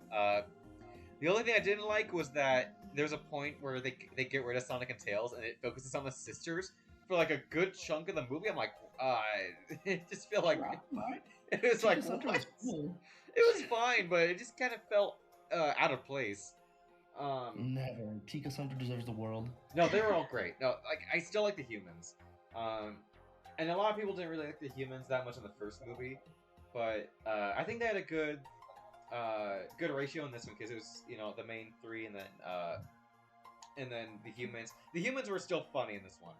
The only thing I didn't like was that there's a point where they get rid of Sonic and Tails, and it focuses on the sisters for like a good chunk of the movie. I'm like, it just feel like it was like what? Cool. It was fine, but it just kind of felt out of place. Never. Tika Sumpter deserves the world. No, they were all great. No, like I still like the humans, and a lot of people didn't really like the humans that much in the first movie, but I think they had a good ratio in this one because it was the main three and then the humans. The humans were still funny in this one.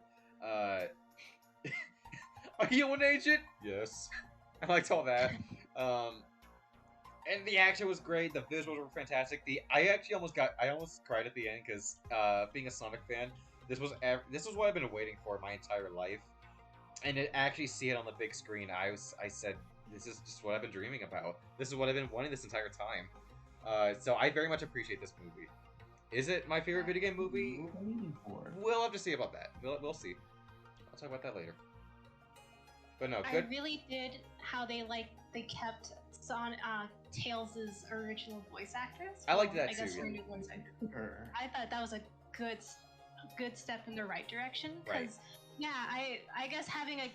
Are you an agent? Yes. I liked all that. And the action was great. The visuals were fantastic. I almost cried at the end because being a Sonic fan, this was what I've been waiting for my entire life, and to actually see it on the big screen, I said, this is just what I've been dreaming about. This is what I've been wanting this entire time. So I very much appreciate this movie. Is it my favorite video game movie? We'll have to see about that. We'll see. I'll talk about that later. But no, good. I really did how they kept Tails' original voice actress. I liked that I guess too. her new voice actor. I thought that was a good step in the right direction. Right. Because I guess having a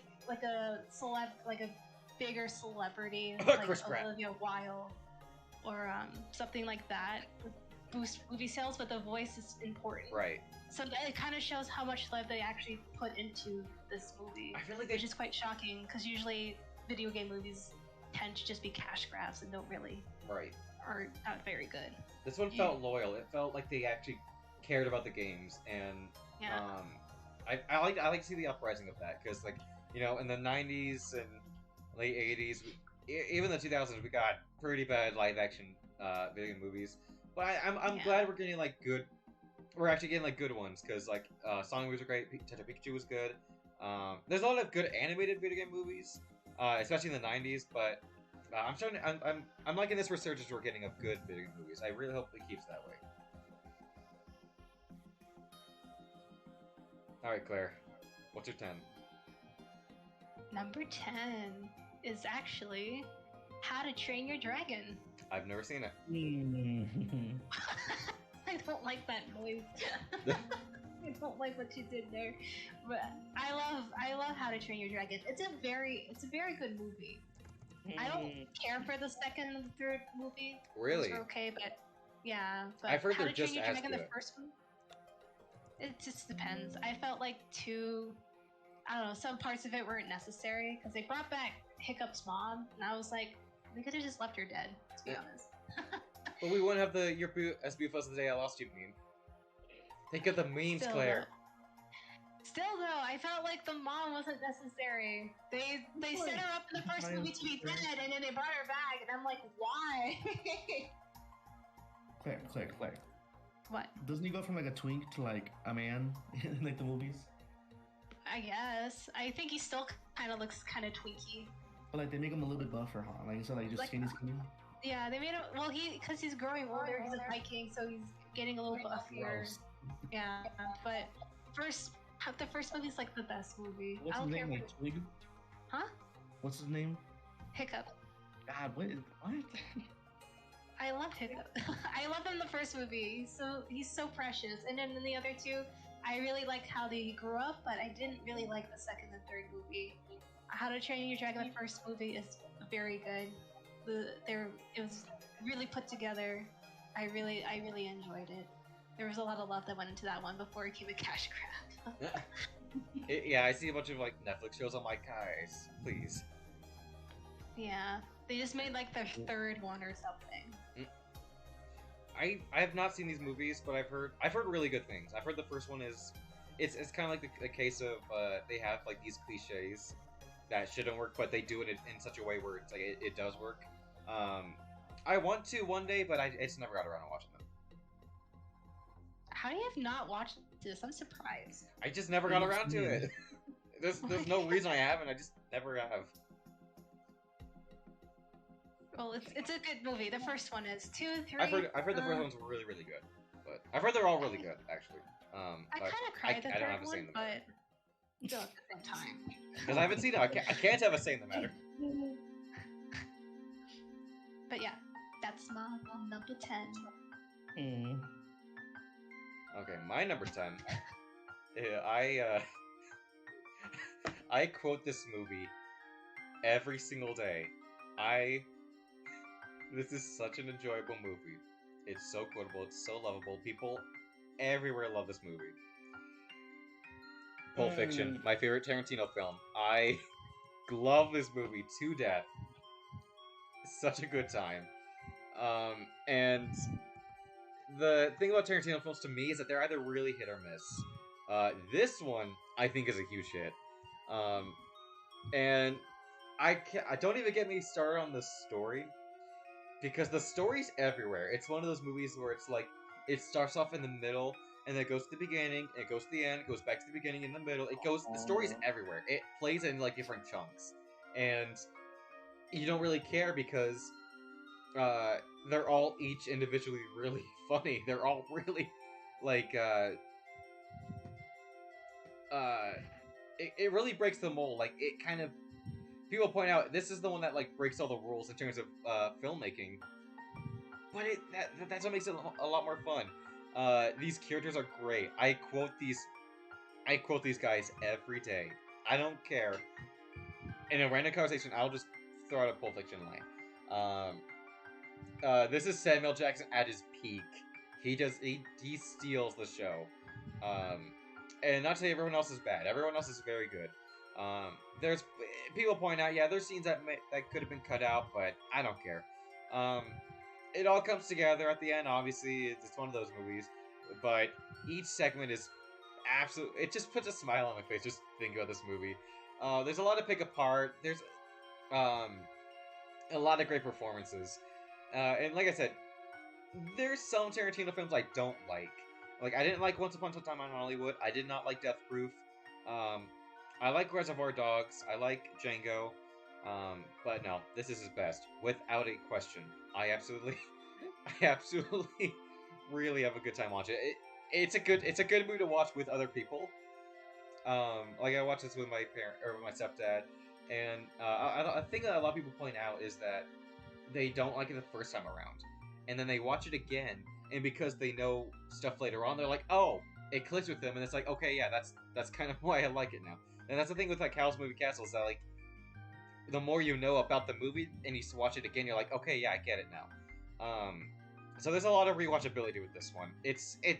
bigger celebrity like Chris Pratt. Olivia Wilde or something like that would boost movie sales, but the voice is important. Right. So it kind of shows how much love they actually put into this movie, I feel like which is quite shocking because usually video game movies tend to just be cash grabs and don't really are not very good. This one felt loyal. It felt like they actually cared about the games, and I like to see the uprising of that because in the 90s and late 80s, even the 2000s, we got pretty bad live action video game movies. But I'm glad we're getting good. We're actually getting good ones because Sonic movies are great. Detective Pikachu was good. There's a lot of good animated video game movies, especially in the 90s. But I'm liking this resurgence we're getting of good video game movies. I really hope it keeps that way. All right, Claire, what's your 10? Number 10 is actually How to Train Your Dragon. I've never seen it. I don't like that noise. I don't like what you did there, but I love How to Train Your Dragon. It's a very good movie. I don't care for the second and the third movie. Really? Those are okay, but yeah. But I've heard How they're to Train just Your as Dragon, good. the first one. It just depends. I felt like I don't know, some parts of it weren't necessary because they brought back Hiccup's mom, and I was like, they could have just left her dead. To be honest. But we wouldn't have the "Your as beautiful as the day I lost you" meme. Think of the memes, Claire. Still though, I felt like the mom wasn't necessary. They set her up in the first movie to be dead, and then they brought her back, and I'm like, why? Claire. What? Doesn't he go from a twink to a man in the movies? I guess. I think he still kind of looks kind of twinky. But they make him a little bit buffer, huh? Instead just skinny. Yeah, they made him. Well, because he's growing older. He's a Viking, so he's getting a little buffier. Gross. Yeah, but the first movie's the best movie. What's I don't his care. name? Twig? Huh? What's his name? Hiccup. God, what? I love Hiccup. I love him in the first movie. He's so precious, and then in the other two, I really liked how they grew up, but I didn't really like the second and third movie. How to Train Your Dragon, the first movie, is very good. It was really put together. I really enjoyed it. There was a lot of love that went into that one before it became a cash grab. Yeah, I see a bunch of like Netflix shows. I'm like, guys, please. Yeah, they just made like their third one or something. I have not seen these movies, but I've heard really good things. I've heard the first one is it's kind of like the case of they have like these cliches that shouldn't work, but they do it in such a way where it's like it does work. I want to one day, but I just never got around to watching them. How do you have not watched this? I'm surprised. I just never got around to it. There's no reason I haven't. I just never have. Well, it's a good movie. The first one is 2, 3. I've heard the first one's really good, but I've heard they're all really good actually. I kind of cried the third one, but still at the same time. Because I haven't seen it, I can't have a say in the matter. But yeah, that's my number 10. Okay, my number 10. I quote this movie every single day. This is such an enjoyable movie. It's so quotable. It's so lovable. People everywhere love this movie. Pulp Fiction, my favorite Tarantino film. I love this movie to death. It's such a good time. And the thing about Tarantino films to me is that they're either really hit or miss. This one, I think, is a huge hit. And I don't even get me started on the story, because the story's everywhere. It's one of those movies where it's like, it starts off in the middle, and then it goes to the beginning, it goes to the end, it goes back to the beginning, in the middle. The story's everywhere. It plays in like different chunks, and you don't really care because they're all each individually really funny. They're all really like it really breaks the mold. Like, it kind of, people point out this is the one that like breaks all the rules in terms of filmmaking, but that's what makes it a lot more fun. These characters are great. I quote these guys every day. I don't care. In a random conversation, I'll just throw out a Pulp Fiction line. This is Samuel Jackson at his peak. He steals the show. And not to say everyone else is bad. Everyone else is very good. There's people point out, yeah, there's scenes that could have been cut out, but I don't care. It all comes together at the end. Obviously, it's one of those movies, but each segment is absolute. It just puts a smile on my face just thinking about this movie. There's a lot to pick apart. There's a lot of great performances, and like I said, there's some Tarantino films I don't like. Like, I didn't like Once Upon a Time in Hollywood. I did not like Death Proof. I like Reservoir Dogs. I like Django. But no, this is his best, without a question. I absolutely really have a good time watching it. It's a good movie to watch with other people. Like, I watched this with my parent or with my stepdad, and a thing that a lot of people point out is that they don't like it the first time around, and then they watch it again, and because they know stuff later on, they're like, oh, it clicks with them, and it's like, okay, yeah, that's kind of why I like it now. And that's the thing with like Howl's Moving Castle, is that like, the more you know about the movie and you watch it again, you're like, okay, yeah, I get it now. So there's a lot of rewatchability with this one. It's a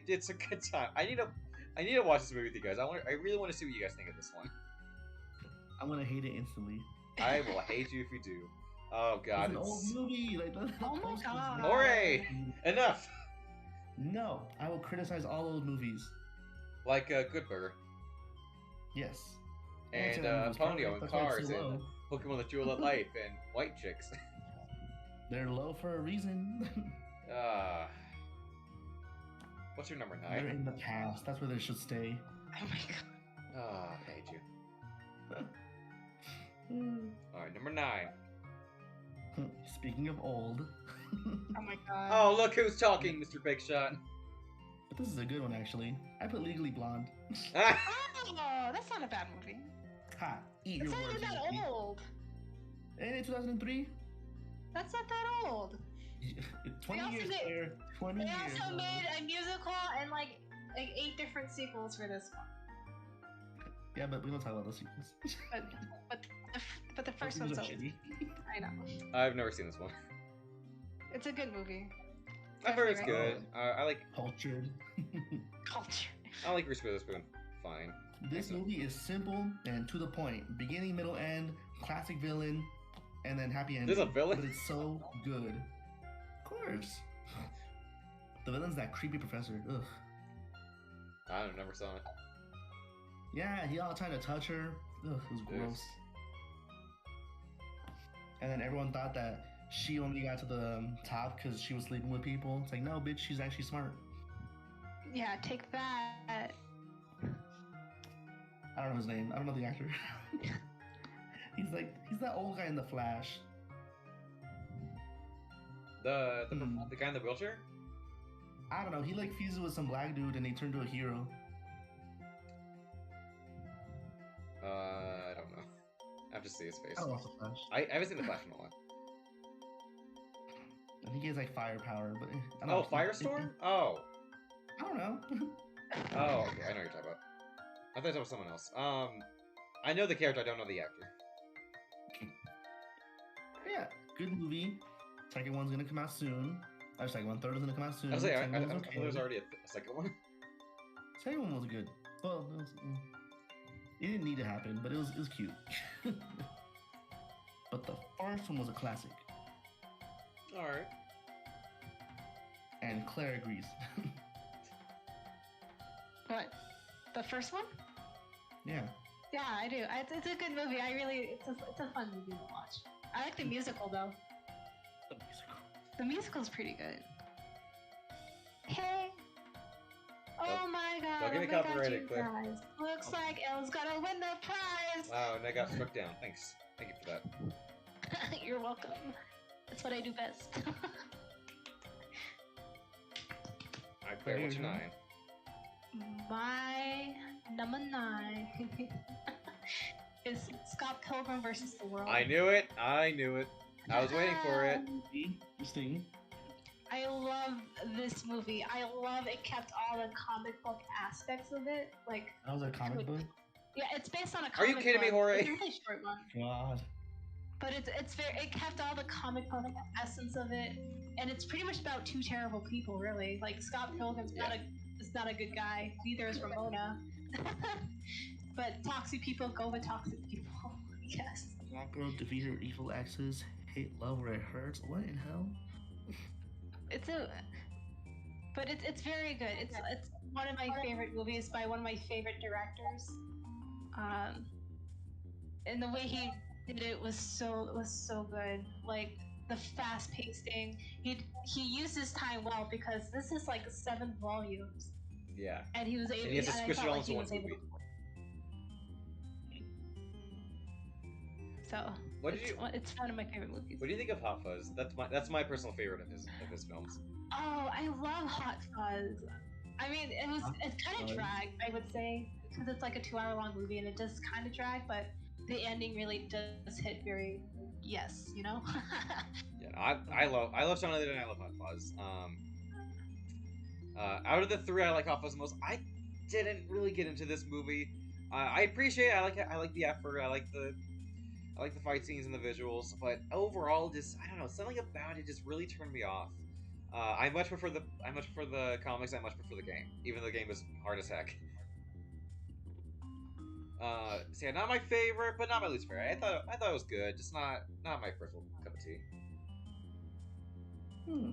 good time. I need to watch this movie with you guys. I really want to see what you guys think of this one. I'm gonna hate it instantly. I will hate you if you do. Oh god, it's an old movie. Like, oh my god. Ori! Enough! No, I will criticize all those movies. Like Good Burger. Yes. And Ponyo and Cars and Pokemon The Jewel of Life and White Chicks. They're low for a reason. What's your number 9? They're in the past. That's where they should stay. Oh my god. I hate you. Alright, number 9. Speaking of old. Oh my god. Oh, look who's talking, Mr. Big Shot. But this is a good one, actually. I put Legally Blonde. Oh, that's not a bad movie. Ha! Eat your It's not words. even that old. Eh, 2003? That's not that old. 20 years there. 20 They years. also made a musical and like like 8 different sequels for this one. Yeah, but we don't talk about those sequels. But the first Those one's are so shitty. I know. I've never seen this one. It's a good movie. I've heard it's Definitely good. I like Cultured. Culture. I like Reese Witherspoon. Fine. This movie is simple and to the point. Beginning, middle, end, classic villain, and then happy ending. There's a villain? But it's so good. Of course. The villain's that creepy professor. Ugh. I never saw it. Yeah, he all tried to touch her. Ugh, it was gross. And then everyone thought that she only got to the top because she was sleeping with people. It's like, no, bitch, she's actually smart. Yeah, take that. I don't know his name. I don't know the actor. he's that old guy in The Flash. The guy in the wheelchair? I don't know. He like fuses with some black dude and they turn to a hero. I don't know. I have to see his face. I don't watch The Flash. I haven't seen the Flash in a while. I think he has like fire power, but I don't Oh, know. Firestorm? Oh. I don't know. Oh, okay, I know what you're talking about. I thought that was someone else. I know the character, I don't know the actor. Yeah, good movie. Second one's gonna come out soon. Second one, third is gonna come out soon. I was like, Second I one's thought there was already a second one. Second one was good. Well, it didn't need to happen, but it was cute. But the first one was a classic, Alright. and Claire agrees. What? The first one? Yeah. Yeah, I do. It's a good movie. It's a fun movie to watch. I like the musical though. The musical. The musical's pretty good. Hey. Oh my god. don't get me oh my god, copyrighted, you Claire. guys. Looks like Elle's gonna win the prize. Wow, and I got struck down. Thanks. Thank you for that. You're welcome. That's what I do best. Alright, Claire, what's your 9? My number 9 is Scott Pilgrim versus the World. I knew it! I knew it. I was waiting for it. Interesting. I love this movie. I love it kept all the comic book aspects of it. Like, That was a comic book. yeah, it's based on a Are comic you kidding me, book. Jorge? It's a really short one. God. But it kept all the comic book essence of it, and it's pretty much about 2 terrible people, really. Like Scott Pilgrim's is not a good guy. Neither is Ramona. But toxic people go with toxic people. Yes. Black girl defeat her evil exes. Hate love where it hurts. What in hell? But it's very good. It's one of my favorite movies by one of my favorite directors. And the way he did it was so good. Like the fast pacing. He used his time well because this is like 7 volumes. Yeah. And he was able. And he has to and I squish it felt all like into he one was able movie. So What did you? it's one of my favorite movies. What do you think of Hot Fuzz? That's my personal favorite of his films. Oh, I love Hot Fuzz. I mean, it's kind of dragged, I would say, because it's like a 2-hour-long movie, and it does kind of drag, but the ending really does hit very yes, you know. Yeah, I love Shaun of the Dead and I love Hot Fuzz. Out of the 3, I like Hot Fuzz the most. I didn't really get into this movie. I appreciate it. I like the effort. I like the fight scenes and the visuals, but overall, just I don't know, something about it just really turned me off. I much prefer the comics. I much prefer the game, even though the game is hard as heck. So yeah, not my favorite, but not my least favorite. I thought it was good, just not my personal cup of tea.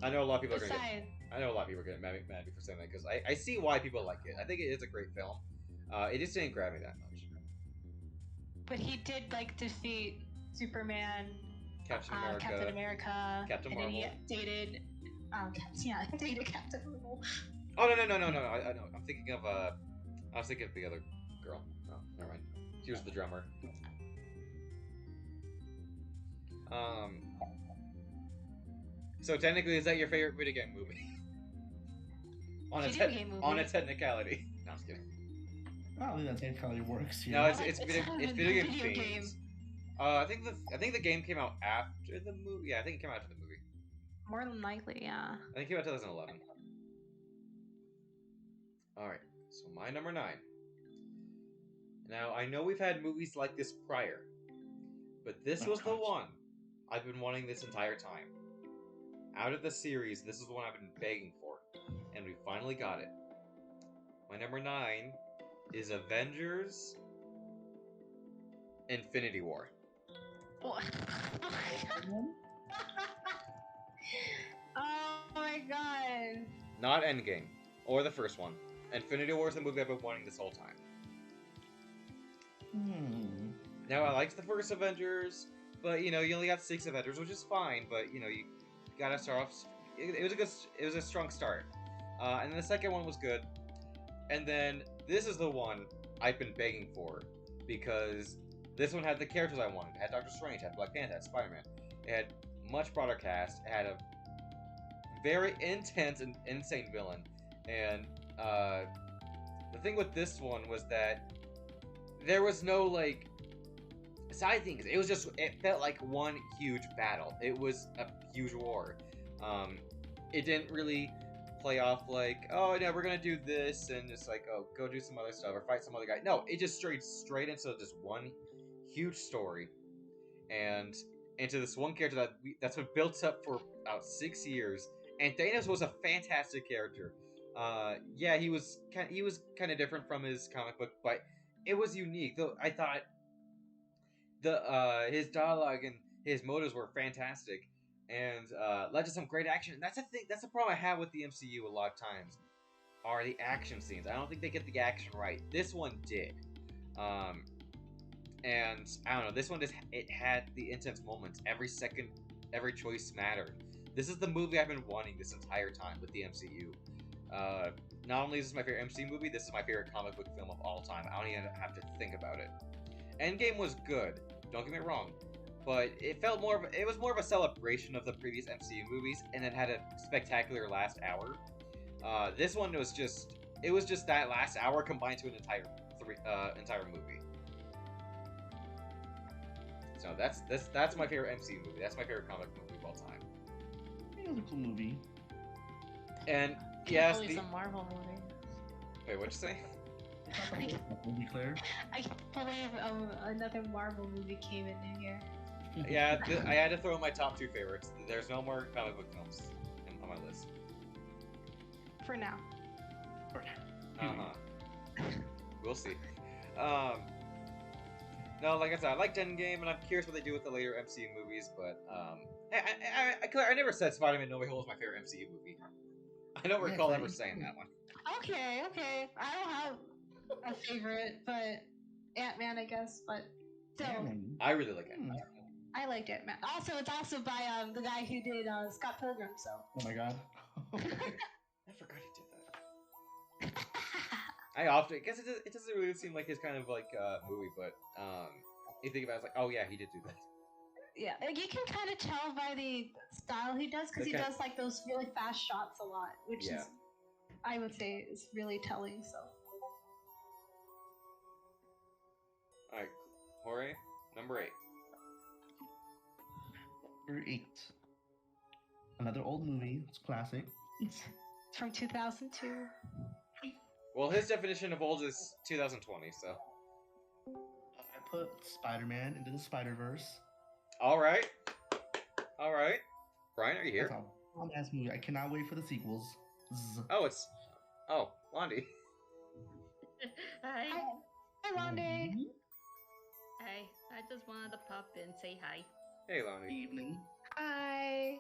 I know a lot of people are gonna get mad at me for saying that because I see why people like it. I think it is a great film. It just didn't grab me that much. But he did like defeat Superman, Captain America, Captain and then he Marvel. dated, dated Captain Marvel. Oh no! I know. I'm thinking of I was thinking of the other girl. Oh, never mind. She was the drummer. So technically, is that your favorite video game movie? On a technicality. No, I'm just kidding. I don't think that technically works here. No, it's video game video themed. game. I think the game came out after the movie. Yeah, I think it came out after the movie. More than likely, yeah. I think it came out 2011. All right. So my number 9. Now, I know we've had movies like this prior, but this was the one I've been wanting this entire time. Out of the series, this is the one I've been begging for, and we finally got it. My number 9 is Avengers Infinity War. What? Oh my god. Not Endgame, or the first one. Infinity War is the movie I've been wanting this whole time. Now, I liked the first Avengers, but, you only got 6 Avengers, which is fine, but, you gotta start off... It was a strong start. And then the second one was good. And then, this is the one I've been begging for, because this one had the characters I wanted. It had Doctor Strange, it had Black Panther, it had Spider-Man. It had much broader cast, it had a very intense and insane villain. And, the thing with this one was that there was no, side things. It felt like one huge battle. It was a huge war. It didn't really play off like, oh, no, we're gonna do this, and just like, oh, go do some other stuff, or fight some other guy. No, it just straight into just one huge story, and into this one character that's been built up for about 6 years. And Thanos was a fantastic character. Yeah, he was kind of different from his comic book, but it was unique. Though I thought his dialogue and his motives were fantastic, and led to some great action. And that's the thing. That's the problem I have with the MCU a lot of times, are the action scenes. I don't think they get the action right. This one did, and I don't know. This one it had the intense moments. Every second, every choice mattered. This is the movie I've been wanting this entire time with the MCU. Not only is this my favorite MCU movie, this is my favorite comic book film of all time. I don't even have to think about it. Endgame was good, don't get me wrong, but it was more of a celebration of the previous MCU movies, and then had a spectacular last hour. This one was just that last hour combined to an entire movie. So that's my favorite MCU movie. That's my favorite comic movie of all time. It was a cool movie. And Can't yes, believe it's a Marvel movie. Wait, what'd you say? Movie, Claire. I can't believe another Marvel movie came in here. Yeah, I had to throw in my top 2 favorites. There's no more comic book films on my list. For now. We'll see. No, like I said, I liked Endgame, and I'm curious what they do with the later MCU movies. But I never said Spider-Man No Way Home was my favorite MCU movie. I don't recall ever saying that one. Okay. I don't have a favorite, but Ant-Man, I guess. But still, I really like it. I liked Ant-Man. Also, it's also by the guy who did Scott Pilgrim. So. Oh my god. I forgot he did that. I guess it doesn't really seem like his kind of movie, but you think about it, it's like, oh yeah, he did do that. Yeah, you can kind of tell by the style he does, because he does like those really fast shots a lot, which is, I would say, is really telling. So. All right, Jorge, number 8. Number 8. Another old movie. It's classic. It's from 2002. Well, his definition of old is 2020, so. I put Spider-Man into the Spider-Verse. All right. Brian, are you here? That's a long-ass movie. I cannot wait for the sequels. Oh, Londi. Hi. Hi, Londi. Hi. I just wanted to pop in, say hi. Hey, Londi. Evening. Hi.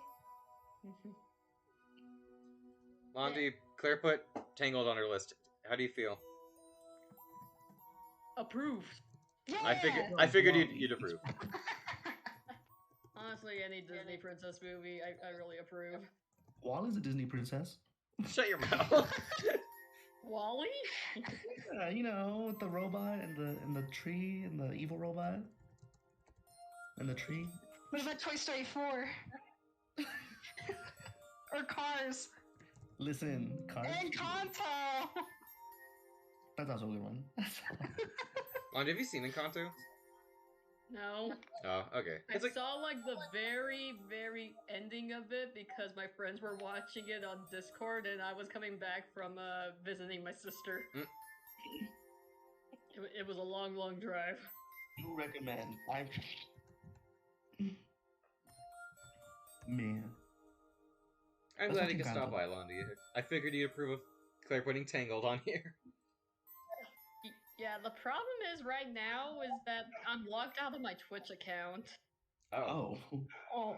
Londi, Claire put Tangled on her list. How do you feel? Approved. Yeah. I figured you'd approve. Honestly, any Disney princess movie, I really approve. Wally's a Disney princess. Shut your mouth. Wally? Yeah, with the robot and the tree and the evil robot and the tree. What about Toy Story 4? Or Cars? Listen, Cars. And Encanto! That's also a good one. Londi, have you seen Encanto? No. Oh, okay. I saw the very, very ending of it because my friends were watching it on Discord and I was coming back from visiting my sister. It was a long, long drive. You recommend? Man, I'm That's glad you fucking could stop kind by, Londi. I figured you'd approve of Claire putting Tangled on here. Yeah, the problem is right now is that I'm logged out of my Twitch account Oh. oh,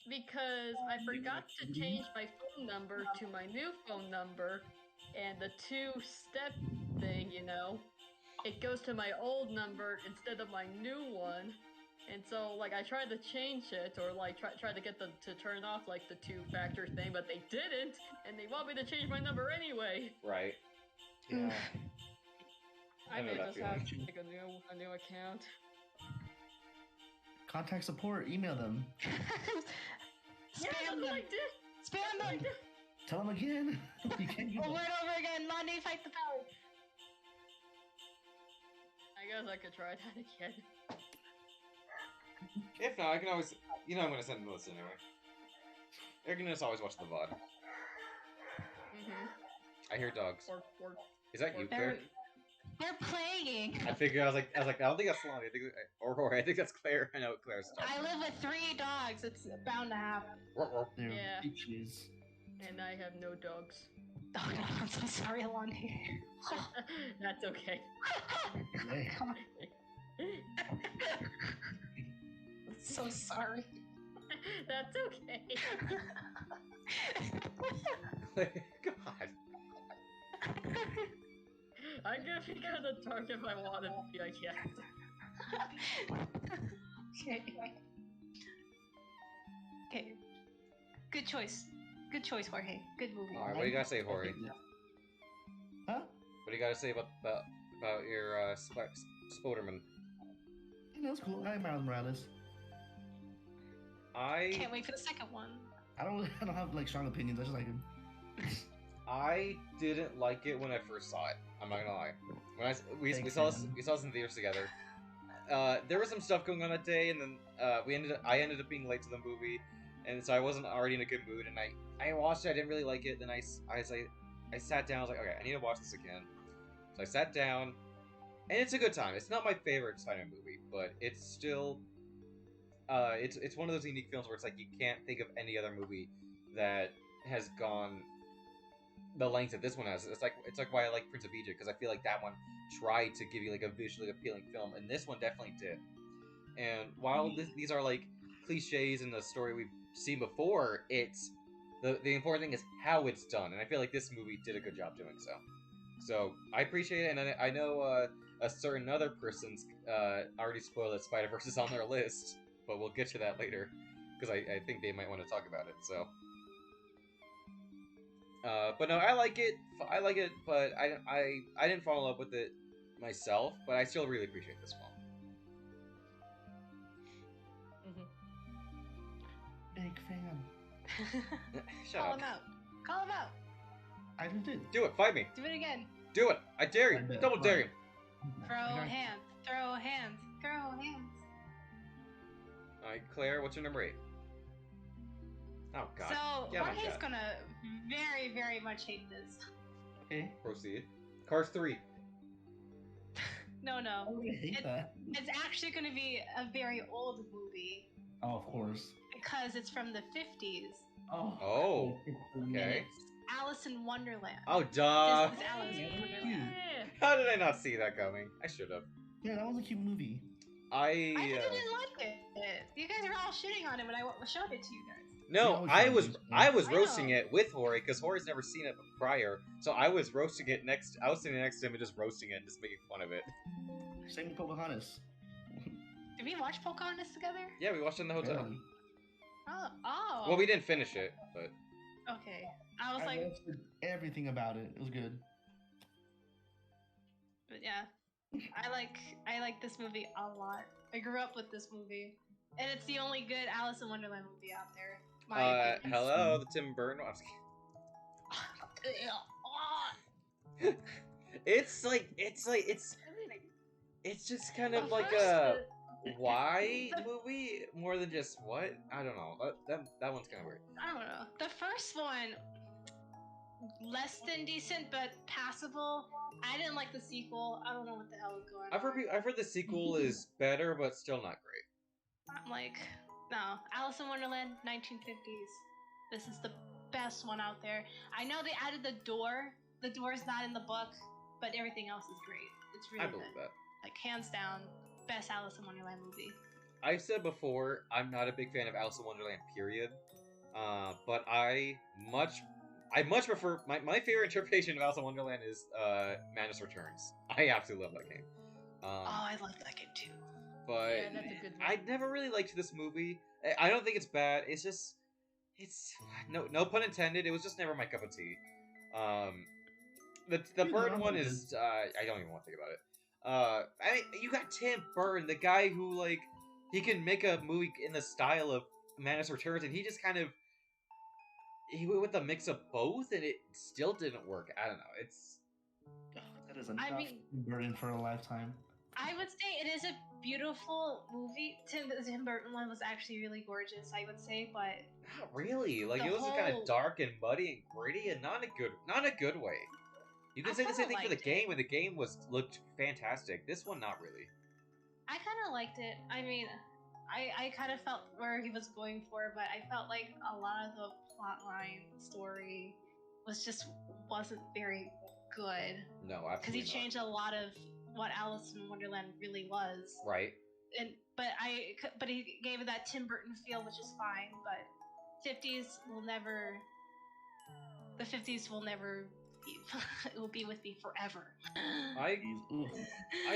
because I forgot to change my phone number to my new phone number, and the two-step thing, it goes to my old number instead of my new one. And so, like, I tried to change it, or like try to get them to turn off like the two-factor thing, but they didn't, and they want me to change my number anyway. Right. yeah. I I know may that just have to feeling. make a new account. Contact support. Email them. Yeah, Spam that's them. what I did. Spam them. Tell them again. You can't give Over up. and over again. Monday, fight the power. I guess I could try that again. If not, I can always. I'm gonna send the list anyway. You can just always watch the VOD. I hear dogs. Or Is that you, Claire? They're playing. I figured I was like, I don't think that's Lonnie. I think that's Claire. I know Claire's talking. I live with 3 dogs. It's bound to happen. They're Yeah. bitches. and I have no dogs. Oh no, I'm so sorry, Alani. That's okay. So sorry. That's okay. God. I can be kind of dark if I want to be, I guess. Okay. Okay. Good choice. Good choice, Jorge. Good movie. All right, what do you gotta say, Hori? Huh? What do you gotta say about your Spoderman? That's cool. I like Miles Morales. Can't wait for the second one. I don't have like strong opinions. I just like him. I didn't like it when I first saw it. I'm not gonna lie. When we Thanks, saw man. this in theaters together. There was some stuff going on that day, and then I ended up being late to the movie, and so I wasn't already in a good mood. And I watched it. I didn't really like it. Then I sat down. I was like, okay, I need to watch this again. So I sat down, and it's a good time. It's not my favorite Spider-Man movie, but it's still it's one of those unique films where it's like you can't think of any other movie that has gone the length that this one has. It's like why I like Prince of Egypt, because I feel like that one tried to give you like a visually appealing film, and this one definitely did. And while these are like cliches in the story we've seen before, it's the important thing is how it's done, and I feel like this movie did a good job doing so. So I appreciate it, and I know a certain other person's already spoiled that Spider-Verse is on their list, but we'll get to that later because I think they might want to talk about it. So. But no, I like it, but I didn't fall in love with it myself, but I still really appreciate this film. Big fan. Shut Call up. him out. Call him out. I just did. Do it, fight me. Do it again. Do it. I dare you. I bet. Double dare you. Throw hands. Throw hands. Throw hands. Alright, Claire, what's your number 8? Oh god. So Yeah, my Jorge's God. gonna very, very much hate this. Okay. Proceed. Cars 3. No, I no. would hate that. It's actually gonna be a very old movie Oh, of course. because it's from the 50s. Oh. Oh. And Okay. it's Alice in Wonderland. Oh, duh. Disney's Alice in Yeah. Wonderland. Yeah. How did I not see that coming? I should have. Yeah, that was a cute movie. I didn't like it. You guys were all shitting on it when I showed it to you guys. No, We I always was roast I it. was I roasting know. it with Hori because Hori's never seen it prior. So I was roasting it next. I was sitting next to him and just roasting it and just making fun of it. Same with Pocahontas. Did we watch Pocahontas together? Yeah, we watched it in the hotel. Oh. Oh. Well, we didn't finish it, but Okay. I was I like, roasted everything about it. It was good. but yeah. I like this movie a lot. I grew up with this movie. And it's the only good Alice in Wonderland movie out there. My opinion. hello, the Tim Burton. I'm just kidding. It's just kind of The like first- a why movie more than just what? I don't know. That one's kind of weird. I don't know. The first one less than decent, but passable. I didn't like the sequel. I don't know what the hell is going on. I've heard the sequel is better, but still not great. I'm like, no. Alice in Wonderland, 1950s. This is the best one out there. I know they added the door. The door's not in the book, but everything else is great. It's really I believe good. that. Like, hands down, best Alice in Wonderland movie. I've said before, I'm not a big fan of Alice in Wonderland, period. But I much prefer my favorite interpretation of Alice in Wonderland is Madness Returns. I absolutely love that game. I love that game too. But Yeah, that's a good one. I never really liked this movie. I don't think it's bad. It's no pun intended. It was just never my cup of tea. The bird one is I don't even want to think about it. I mean, you got Tim Burton, the guy who like he can make a movie in the style of Madness Returns, and he just kind of he went with a mix of both, and it still didn't work. I don't know. It's that is enough burden for a lifetime. I would say it is a beautiful movie. Tim Burton one was actually really gorgeous, I would say, but not really. Like it was kind of dark and muddy and gritty, and not a good way. You can say the same thing for the game, and the game looked fantastic. This one, not really. I kind of liked it. I mean, I kind of felt where he was going for, but I felt like a lot of the plotline story wasn't very good. No, absolutely because he changed a lot of what Alice in Wonderland really was. Right. But he gave it that Tim Burton feel, which is fine. But the 50s will never be. It will be with me forever. I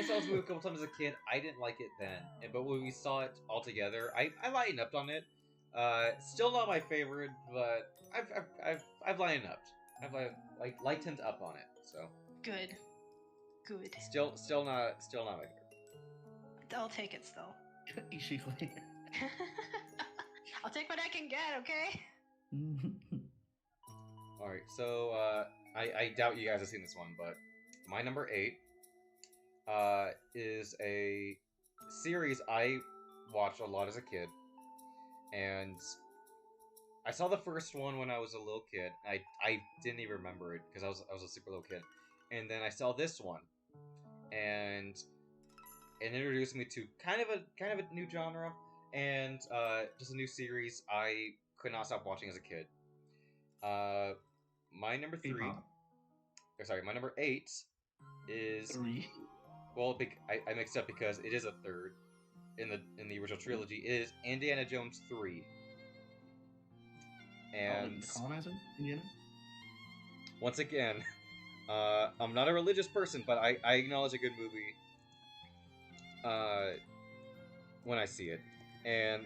saw this movie a couple times as a kid. I didn't like it then, but when we saw it all together, I lightened up on it. Still not my favorite, but I've lightened up. I've lightened up on it. So good. Still not my favorite. I'll take it still. Ishikli. I'll take what I can get, okay? Alright, so I doubt you guys have seen this one, but my number 8 is a series I watched a lot as a kid. And I saw the first one when I was a little kid. I didn't even remember it because I was a super little kid. And then I saw this one, and it introduced me to kind of a new genre and just a new series I could not stop watching as a kid. My number 8 is 3. Well, I mixed up because it is a third in the original trilogy. It is Indiana Jones 3. And the Colonizer, Indiana. Once again, I'm not a religious person, but I acknowledge a good movie when I see it, and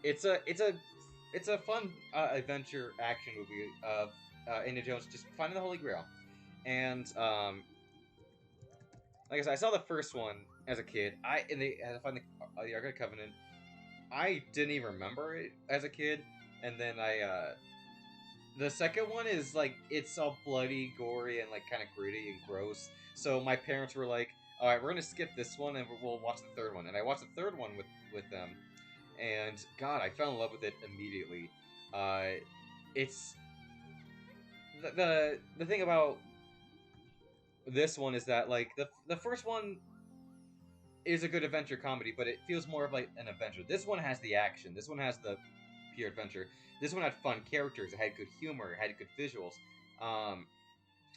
it's a fun adventure action movie of Indiana Jones just finding the Holy Grail, and like I said, I saw the first one as a kid. I had to find the Ark of the Covenant. I didn't even remember it as a kid, and then the second one is like it's all bloody, gory, and like kind of gritty and gross. So my parents were like, "All right, we're gonna skip this one and we'll watch the third one." And I watched the third one with them, and God, I fell in love with it immediately. It's the thing about this one is that like the first one is a good adventure comedy, but it feels more of like an adventure. This one has the action. This one has the pure adventure. This one had fun characters. It had good humor. It had good visuals,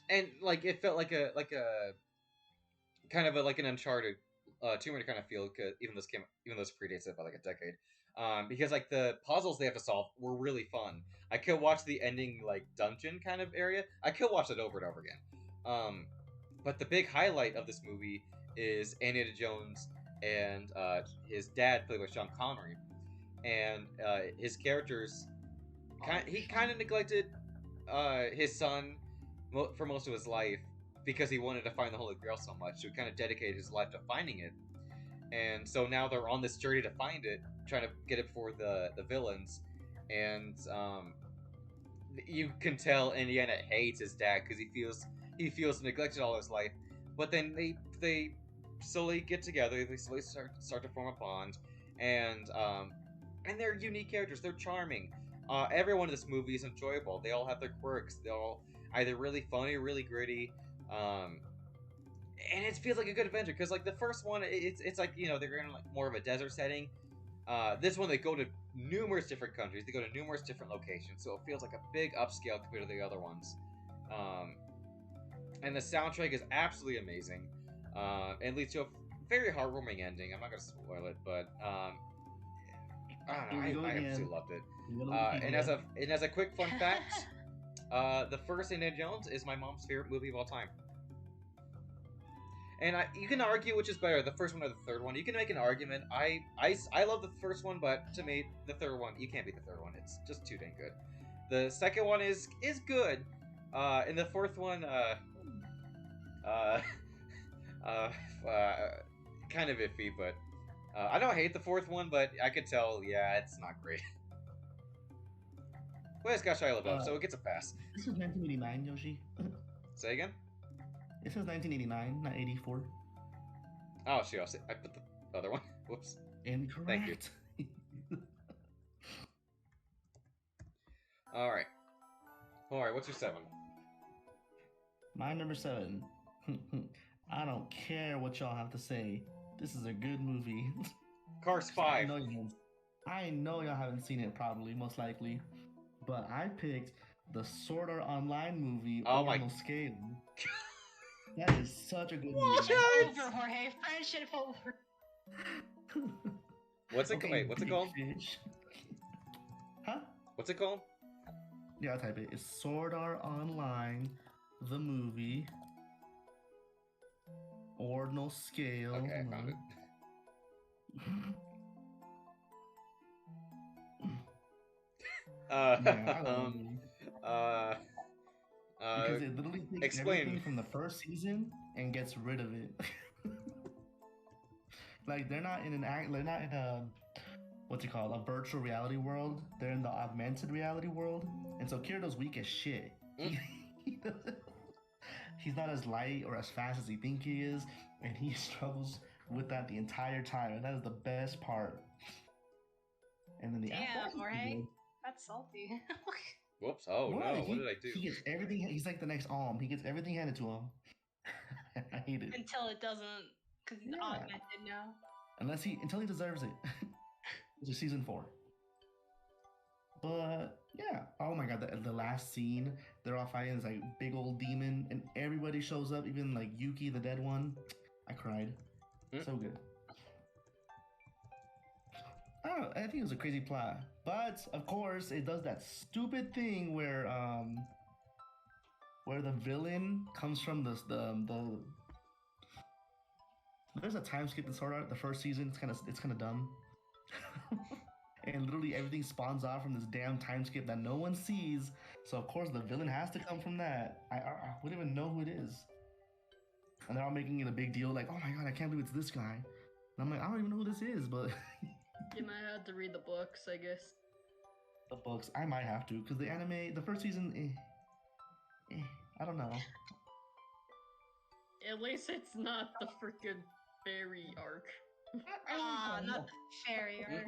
and like it felt like a kind of like an Uncharted Tomb Raider kind of feel. Even though this predates it by like a decade, because like the puzzles they have to solve were really fun. I could watch the ending like dungeon kind of area. I could watch it over and over again. But the big highlight of this movie is Indiana Jones and his dad, played by Sean Connery, and his characters. He kind of neglected his son for most of his life because he wanted to find the Holy Grail so much. So he kind of dedicated his life to finding it, and so now they're on this journey to find it, trying to get it before the villains. And you can tell Indiana hates his dad because he feels neglected all his life. But then they slowly get together. They slowly start to form a bond, and they're unique characters. They're charming. Everyone in this movie is enjoyable. They all have their quirks. They all either really funny or really gritty. And it feels like a good adventure because like the first one, it's like they're in like more of a desert setting. This one they go to numerous different countries. They go to numerous different locations, so it feels like a big upscale compared to the other ones. And the soundtrack is absolutely amazing. It leads to a very heartwarming ending. I'm not gonna spoil it, but I don't know. I absolutely loved it. And as a quick fun fact, the first Indiana Jones is my mom's favorite movie of all time. And you can argue which is better, the first one or the third one. You can make an argument. I love the first one, but to me, the third one, you can't beat the third one. It's just too dang good. The second one is good. And the fourth one, kind of iffy, but I don't hate the fourth one, but I could tell, yeah, it's not great. Well, it's got Shia LaBeouf, so it gets a pass. This is 1989, Yoshi. Say again? It says 1989, not 84. Oh, shoot, I put the other one. Whoops. Incorrect. Thank you. Alright. Alright, what's your 7? My number 7. I don't care what y'all have to say. This is a good movie. Cars 5. I know y'all haven't seen it, probably, most likely. But I picked the Sword Art Online movie, Ordinal Scale. That is such a good movie. Over, Jorge. Friendship over. What's it? Wait, what's it called? Fish. Huh? What's it called? Yeah, I'll type it. It's Sword Art Online, the movie, Ordinal Scale. Okay, I found it. Because it literally takes everything from the first season and gets rid of it. Like they're not in a what's it called, a virtual reality world. They're in the augmented reality world, and so Kirito's weak as shit. He's not as light or as fast as he thinks he is, and he struggles with that the entire time, and that is the best part. And then the Jorge, that's salty. Whoops! Oh no! What did I do? He gets everything. He's like the next Alm. He gets everything handed to him. I hate it. Until it doesn't, because he's augmented now. Until he deserves it. Which is season 4. But yeah, oh my god, the last scene, they're all fighting this like big old demon, and everybody shows up, even like Yuki, the dead one. I cried. So good. I think it was a crazy plot, but of course it does that stupid thing where the villain comes from the there's a time skip in Sword Art. The first season, it's kind of dumb, and literally everything spawns off from this damn time skip that no one sees. So of course the villain has to come from that. I wouldn't even know who it is, and they're all making it a big deal, like, oh my god, I can't believe it's this guy. And I'm like, I don't even know who this is, but. You might have to read the books, I guess. The books, I might have to, because the anime, the first season, I don't know. At least it's not the freaking fairy arc. Not the fairy arc.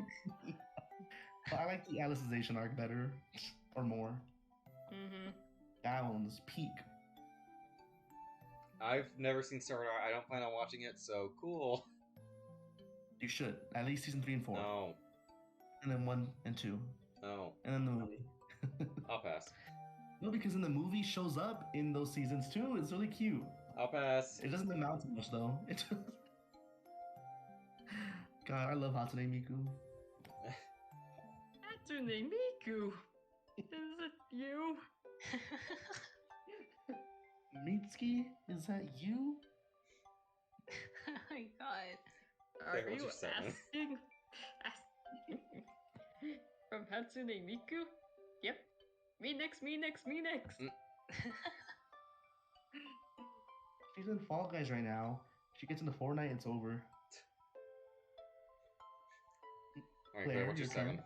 But I like the Alicization arc better, or more. Mm-hmm. That one's peak. I've never seen Sword Art. I don't plan on watching it, so cool. You should. At least season 3 and 4. No. And then 1 and 2. No. And then the movie. I'll pass. No, because in the movie shows up in those seasons too. It's really cute. I'll pass. It doesn't amount to much though. It just... God, I love Hatsune Miku. Hatsune Miku? Is it you? Mitsuki, is that you? Oh my god. Are you asking? From Hatsune Miku? Yep. Me next. She's in Fall Guys right now. If she gets into Fortnite, it's over. Alright, Claire, what's your 7?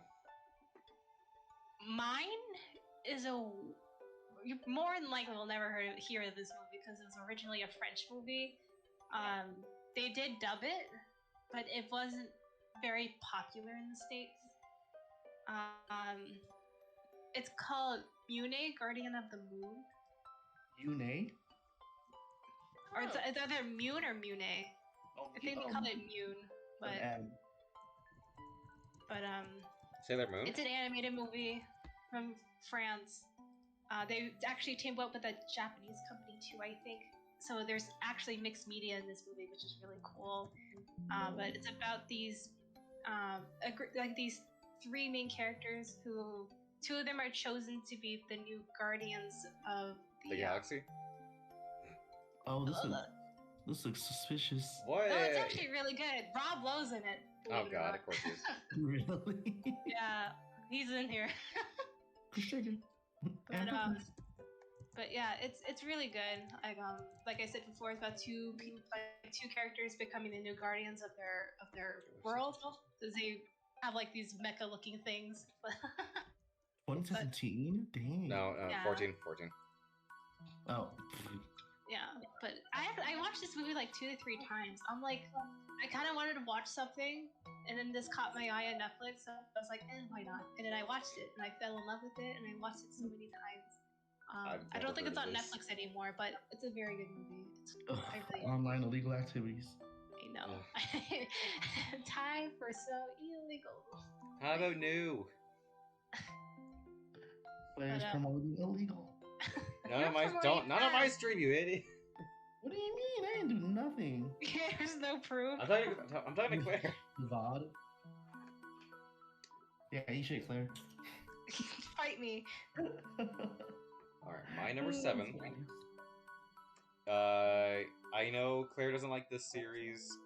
Mine is you more than likely will never hear of this movie because it was originally a French movie. They did dub it, but it wasn't very popular in the States. It's called Mune, Guardian of the Moon. Yune? Or it's, Oh. it's either Mune or Mune. Oh, I think they call it Mune, an M. but Sailor Moon? it's an animated movie from France. They actually teamed up with a Japanese company too, I think. So there's actually mixed media in this movie, which is really cool. But it's about these like these three main characters who two of them are chosen to be the new guardians of The galaxy? Oh, this looks suspicious. What? Oh, it's actually really good. Rob Lowe's in it. Oh believe it or god, not. of course he is. Really? Yeah, he's in here. But yeah, it's really good. Like I said before, it's about two characters becoming the new guardians of their world, because they have like these mecha looking things. 2017? Dang. No, Yeah. 14. Oh. Yeah, but I watched this movie like 2 to 3 times. I'm like, I kind of wanted to watch something, and then this caught my eye on Netflix. So I was like, why not? And then I watched it, and I fell in love with it, and I watched it so many times. I don't think it's on Netflix anymore, but it's a very good movie. Online illegal activities. I know. Time for some illegal. How about new? Players promoting illegal. None of my stream, you idiot. What do you mean? I didn't do nothing. There's no proof. I'm talking to Claire. VOD. Yeah, you should, Claire. Fight me. Alright, my number 7. I know Claire doesn't like this series.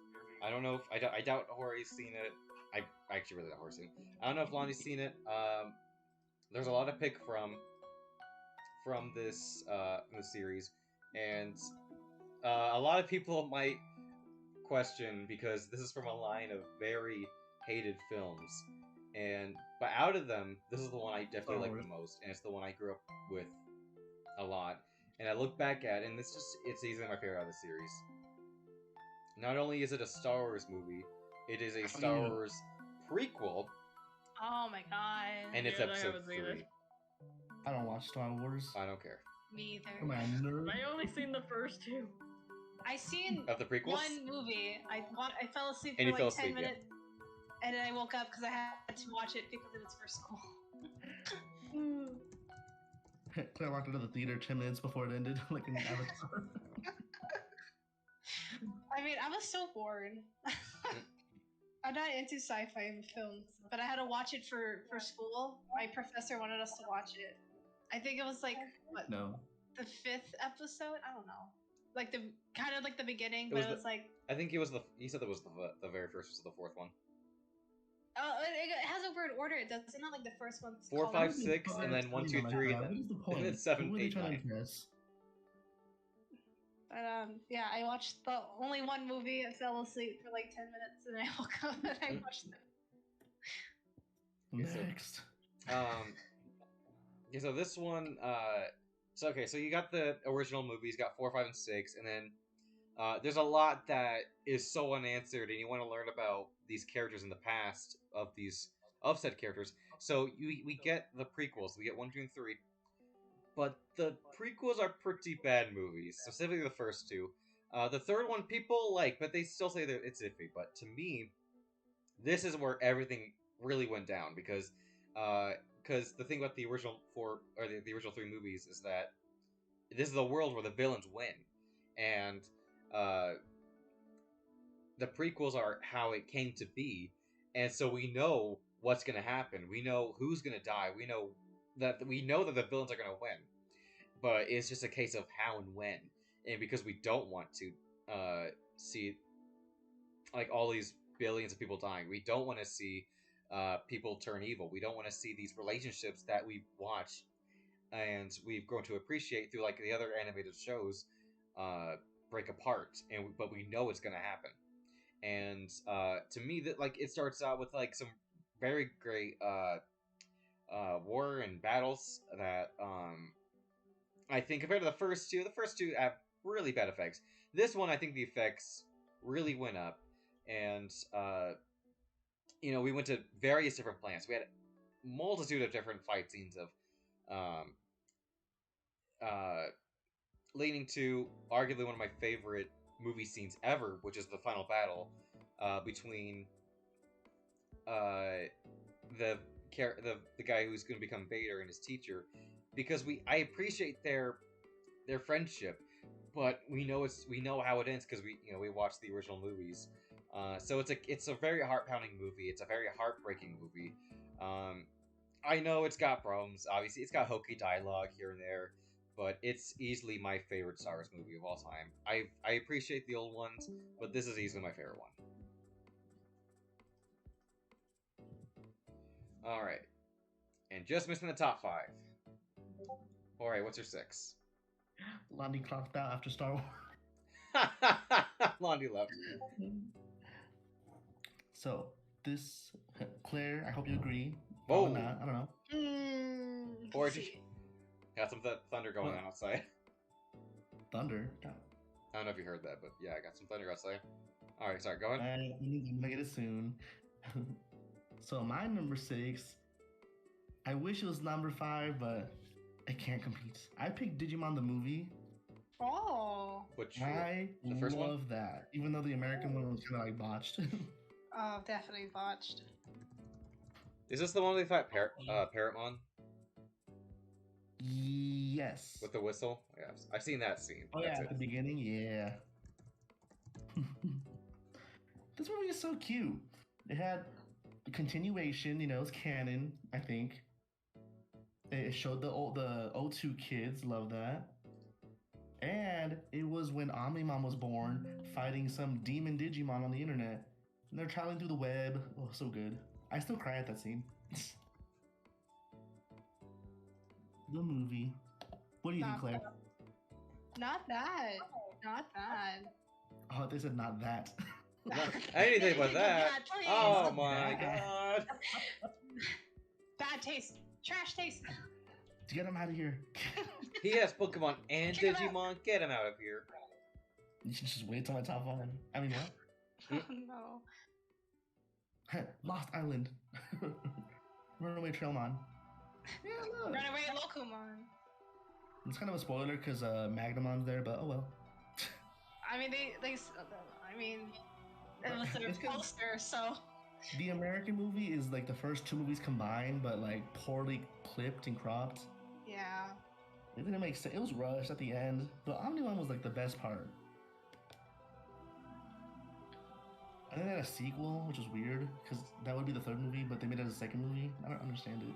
I don't know if I doubt Hori's seen it. I actually really doubt Hori's seen it. I don't know if Lonnie's seen it. There's a lot to pick from this series, and a lot of people might question because this is from a line of very hated films, but out of them, this is the one I definitely like the most, and it's the one I grew up with a lot. And I look back at it, and it's easily my favorite out of the series. Not only is it a Star Wars movie, it is a Star Wars prequel. Oh my god. And it's episode 3. I don't watch Star Wars. I don't care. Me either. Come on, nerd. I only seen the first 2. I seen of the prequels? one movie. I fell asleep and for like 10 minutes, and then I woke up because I had to watch it because it was for school. I walked into the theater 10 minutes before it ended, like an Avatar. I mean, I was so bored. I'm not into sci-fi films, but I had to watch it for school. My professor wanted us to watch it. I think it was like what? No. The 5th episode? I don't know. Like the kind of like the beginning, but it was like. I think it was you said that was the very first was the 4th one. Oh, it has a weird order. It doesn't like the first one. 4, 5, 6, and then 1, 2, 3, and then 7, 8, 9. But yeah, I watched the only one movie. I fell asleep for like 10 minutes, and I woke up and I watched it. Next. Yeah, so this one, so you got the original movies, got 4, 5, and 6, and then there's a lot that is so unanswered, and you want to learn about these characters in the past of said characters. So we get the prequels. We get 1, 2, and 3. But the prequels are pretty bad movies, specifically the first 2. The third one people like, but they still say that it's iffy. But to me, this is where everything really went down, because the thing about the original 4 or the original 3 movies is that this is a world where the villains win, and the prequels are how it came to be, and so we know what's going to happen. We know who's going to die. We know that the villains are going to win, but it's just a case of how and when. And because we don't want to see like all these billions of people dying, we don't want to see people turn evil. We don't want to see these relationships that we watch and we've grown to appreciate through like the other animated shows break apart. But we know it's going to happen. And to me, that like it starts out with like some very great war and battles that I think compared to the first 2 have really bad effects. This one, I think the effects really went up, and we went to various different planets. We had a multitude of different fight scenes of leaning to arguably one of my favorite movie scenes ever, which is the final battle between uh, the guy who's going to become Vader and his teacher, because I appreciate their friendship, but we know how it ends because we watched the original movies. So it's a very heart pounding movie. It's a very heartbreaking movie. I know it's got problems. Obviously, it's got hokey dialogue here and there, but it's easily my favorite Star Wars movie of all time. I appreciate the old ones, but this is easily my favorite one. All right, and just missing the top 5. All right, what's your 6? Lonnie clocked out after Star Wars. Londi left. So this, Claire, I hope you agree. Oh. Probably not. I don't know. Or just got some thunder going on outside. Thunder. I don't know if you heard that, but yeah, I got some thunder outside. All right, sorry, go ahead. I'm gonna get it soon. So my number 6. I wish it was number 5, but it can't compete. I picked Digimon the movie. Oh. Which I the first love one? that, even though the American one was kind of like botched. Oh, definitely botched. Is this the one they fight Parrotmon Yes. with the whistle? Yeah, I've seen that scene. Oh That's yeah, at the beginning, yeah. This movie is so cute. It had a continuation, it's canon, I think. It showed the O2 kids, love that. And it was when Omnimon was born, fighting some demon Digimon on the internet. And they're traveling through the web. Oh, so good. I still cry at that scene. The movie. What do you think, Claire? Not bad. Not bad. Oh, they said not that. Anything but that. Yeah, please. Oh my god. Bad taste. Trash taste. Get him out of here. He has Pokemon and Digimon. Get him out of here. You should just wait till my top 5. I mean, what? Oh no. Lost Island. Runaway Trailmon. Yeah, look. Runaway Lokumon. It's kind of a spoiler because Magnemon's there, but oh well. I mean, it was their It's 'cause- poster, so. The American movie is like the first 2 movies combined, but like poorly clipped and cropped. Yeah. It didn't make sense. It was rushed at the end, but Omnimon was like the best part. And then they had a sequel, which was weird because that would be the 3rd movie, but they made it as a 2nd movie. I don't understand it.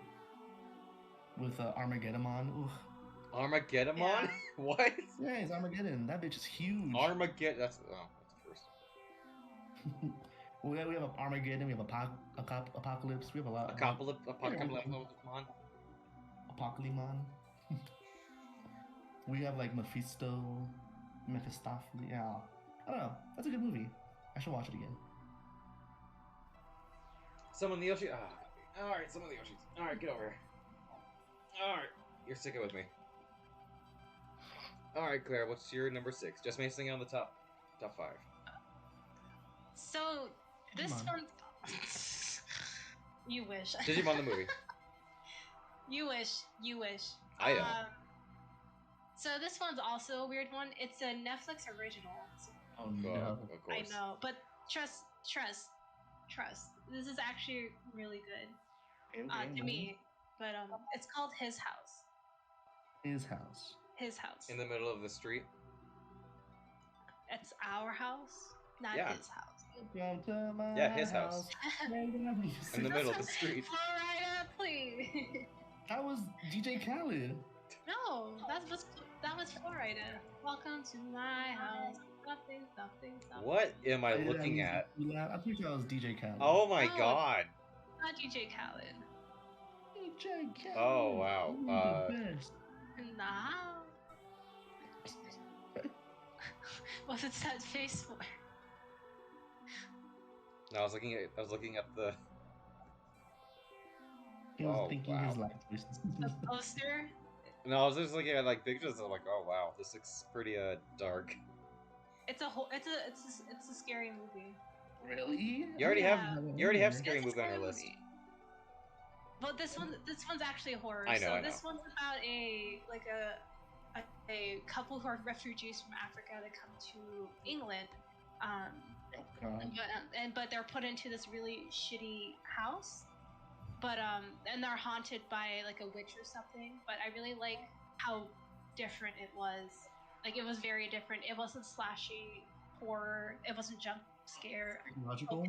With Armageddon. Armageddon? Yeah. What? Yeah, it's Armageddon. That bitch is huge. Armageddon. That's the first. we have Armageddon. We have Apocalypse. We have a lot. Apocalypse. Apocalypse. We have like Mephisto, Mephistopheles. Yeah, I don't know. That's a good movie. I should watch it again. Summon the Yoshi. All right, summon the Yoshis. All right, get over here. All right, you're sticking with me. All right, Claire, what's your number 6? Just missing on the top 5. So, this Digimon. one. You wish. Digimon the movie. You wish. I know. So this one's also a weird one. It's a Netflix original. Oh Of no. course. I know, but trust. This is actually really good to me. But it's called His House. His house. His house. In the middle of the street. It's our house, not Yeah. his house. Welcome to my Yeah, his house. In the middle of the That's street. Florida, please. That was DJ Khaled. No, that was Florida. Welcome to my house. Something. What am I looking at? I'm pretty sure that was DJ Khaled. Oh my No. god. Not DJ Khaled. DJ Khaled. Oh, wow. You're the best. Nah. What's it that face for? No, I was looking at the. He was Oh, thinking wow. his life choices. The poster? No, I was just looking at like pictures. I'm like, oh wow, this looks pretty dark. It's a scary movie. Really? You already Yeah. have scary It's a movie on your scary list. movie. But this one's actually horror. I know, So I know. this one's about a a couple who are refugees from Africa that come to England, um, but they're put into this really shitty house, and they're haunted by like a witch or something. But I really like how different it was. Like it was very different. It wasn't slashy horror. It wasn't jump scare. Logical.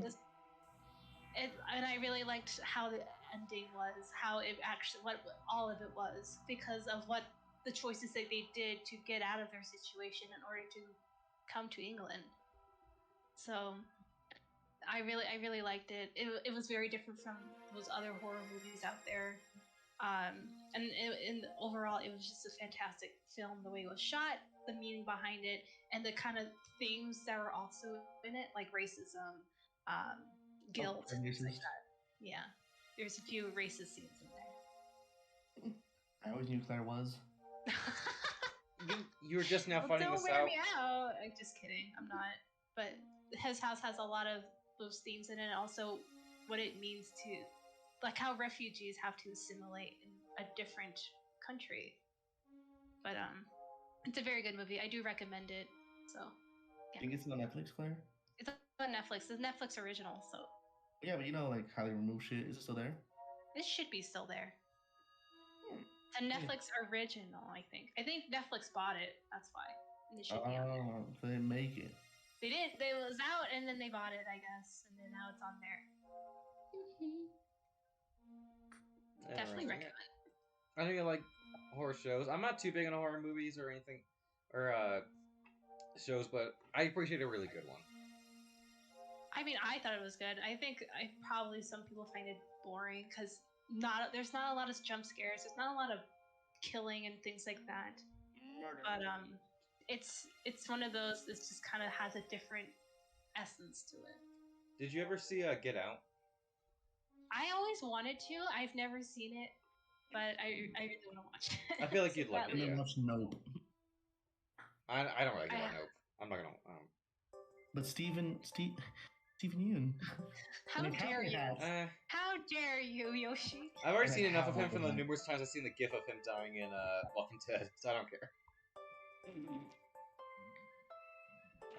And I really liked how the ending was, how it actually, what all of it was, because of what the choices that they did to get out of their situation in order to come to England. So I really liked it. It was very different from those other horror movies out there. And overall, it was just a fantastic film. The way it was shot, the meaning behind it, and the kind of themes that were also in it, like racism, guilt, things like that. Yeah, there's a few racist scenes in there. I always knew Claire was. You were just now finding this out. Don't wear me out. I'm just kidding. I'm not. But his house has a lot of those themes in it. Also, what it means to, like, how refugees have to assimilate in a different country. But it's a very good movie. I do recommend it. So. Yeah. I think it's on Netflix, Claire. It's on Netflix. It's a Netflix original. So. Yeah, but you know, like how they remove shit. Is it still there? This should be still there. It's a Netflix original, I think. I think Netflix bought it. That's why. And it should be on there. So they didn't make it. They didn't. It was out, and then they bought it, I guess, and then now it's on there. Definitely recommend. I think I like horror shows. I'm not too big into horror movies or anything, or shows, but I appreciate a really good one. I mean, I thought it was good. I think probably some people find it boring because there's not a lot of jump scares. There's not a lot of killing and things like that. But it's one of those that just kind of has a different essence to it. Did you ever see Get Out? I always wanted to. I've never seen it, but I really want to watch it. I feel like you'd like it. And then watch Nope. I don't really get Nope. I'm not gonna. But Steven Yeun. How dare you? How dare you, Yoshi? I've already seen enough of him from the numerous times I've seen the gif of him dying in Walking Dead, so I don't care.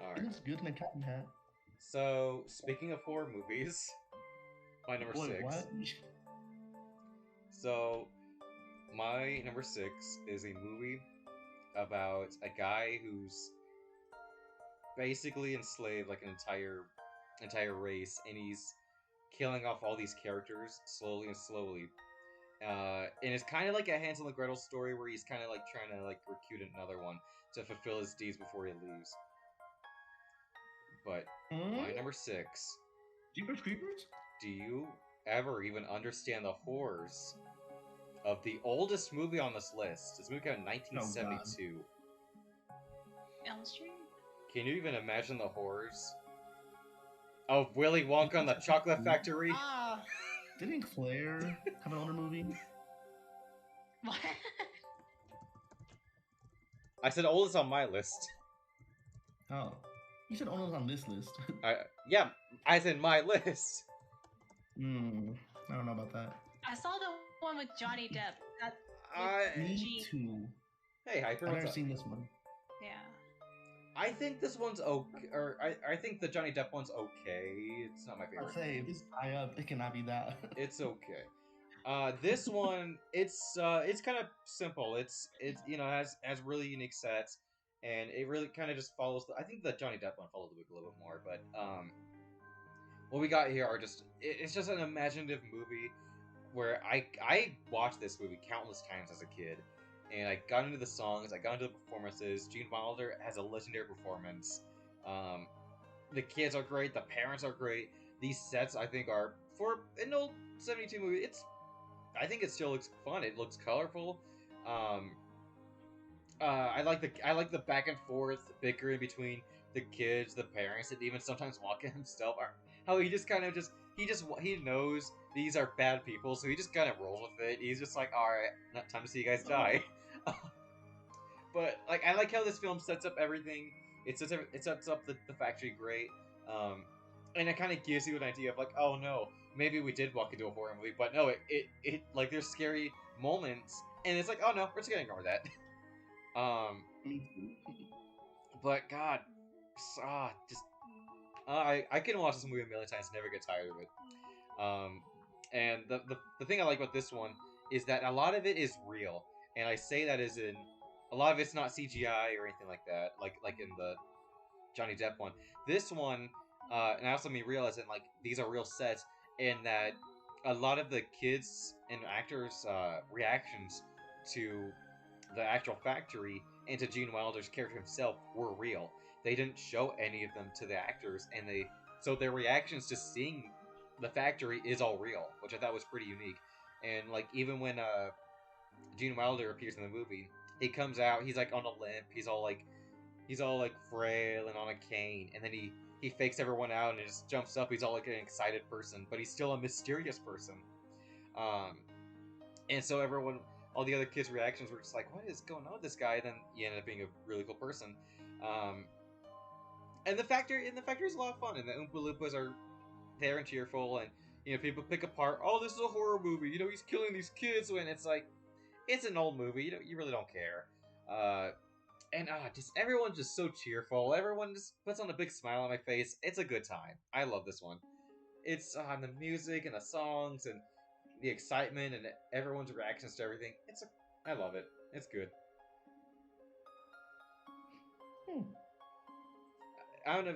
Alright. It's good in a cotton hat. So, speaking of horror movies, my number 6. What? So, my number 6 is a movie about a guy who's basically enslaved like an entire race, and he's killing off all these characters slowly and slowly. And it's kind of like a Hansel and Gretel story where he's kind of like trying to like recruit another one to fulfill his deeds before he leaves. But my number 6. Jeepers Creepers? Do you ever even understand the horrors of the oldest movie on this list? This movie came out in 1972. Elm Street? Can you even imagine the horrors of Willy Wonka and the Chocolate Factory? Oh. Didn't Claire have an older movie? What? I said oldest on my list. Oh. You said oldest on this list. Yeah, I said my list. I don't know about that. I saw the one with Johnny Depp. Me too. Hey, Hyper, I've what's never up? seen this one. Yeah. I think this one's okay, or I think the Johnny Depp one's okay. It's not my favorite. I'll say, if it's high up, it cannot be that. It's okay. This one, it's kind of simple. It's you know has really unique sets, and it really kind of just follows. I think the Johnny Depp one followed the book a little bit more, but what we got here are it's just an imaginative movie where I watched this movie countless times as a kid. And I got into the songs, I got into the performances. Gene Wilder has a legendary performance. The kids are great, the parents are great. These sets, I think, are for an old 72 movie. I think it still looks fun. It looks colorful. I like the back and forth bickering between the kids, the parents, and even sometimes Walken himself. How he just kind of he knows these are bad people, so he just kind of rolls with it. He's just like, all right, not time to see you guys die. But like, I like how this film sets up everything. It sets up the factory great, and it kind of gives you an idea of like, oh no, maybe we did walk into a horror movie, but no, it like there's scary moments, and it's like, oh no, we're just gonna ignore that. Me too. But God, just I can watch this movie a million times, never get tired of it. And the thing I like about this one is that a lot of it is real, and I say that as in a lot of it's not CGI or anything like that, like in the Johnny Depp one. This one, and I also mean real as in like these are real sets, and that a lot of the kids and actors' reactions to the actual factory and to Gene Wilder's character himself were real. They didn't show any of them to the actors, and so their reactions to seeing the factory is all real, which I thought was pretty unique. And like even when Gene Wilder appears in the movie, he comes out, he's like on a limp, he's all like frail and on a cane, and then he fakes everyone out and just jumps up. He's all like an excited person, but he's still a mysterious person. Um, and so all the other kids' reactions were just like, "What is going on with this guy?" And then he ended up being a really cool person. Um, and the factory is a lot of fun, and the Oompa Loompas are there and cheerful, and people pick apart. Oh, this is a horror movie. He's killing these kids, when it's like it's an old movie. You really don't care. And just everyone's just so cheerful. Everyone just puts on a big smile on my face. It's a good time. I love this one. It's the music and the songs and the excitement and everyone's reactions to everything. I love it. It's good. I don't know.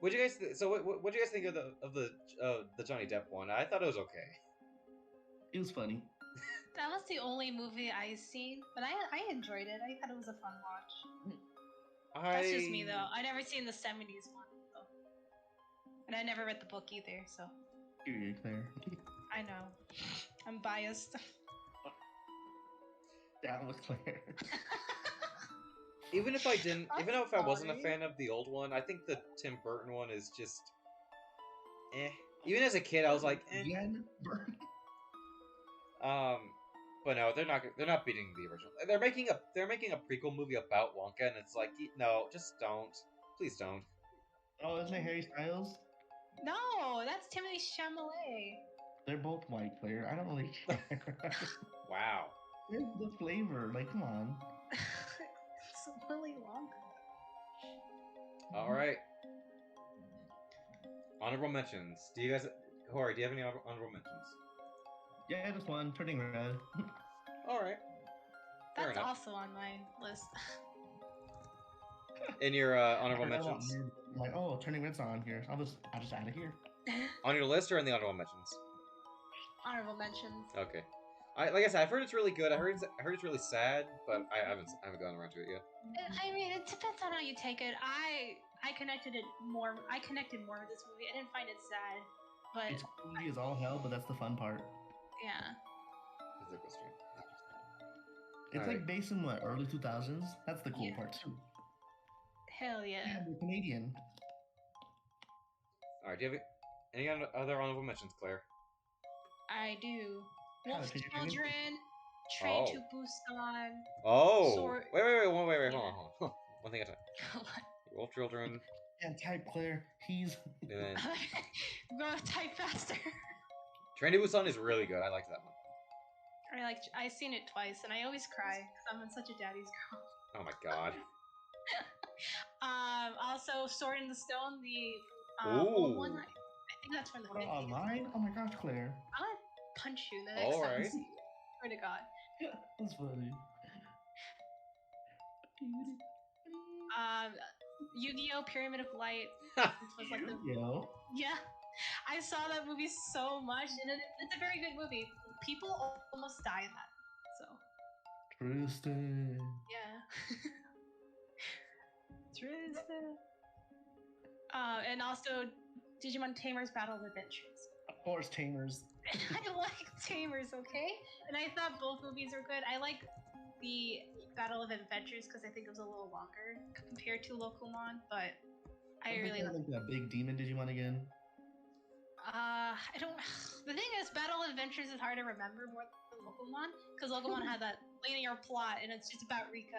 What do you guys? So what do you guys think of the Johnny Depp one? I thought it was okay. It was funny. That was the only movie I seen, but I enjoyed it. I thought it was a fun watch. That's just me though. I never seen the '70s one, so. And I never read the book either. So. Period, Claire. I know. I'm biased. That was Claire. Even if I wasn't a sorry. fan of the old one, I think the Tim Burton one is just, eh. Even as a kid, I was like, eh. Again, Burton. But no, they're not beating the original. They're making a prequel movie about Wonka, and it's like, no, just don't, please don't. Oh, isn't it Harry Styles? No, that's Timothy Chalamet. They're both white, Claire. I don't really care. Wow. Where's the flavor? Like, come on. It's Willy Wonka. All right. Honorable mentions. Do you guys, Hori? Do you have any honorable mentions? Yeah, just one. Turning Red. All right. Fair That's enough. also on my list. In your honorable mentions, Like, oh, Turning Red's not on here. I'll just add it here. on your list or in the honorable mentions? Honorable mentions. Okay. Like I said, I've heard it's really good. I heard it's really sad, but I haven't gone around to it yet. I mean, it depends on how you take it. I connected more with this movie. I didn't find it sad, but It's movie is all hell, but that's the fun part. yeah. Physical stream. It's Alright. like based in what, early 2000s? That's the cool Yeah. part too. Hell yeah. Yeah, they're Canadian. All right. Do you have any other honorable mentions, Claire? I do. Wolf Could you give me- Children, Train Oh. to Busan. Oh. Sword- Wait. Yeah. Hold on. One thing at a time. Wolf Children. Yeah, type Claire. He's And then Go type faster. Train to Busan is really good. I liked that one. I seen it twice, and I always cry because I'm such a daddy's girl. Oh my god. Also, Sword in the Stone, the Ooh. old one. I think that's from the Put it 50s. online. Oh my gosh, Claire. I'm gonna punch you in the next time I Alright. see you. Swear to God. That's funny. Yu-Gi-Oh! Pyramid of Light. Which was like the Yo. yeah. I saw that movie so much, and it's a very good movie. People almost die in that, so Tristan. yeah. Tristan. And also Digimon Tamers Battle of Adventures. Of course, Tamers. I like Tamers, okay? And I thought both movies were good. I like the Battle of Adventures because I think it was a little longer compared to Lokomon, but I really like that big demon Digimon again. I don't. The thing is, Battle of Adventures is hard to remember more than Lokomon because Lokomon had that linear plot, and it's just about Rika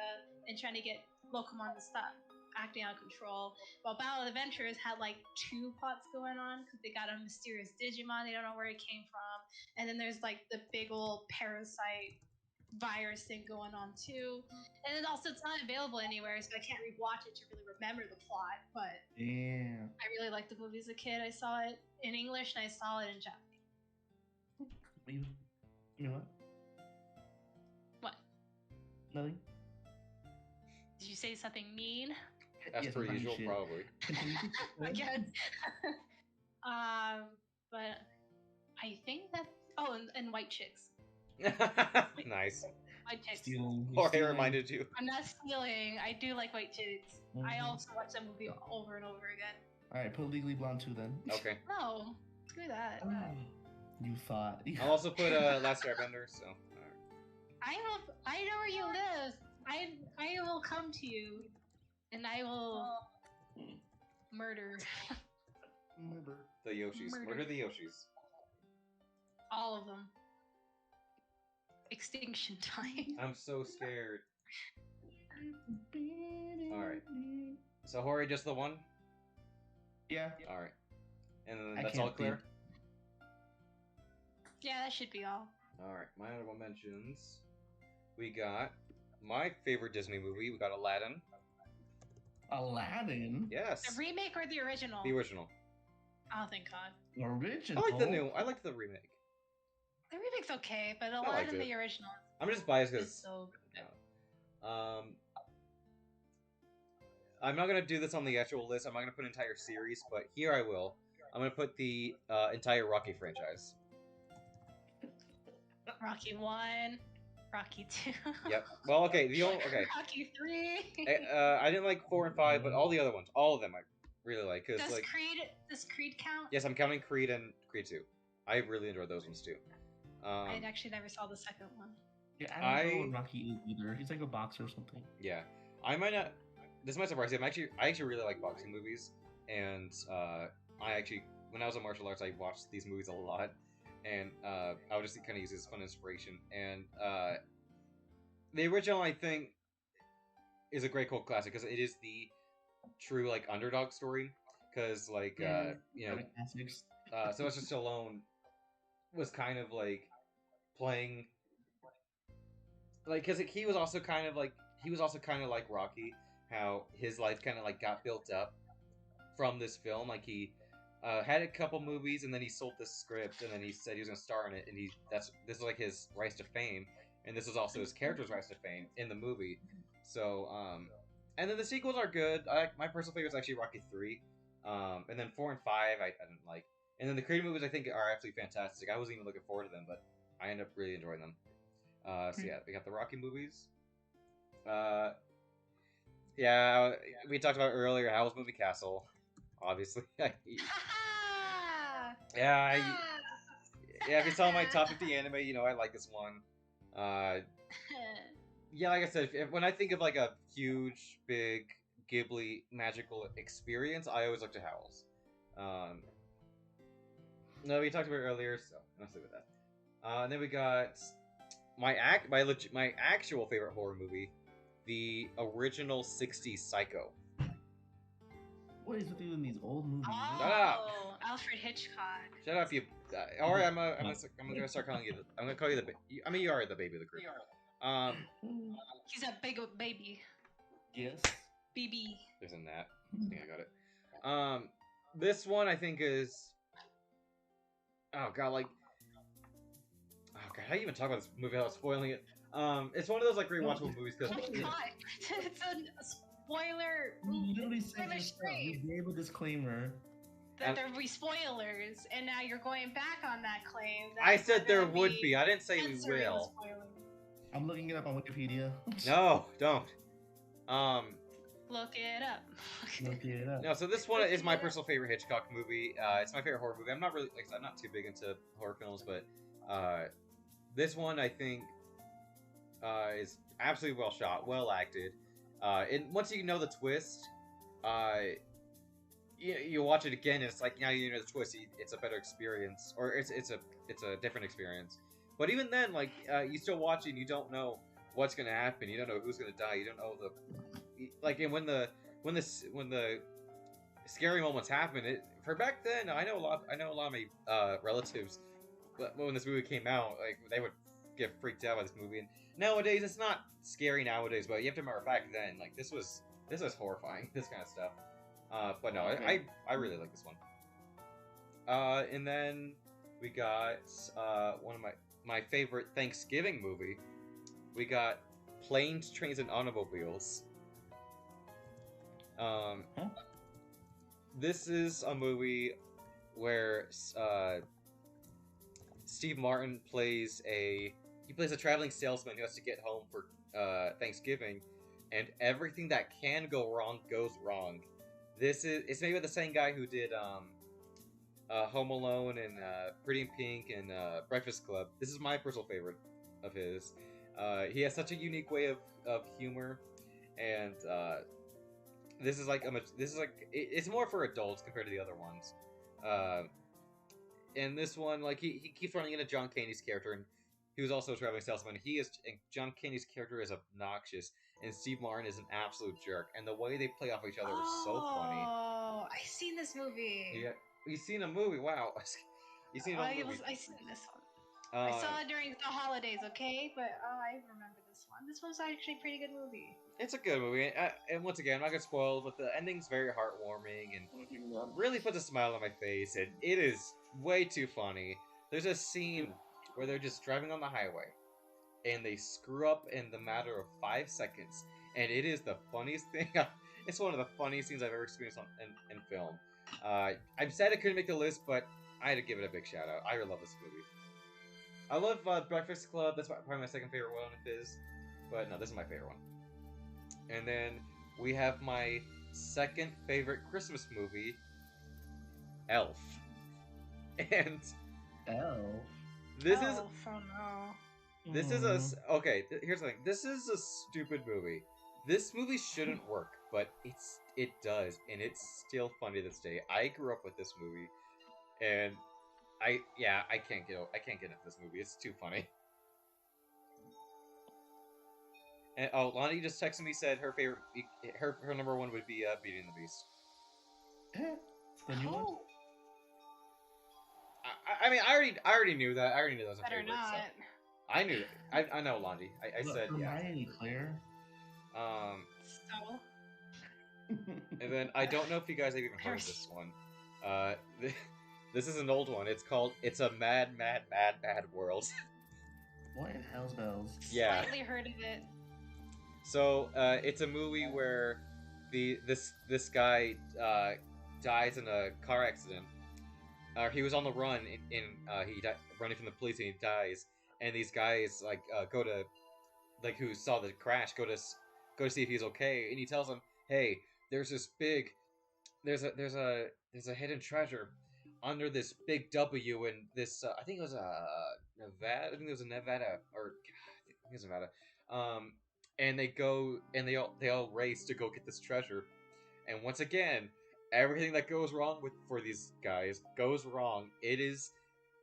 and trying to get Lokomon to stop acting out of control. While Battle of Adventures had like two plots going on because they got a mysterious Digimon, they don't know where it came from, and then there's like the big old parasite virus thing going on too. And then also it's not available anywhere, so I can't rewatch it to really remember the plot. But Yeah. I really liked the movie as a kid. I saw it in English and I saw it in Japanese. You know what? What? Nothing. Did you say something mean? As Yes, per I'm talking usual, shit. probably. Again. But I think that. Oh, and White Chicks. Nice. White Chicks. Stealing. Or it reminded you. I'm not stealing. I do like White Chicks. I Mhm. also watch that movie over and over again. All right, put Legally Blonde 2 then. Okay. No, screw that. You thought. I'll also put Last Airbender, so. Alright. I know where you live. I will come to you, and I will murder The Yoshis. Murder the Yoshis. all of them. Extinction time. I'm so scared. Alright. So, Hori, just the one? Yeah. Alright. And then I that's can't all clear? Yeah, that should be all. Alright, my honorable mentions. We got my favorite Disney movie. We got Aladdin. Aladdin. Yes. The remake or the original? The original. Oh, thank God. Original. I like the new. I like the remake. The remake's okay, but liked Aladdin, it. the original, I'm just biased is because so good. I'm not gonna do this on the actual list. I'm not gonna put an entire series, but here I will. I'm gonna put the entire Rocky franchise. Rocky 1, Rocky 2. Yep. Well, okay. The only Rocky 3. I didn't like 4 and 5, but all the other ones, all of them, I really like. Cause Does like, Creed count? yes, I'm counting Creed and Creed 2. I really enjoyed those ones too. I actually never saw the second one. Yeah, I don't know what Rocky is either. He's like a boxer or something. Yeah, I might not. This might surprise you. I actually really like boxing movies, and I actually, when I was in martial arts, I watched these movies a lot, and I would just kind of use it as fun inspiration. And the original, I think, is a great cult classic because it is the true like underdog story. Because like you know, Sylvester Stallone was kind of like playing like because he was also kind of like Rocky, how his life kind of like got built up from this film. Like he had a couple movies and then he sold this script and then he said he was gonna star in it, and this is like his rise to fame, and this is also his character's rise to fame in the movie. So and then the sequels are good. My personal favorite is actually Rocky 3, and then 4 and 5 I didn't like. And then the Creed movies I think are absolutely fantastic. I wasn't even looking forward to them, but I ended up really enjoying them. So yeah, we got the Rocky movies. Yeah, we talked about earlier Howl's Moving Castle, obviously. Yeah, if you saw my top 50 anime, you know I like this one. Yeah, like I said, when I think of like a huge, big Ghibli magical experience, I always look to Howl's. No, we talked about it earlier, so I'll stay with that. And then we got my actual favorite horror movie, the original '60s Psycho. What is with you in these old movies? Oh, Shut up. Alfred Hitchcock. Shut up, you. Or I'm gonna start calling you. I'm gonna call you the. I mean, you are the baby of the group. He's a big baby. Yes. BB. Isn't that? I think I got it. This one I think is. Oh god, like. Oh god, how do you even talk about this movie without spoiling it? It's one of those like rewatchable movies because. Oh my god, it's a spoiler. You literally said Spoiler yourself. straight. You gave a disclaimer. That there would be spoilers, and now you're going back on that claim. I said there would be. I didn't say we censoring the will. spoilers. I'm looking it up on Wikipedia. No, don't. Look it up. Look it up. No, so this one is my personal favorite Hitchcock movie. It's my favorite horror movie. I'm not really like I'm not too big into horror films, but this one I think is absolutely well shot, well acted. And once you know the twist, you watch it again, and it's like now you know the twist. It's a better experience, or it's a different experience. But even then, like you still watch it, and you don't know what's gonna happen. You don't know who's gonna die. You don't know and when the scary moments happen. For back then, I know a lot of my relatives. But when this movie came out, like they would get freaked out by this movie. And nowadays, it's not scary nowadays, but you have to remember back then, like this was horrifying. This kind of stuff. But no, I really like this one. And then we got one of my favorite Thanksgiving movie. We got Planes, Trains, and Automobiles. This is a movie where Steve Martin plays a traveling salesman who has to get home for Thanksgiving, and everything that can go wrong goes wrong. It's made by the same guy who did Home Alone and Pretty in Pink and Breakfast Club. This is my personal favorite of his. He has such a unique way of humor, and it's more for adults compared to the other ones. And this one, like he keeps running into John Candy's character, and he was also a traveling salesman. John Candy's character is obnoxious, and Steve Martin is an absolute jerk. And the way they play off each other is so funny. Oh, I've seen this movie. Yeah, you've seen a movie. Wow, you've seen a movie. I've seen this one. I saw it during the holidays, okay? But I remember this one. This one's actually a pretty good movie. It's a good movie, and once again, I'm not gonna spoil, but the ending's very heartwarming and really puts a smile on my face, and it is way too funny. There's a scene where they're just driving on the highway, and they screw up in the matter of 5 seconds, and it is the funniest thing. It's one of the funniest scenes I've ever experienced in film. I'm sad it couldn't make the list, but I had to give it a big shout out. I really love this movie. I love Breakfast Club. That's probably my second favorite one of his, but no, this is my favorite one. And then we have my second favorite Christmas movie, Elf. And Elf. this is Okay. Here's the thing. This is a stupid movie. This movie shouldn't work, but it does, and it's still funny to this day. I grew up with this movie, and I can't get enough of this movie. It's too funny. And Lonnie just texted me, said her favorite, her number one would be Beauty and the Beast. The new one? I mean, I already knew that. I already knew that was a Better favorite. not. So. I knew it. I know, Lonnie. I said yeah. Hermione, Claire. So? And then I don't know if you guys have even heard of this one. This is an old one. It's called "It's a Mad, Mad, Mad, Mad World." What in hell's bells? Yeah. Slightly heard of it. So it's a movie where this guy dies in a car accident. He was on the run running from the police, and he dies. And these guys go to who saw the crash go to see if he's okay. And he tells them, "Hey, there's a hidden treasure under this big W in this I think it was Nevada. I think it was in Nevada, or I think it was Nevada. And they go and they all race to go get this treasure. And once again, everything that goes wrong for these guys goes wrong. It is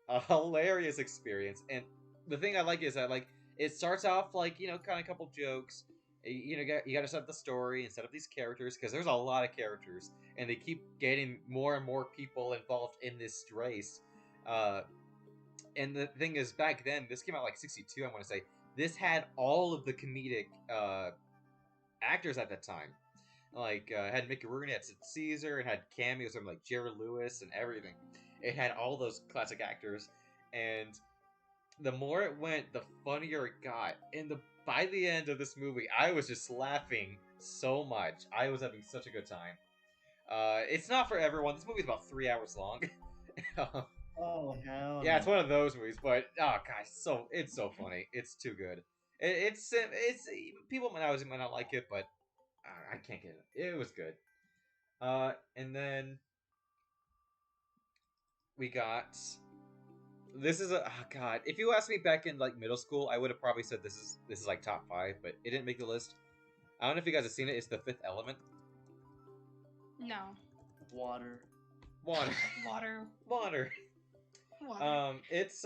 a hilarious experience. And the thing I like is that it starts off kind of a couple jokes. You got to set up the story and set up these characters, because there's a lot of characters, and they keep getting more and more people involved in this race. And the thing is, back then, this came out '62, I want to say. This had all of the comedic actors at that time. It had Mickey Rooney, it had Sid Caesar, it had cameos from Jerry Lewis and everything. It had all those classic actors, and the more it went, the funnier it got. And by the end of this movie, I was just laughing so much. I was having such a good time. It's not for everyone. This movie's about 3 hours long. Oh hell! Yeah, it's one of those movies, but oh gosh, it's so funny. It's too good. It's people might not like it, but I can't get it. It was good. And then we got. This is God. If you asked me back in middle school, I would have probably said this is top 5, but it didn't make the list. I don't know if you guys have seen it. It's The Fifth Element. No. Water. It's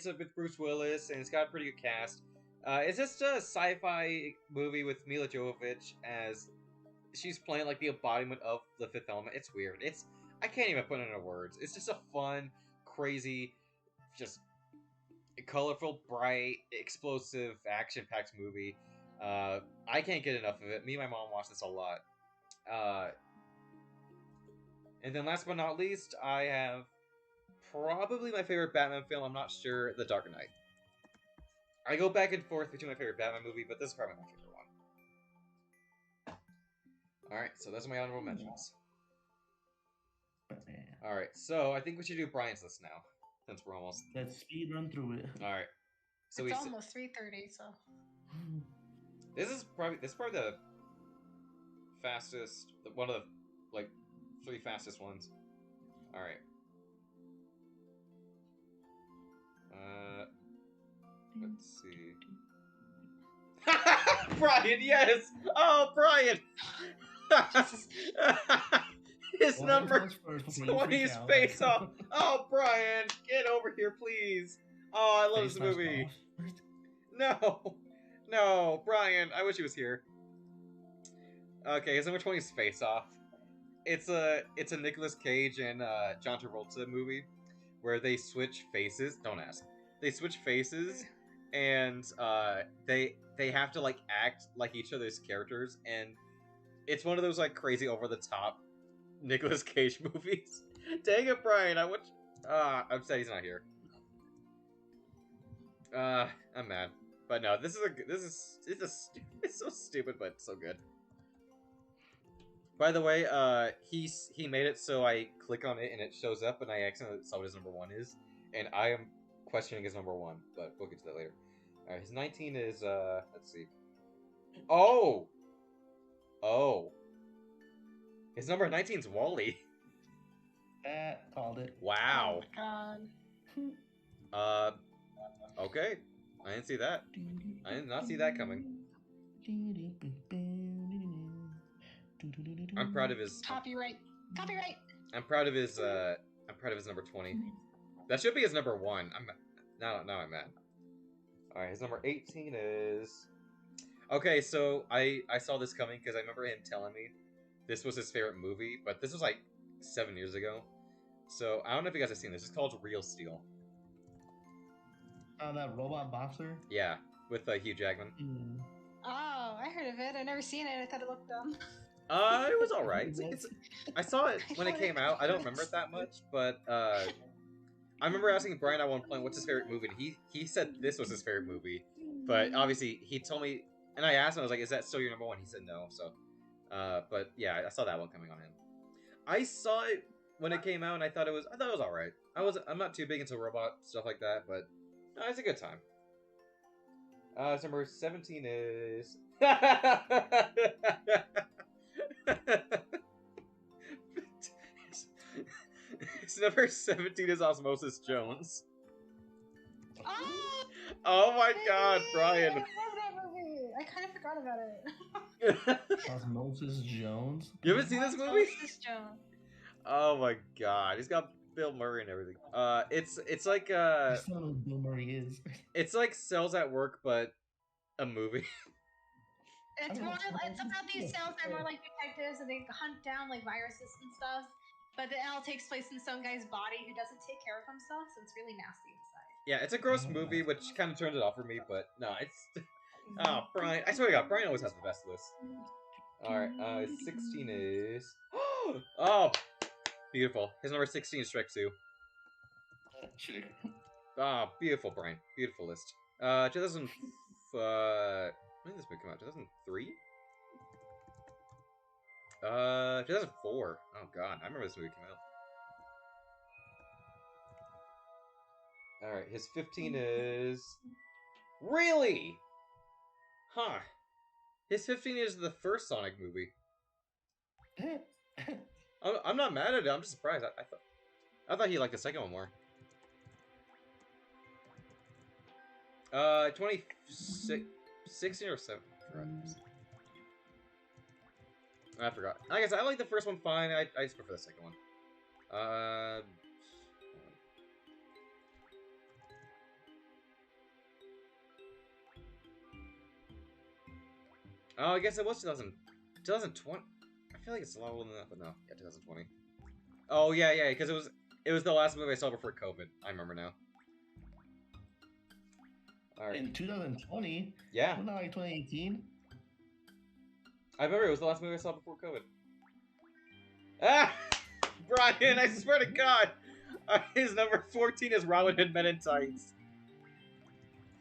with Bruce Willis, and it's got a pretty good cast. It's just a sci-fi movie with Mila Jovovich as she's playing the embodiment of the Fifth Element. It's weird. I can't even put it into words. It's just a fun, crazy, just colorful, bright, explosive, action-packed movie. I can't get enough of it. Me and my mom watch this a lot. And then last but not least, I have probably my favorite Batman film. I'm not sure, The Dark Knight. I go back and forth between my favorite Batman movie, but this is probably my favorite one. Alright, so those are my honorable mentions. Alright, so I think we should do Brian's list now, since we're almost... Let's speed run through it. Alright. So It's almost 3:30, so. This is probably the fastest, one of the, like, 3 fastest ones. Alright. Let's see. Brian, yes! Oh, Brian! His number 20 is Face Off. Oh, Brian, get over here, please. Oh, I love this movie. No. No, Brian, I wish he was here. Okay, his number 20 is Face Off. It's a Nicolas Cage and John Travolta movie where they switch faces. Don't ask. They switch faces, and they have to like act like each other's characters, and it's one of those like crazy over the top Nicolas Cage movies. Dang it, Brian! I'm sad he's not here. I'm mad, but no, it's so stupid, but so good. By the way, he made it so I click on it and it shows up, and I accidentally saw what his number 1 is, and I am questioning his number 1, but we'll get to that later. Alright, his 19 is, let's see. Oh! His number 19 is Wall-E. Called it. Wow. Oh my god. Okay. I didn't see that. I did not see that coming. I'm proud of his... Copyright. Copyright! I'm proud of his number 20. That should be his number 1. Now I'm mad. Alright, his number 18 is... Okay, so I saw this coming because I remember him telling me this was his favorite movie, but this was like 7 years ago. So I don't know if you guys have seen this. It's called Real Steel. That robot boxer? Yeah, with Hugh Jackman. Oh, I heard of it. I've never seen it. I thought it looked dumb. It was alright. I saw it when it came out. I don't remember it that much, but I remember asking Brian at one point what's his favorite movie, and he said this was his favorite movie. But obviously he told me, and I asked him, I was like, is that still your number 1? He said no, so but yeah, I saw that one coming on him. I saw it when it came out, and I thought it was alright. I'm not too big into robot stuff like that, but no, it's a good time. Number 17 is His number 17 is Osmosis Jones. Oh my god, Brian. I love that movie. I kind of forgot about it. Osmosis Jones? You haven't seen this movie? Osmosis Jones. Oh my god, he's got Bill Murray and everything. It's like I still don't know who Bill Murray is. It's like Cells at Work, but a movie. It's about these cells that are more like detectives, and they hunt down like viruses and stuff. But it all takes place in some guy's body who doesn't take care of himself, so it's really nasty inside. Yeah, it's a gross movie, which kind of turned it off for me. But no, it's oh, Brian! I swear to God, Brian always has the best list. All right, 16 is oh, beautiful. His number 16 is Shrek 2. Ah, beautiful, Brian. Beautiful list. 2000. When did this movie come out? 2003? 2004. Oh god, I remember this movie came out. Alright, his 15 is... Really? Huh. His 15 is the first Sonic movie. I'm not mad at it, I'm just surprised. I thought he liked the second one more. 16 or 7. I forgot. I guess I like the first one fine. I just prefer the second one. Oh, I guess it was 2020. I feel like it's a lot older than that, but no. Yeah, 2020. Oh, yeah, because it was the last movie I saw before COVID. I remember now. All right. In 2020? Yeah, Wasn't that like 2018? I remember it was the last movie I saw before COVID. Ah, Brian! I swear to God, his number 14 is Robin Hood Men in Tights.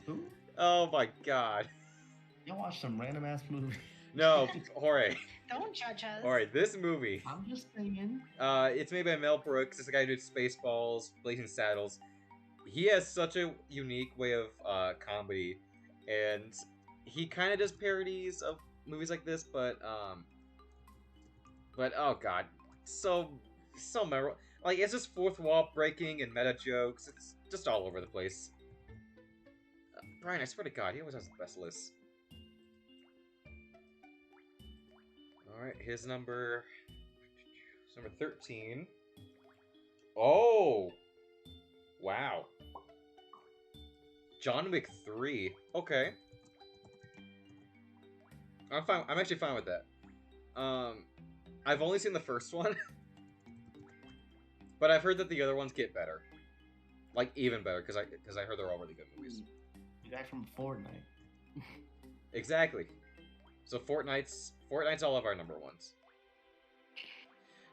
Who? Oh my God. Y'all watch some random ass movie. No, Jorge. Don't judge us. All right, this movie. I'm just saying. It's made by Mel Brooks. It's the guy who did Spaceballs, Blazing Saddles. He has such a unique way of comedy, and he kind of does parodies of movies like this, but oh god, so memorable. Like it's just fourth wall breaking and meta jokes. It's just all over the place. Brian, I swear to God, he always has the best lists. All right, his number 13. Oh, wow. John Wick 3. Okay. I'm fine. I'm actually fine with that. I've only seen the first one, but I've heard that the other ones get better, like even better, because I heard they're all really good movies. The guy from Fortnite. Exactly. So Fortnite's all of our number ones.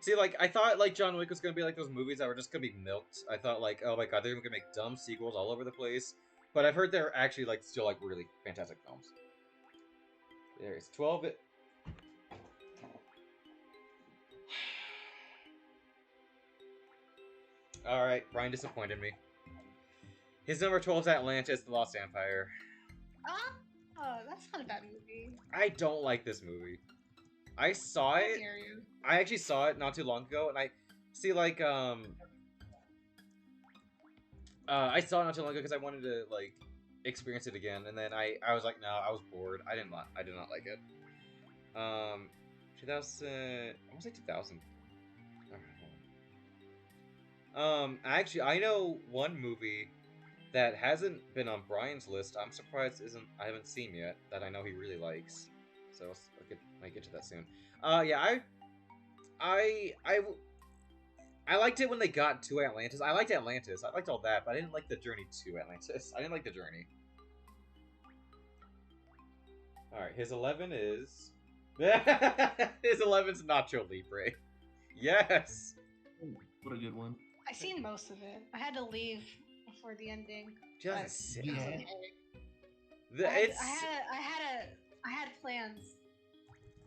See, like, I thought, like, John Wick was gonna be like those movies that were just gonna be milked. I thought, like, oh my god, they're gonna make dumb sequels all over the place. But I've heard they're actually, like, still, like, really fantastic films. There's 12. Alright, Brian disappointed me. His number 12 is Atlantis, The Lost Empire. Oh, that's not a bad movie. I don't like this movie. I saw How it. dare you? I actually saw it not too long ago, and I see, like, I saw it not too long ago because I wanted to, like, experience it again, and then I was like, no, I was bored. I did not like it. 2000. I want to say 2000. Actually, I know one movie that hasn't been on Brian's list. I'm surprised I haven't seen yet, that I know he really likes. So might get to that soon. Yeah, I liked it when they got to Atlantis. I liked Atlantis. I liked all that, but I didn't like the journey to Atlantis. I didn't like the journey. Alright, his 11 is... his 11's Nacho Libre. Yes! Ooh, what a good one. I seen most of it. I had to leave before the ending. Just but Yeah. it was okay. It's... I had plans.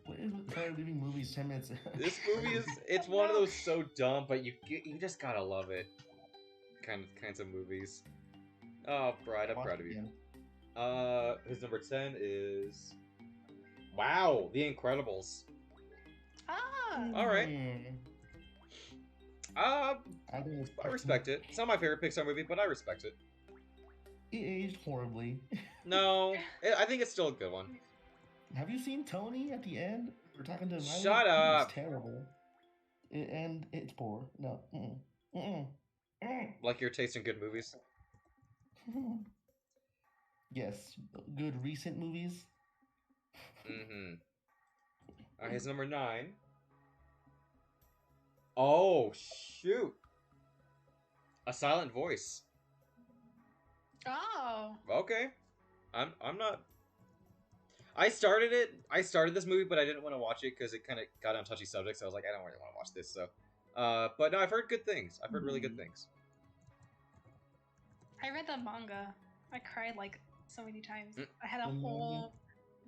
What is with Claire leaving movies 10 minutes? This movie is... It's one of those so dumb, but you just gotta love it. Kinds of movies. Oh, Bride, I'm proud of you. His number 10 is... Wow, The Incredibles. Ah! Alright. I think it's I respect it. It's not my favorite Pixar movie, but I respect it. It aged horribly. No, I think it's still a good one. Have you seen Tony at the end? We're talking to Riley. Shut up. It's terrible. And it's poor. No. Like your taste in good movies. Yes, good recent movies. Mm-hmm. His number 9. Oh, shoot. A Silent Voice. Oh! Okay. I'm not... I started this movie, but I didn't want to watch it because it kind of got on touchy subjects. So I was like, I don't really want to watch this, so... but no, I've heard good things. I've heard really good things. I read the manga. I cried like so many times. I had a Mhm. whole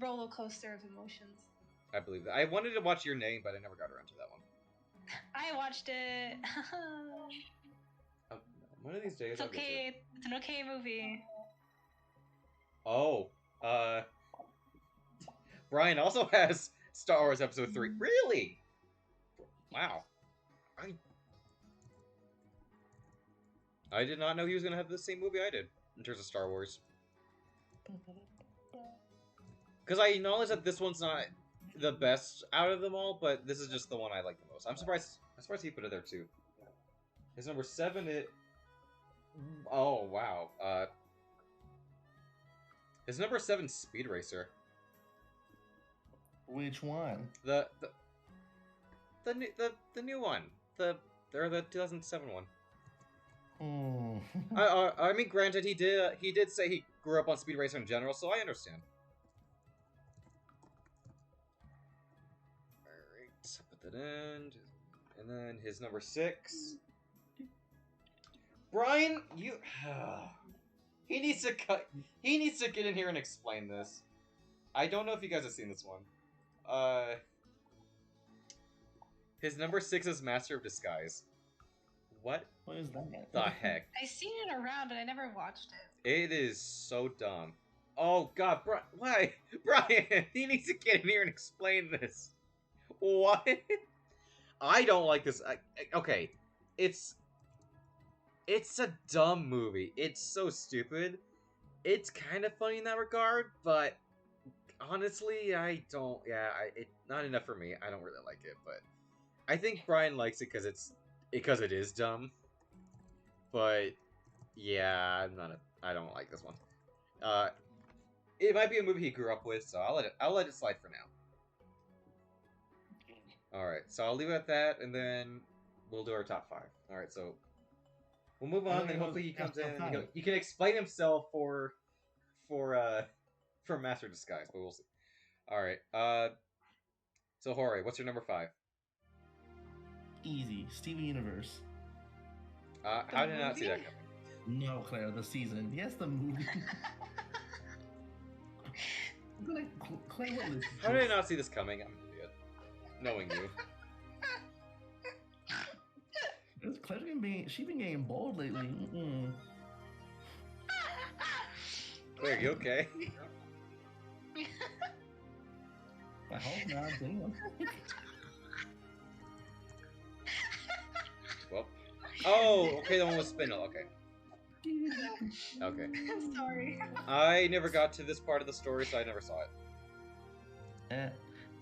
roller coaster of emotions. I believe that. I wanted to watch Your Name, but I never got around to that one. I watched it. One of these days, It's I'll get to it. okay. It's an okay movie. Oh, Brian also has Star Wars Episode 3. Really? Wow. I did not know he was going to have the same movie I did in terms of Star Wars. Because I acknowledge that this one's not the best out of them all, but this is just the one I like the most. I'm surprised he put it there too. His number 7, oh wow. His number 7, Speed Racer. Which one? The new one. The 2007 one. Mm. I mean, granted, he did say he grew up on Speed Racer in general, so I understand. Alright, put that in. And then his number 6. Brian, you... He needs to get in here and explain this. I don't know if you guys have seen this one. His number 6 is Master of Disguise. What What is that? the heck? I seen it around, but I never watched it. It is so dumb. Oh god, why? Brian, he needs to get in here and explain this. What? I don't like this. Okay, it's a dumb movie. It's so stupid. It's kind of funny in that regard, but honestly, I don't. Yeah, not enough for me. I don't really like it, but I think Brian likes it because it is dumb. But yeah, I don't like this one. It might be a movie he grew up with, so I'll let it slide for now. All right, so I'll leave it at that, and then we'll do our top 5. All right, so we'll move on, and hopefully he comes in. And he can explain himself for Master Disguise, but we'll see. All right, so Jorge, what's your number 5? Easy. Steven Universe. How did I not see that coming? No, Claire, the season. Yes, the movie. Claire, what is How did I not see this coming? I'm an idiot. Knowing you. Claire's been getting bold lately. Mm-mm. Claire, you okay? I hope not. Damn. Well. Oh, okay, the one with Spindle. Okay. Okay. I'm sorry. I never got to this part of the story, so I never saw it.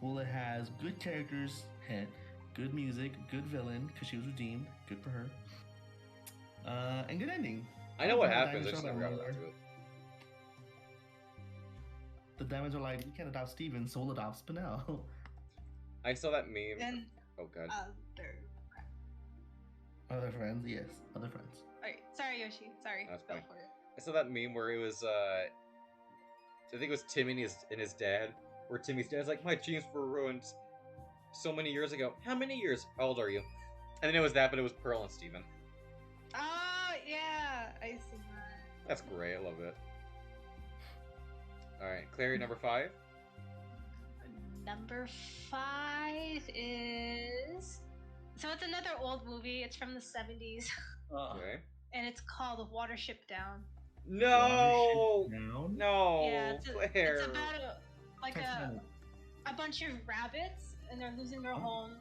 Well, it has good characters, good music, good villain, because she was redeemed. Good for her. And good ending. I know what happens, I just never got around to it. The diamonds are like, we can't adopt Steven, so we'll adopt Spinel. I saw that meme. Then Oh god. Other friends, yes. Other friends. Alright, sorry Yoshi. Sorry. That's Go fine. for it. I saw that meme where it was, I think it was Timmy and his dad, where Timmy's dad's like, my jeans were ruined so many years ago. How many years? How old are you? And then it was that, but it was Pearl and Steven. Oh, yeah. I see that. That's great, I love it. Alright, Clary, number 5? Number 5 is... So it's another old movie. It's from the 70s. Okay. And it's called Watership Down. No! Down? No! Yeah, Claire! it's about a bunch of rabbits, and they're losing their home.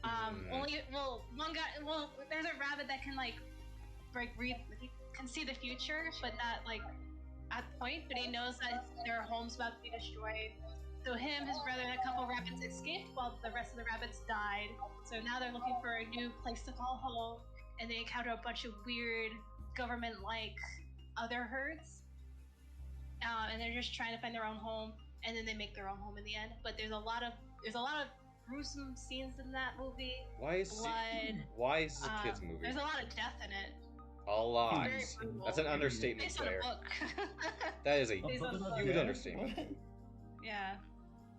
There's a rabbit that can he can see the future, but not at point. But he knows that their home's about to be destroyed. So him, his brother, and a couple rabbits escaped, while the rest of the rabbits died. So now they're looking for a new place to call home, and they encounter a bunch of weird government-like other herds, and they're just trying to find their own home. And then they make their own home in the end. But there's a lot of gruesome scenes in that movie. Why is this a kids movie? There's a lot of death in it. A lot. Very brutal. That's an understatement, Based on a Claire. book. That is a Based on a book. huge understatement. Yeah.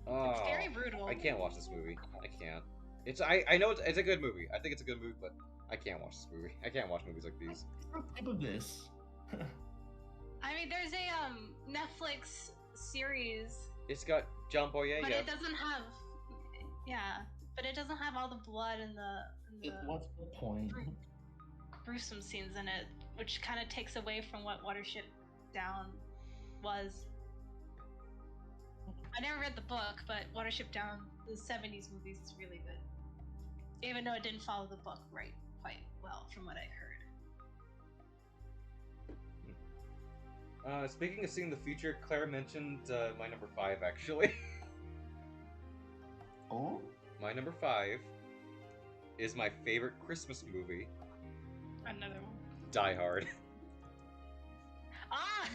Oh, It's very brutal. I can't watch this movie. I can't. I know it's a good movie. I think it's a good movie, but I can't watch this movie. I can't watch movies like these. What type of this? I mean, there's a Netflix series. It's got John Boyega. But it doesn't have. Yeah. But it doesn't have all the blood and the What's the point? gruesome scenes in it, which kind of takes away from what Watership Down was. I never read the book, but Watership Down, the 70s movies, is really good. Even though it didn't follow the book quite well, from what I heard. Speaking of seeing the future, Claire mentioned my number 5, actually. Oh? My number 5 is my favorite Christmas movie, Another one. Die Hard. Ah!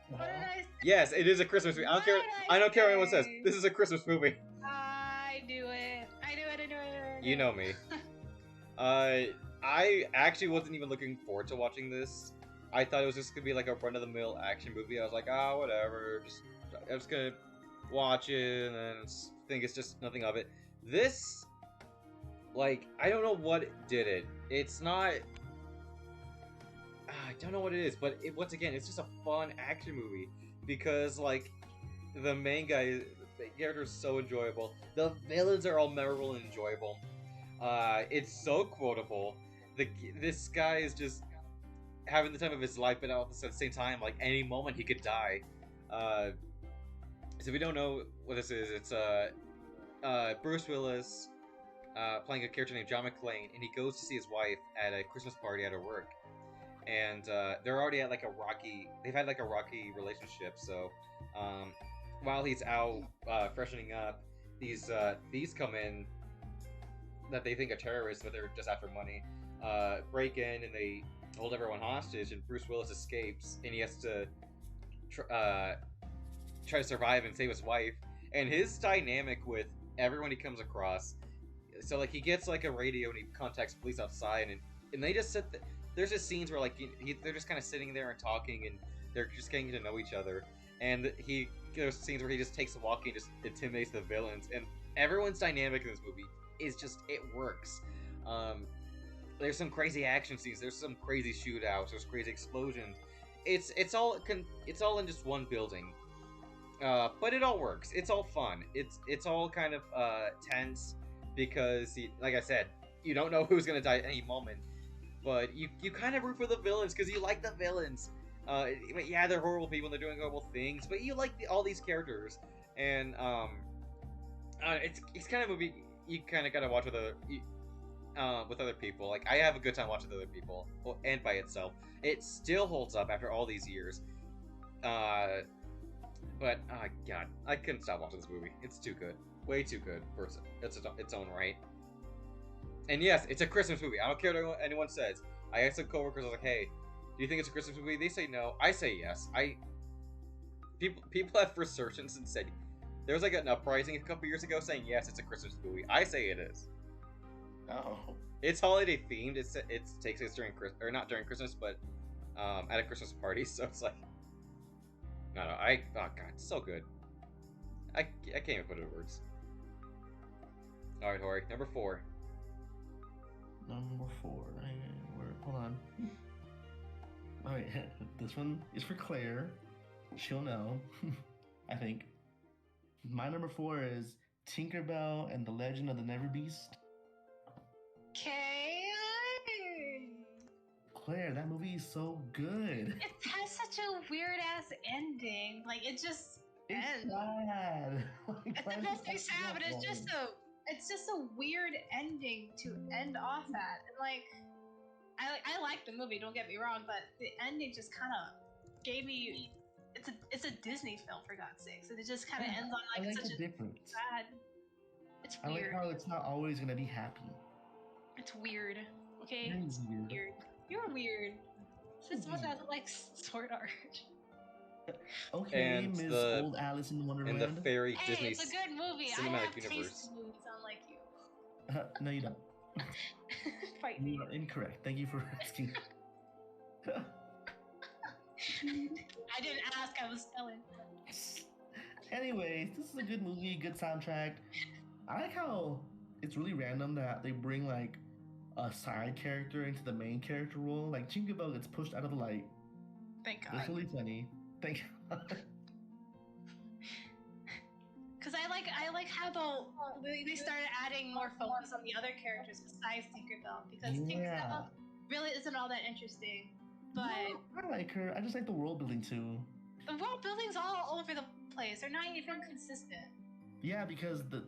What did I say? Yes, it is a Christmas movie. I don't care what anyone says. This is a Christmas movie. I knew it. You know me. I actually wasn't even looking forward to watching this. I thought it was just gonna be like a run-of-the-mill action movie. I was like, ah, whatever. I'm just gonna watch it and then think it's just nothing of it. This, like, I don't know what did it. It's not. I don't know what it is, but once again, it's just a fun action movie because like the main guy, the character is so enjoyable. The villains are all memorable and enjoyable. It's so quotable. This guy is just having the time of his life, but at the same time, like any moment he could die. So if you don't know what this is, it's Bruce Willis playing a character named John McClane, and he goes to see his wife at a Christmas party at her work. And they're already at like they've had like a rocky relationship. So while he's out freshening up, these come in that they think are terrorists, but they're just after money. Break in and they hold everyone hostage, and Bruce Willis escapes, and he has to try to survive and save his wife. And his dynamic with everyone he comes across, so like he gets like a radio and he contacts police outside, and they just sit. There's just scenes where like they're just kind of sitting there and talking, and they're just getting to know each other. And there's scenes where he just takes a walk and just intimidates the villains, and everyone's dynamic in this movie is just, it works. There's some crazy action scenes. There's some crazy shootouts. There's crazy explosions. It's all in just one building, but it all works. It's all fun. It's all kind of tense because, like I said, you don't know who's gonna die at any moment, but you kind of root for the villains because you like the villains. Yeah, they're horrible people and they're doing horrible things, but you like all these characters, and it's kind of a movie you kind of gotta watch with other people. Like, I have a good time watching with other people, and by itself. It still holds up after all these years. But God, I couldn't stop watching this movie. It's too good, way too good for its own right. And yes, it's a Christmas movie. I don't care what anyone says. I asked some coworkers, I was like, "Hey, do you think it's a Christmas movie?" They say no. I say yes. People have resurgence and said there was like an uprising a couple years ago saying yes, it's a Christmas movie. I say it is. Oh. It's holiday themed. It takes place during not during Christmas, but at a Christmas party. So it's like, no. Oh God, it's so good. I can't even put it in words. All right, Hori, number 4. Number 4. Hold on. All right, this one is for Claire. She'll know, I think. My number 4 is Tinkerbell and the Legend of the Never Beast. Okay. Claire, that movie is so good. It has such a weird ass ending. Like, it just ends. Sad. It's supposed to be sad, but it's just a weird ending to end off at. And like, I like the movie, don't get me wrong, but the ending just kind of gave me. It's a Disney film, for God's sakes, and it just kind of ends on like such a difference. sad. It's I weird. like how it's not always gonna be happy. It's weird. Okay, It's weird. You're weird. It's supposed to have like Sword Art. Okay, And Miss the- Old Alice in Wonderland. And the fairy Hey, Disney it's a good movie. I cinematic have taste universe. in movies, unlike you. No, you don't. Fight me. You are incorrect. Thank you for asking. I didn't ask. I was telling. Anyways, this is a good movie, good soundtrack. I like how it's really random that they bring like a side character into the main character role. Like Tinkerbell gets pushed out of the light. Thank God. That's really funny. Thank God. Because I like how they started adding more focus on the other characters besides Tinkerbell, because Tinkerbell really isn't all that interesting. But I like her. I just like the world building too. the world building's all over the place. They're not even consistent. Yeah, because the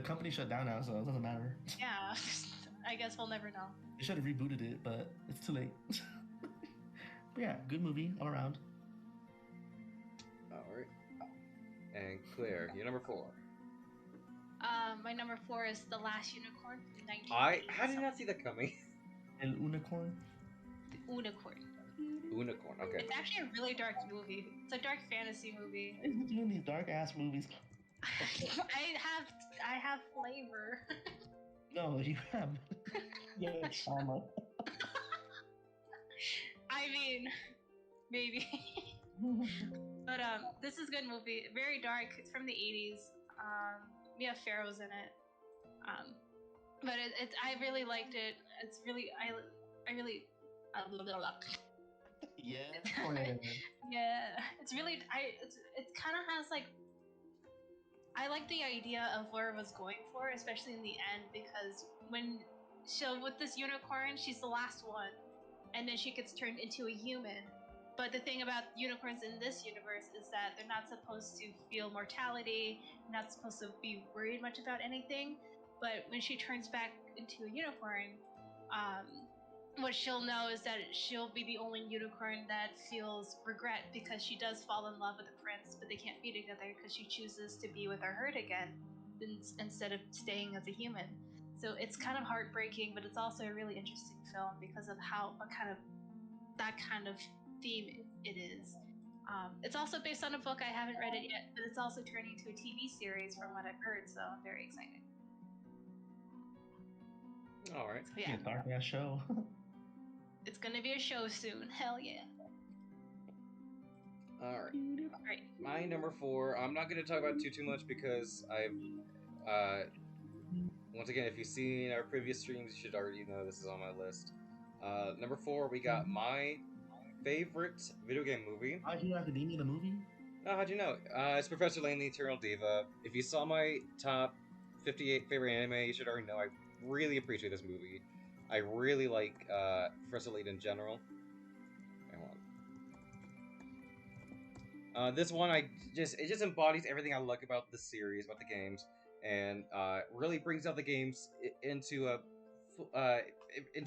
company shut down now, so it doesn't matter. Yeah, I guess we'll never know. They should have rebooted it, but it's too late. But yeah, good movie all around. Alright. And Claire, you're number 4. My number 4 is The Last Unicorn from 1980. How did you not see that coming? El Unicorn. Unicorn. Unicorn, okay. It's actually a really dark movie. It's a dark fantasy movie. Why are you doing these dark ass movies? I have flavor. No, you have. Yeah, trauma. I mean, maybe. But this is a good movie. Very dark. It's from the 80s. Mia Farrow's in it. But I really liked it. It's really I really blah, blah, blah. Yeah. Yeah. It's really it kind of has like I like the idea of where it was going for, especially in the end, because when with this unicorn, she's the last one, and then she gets turned into a human. But the thing about unicorns in this universe is that they're not supposed to feel mortality, not supposed to be worried much about anything. But when she turns back into a unicorn, what she'll know is that she'll be the only unicorn that feels regret because she does fall in love with the prince, but they can't be together because she chooses to be with her herd again instead of staying as a human. So it's kind of heartbreaking, but it's also a really interesting film because of that kind of theme it is. It's also based on a book. I haven't read it yet, but it's also turning into a TV series from what I've heard, so I'm very excited. All right. So, yeah. Dark ass show. It's gonna be a show soon. Hell yeah. All right. My number 4. I'm not going to talk about too much because I've once again, if you've seen our previous streams, you should already know this is on my list. Number 4, we got my favorite video game movie. My Hero Academia, the movie? Oh, how'd you know? It's Professor Layton, the Eternal Diva. If you saw my top 58 favorite anime, you should already know I really appreciate this movie. I really like Professor Layton in general. This one, it just embodies everything I like about the series, about the games, and really brings out the games into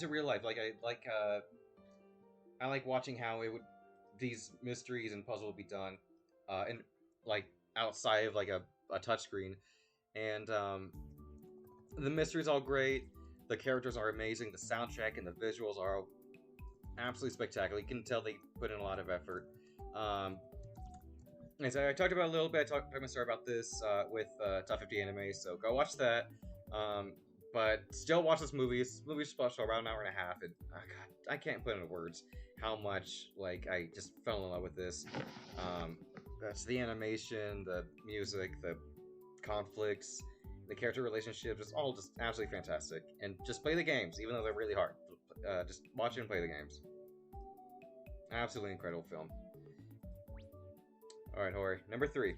real life. Like I like watching how these mysteries and puzzles would be done, and like outside of like a touchscreen, and the mystery's all great. The characters are amazing. The soundtrack and the visuals are absolutely spectacular. You can tell they put in a lot of effort. And so I talked about it a little bit. I talked to my story about this with Top 50 Anime, so go watch that. But still watch this movie. This movie's supposed to around an hour and a half, and God, I can't put into words how much like I just fell in love with this. That's the animation, the music, the conflicts, the character relationships. It's all just absolutely fantastic. And just play the games, even though they're really hard. Just watch it and play the games. Absolutely incredible film. Alright, Hori. Number 3.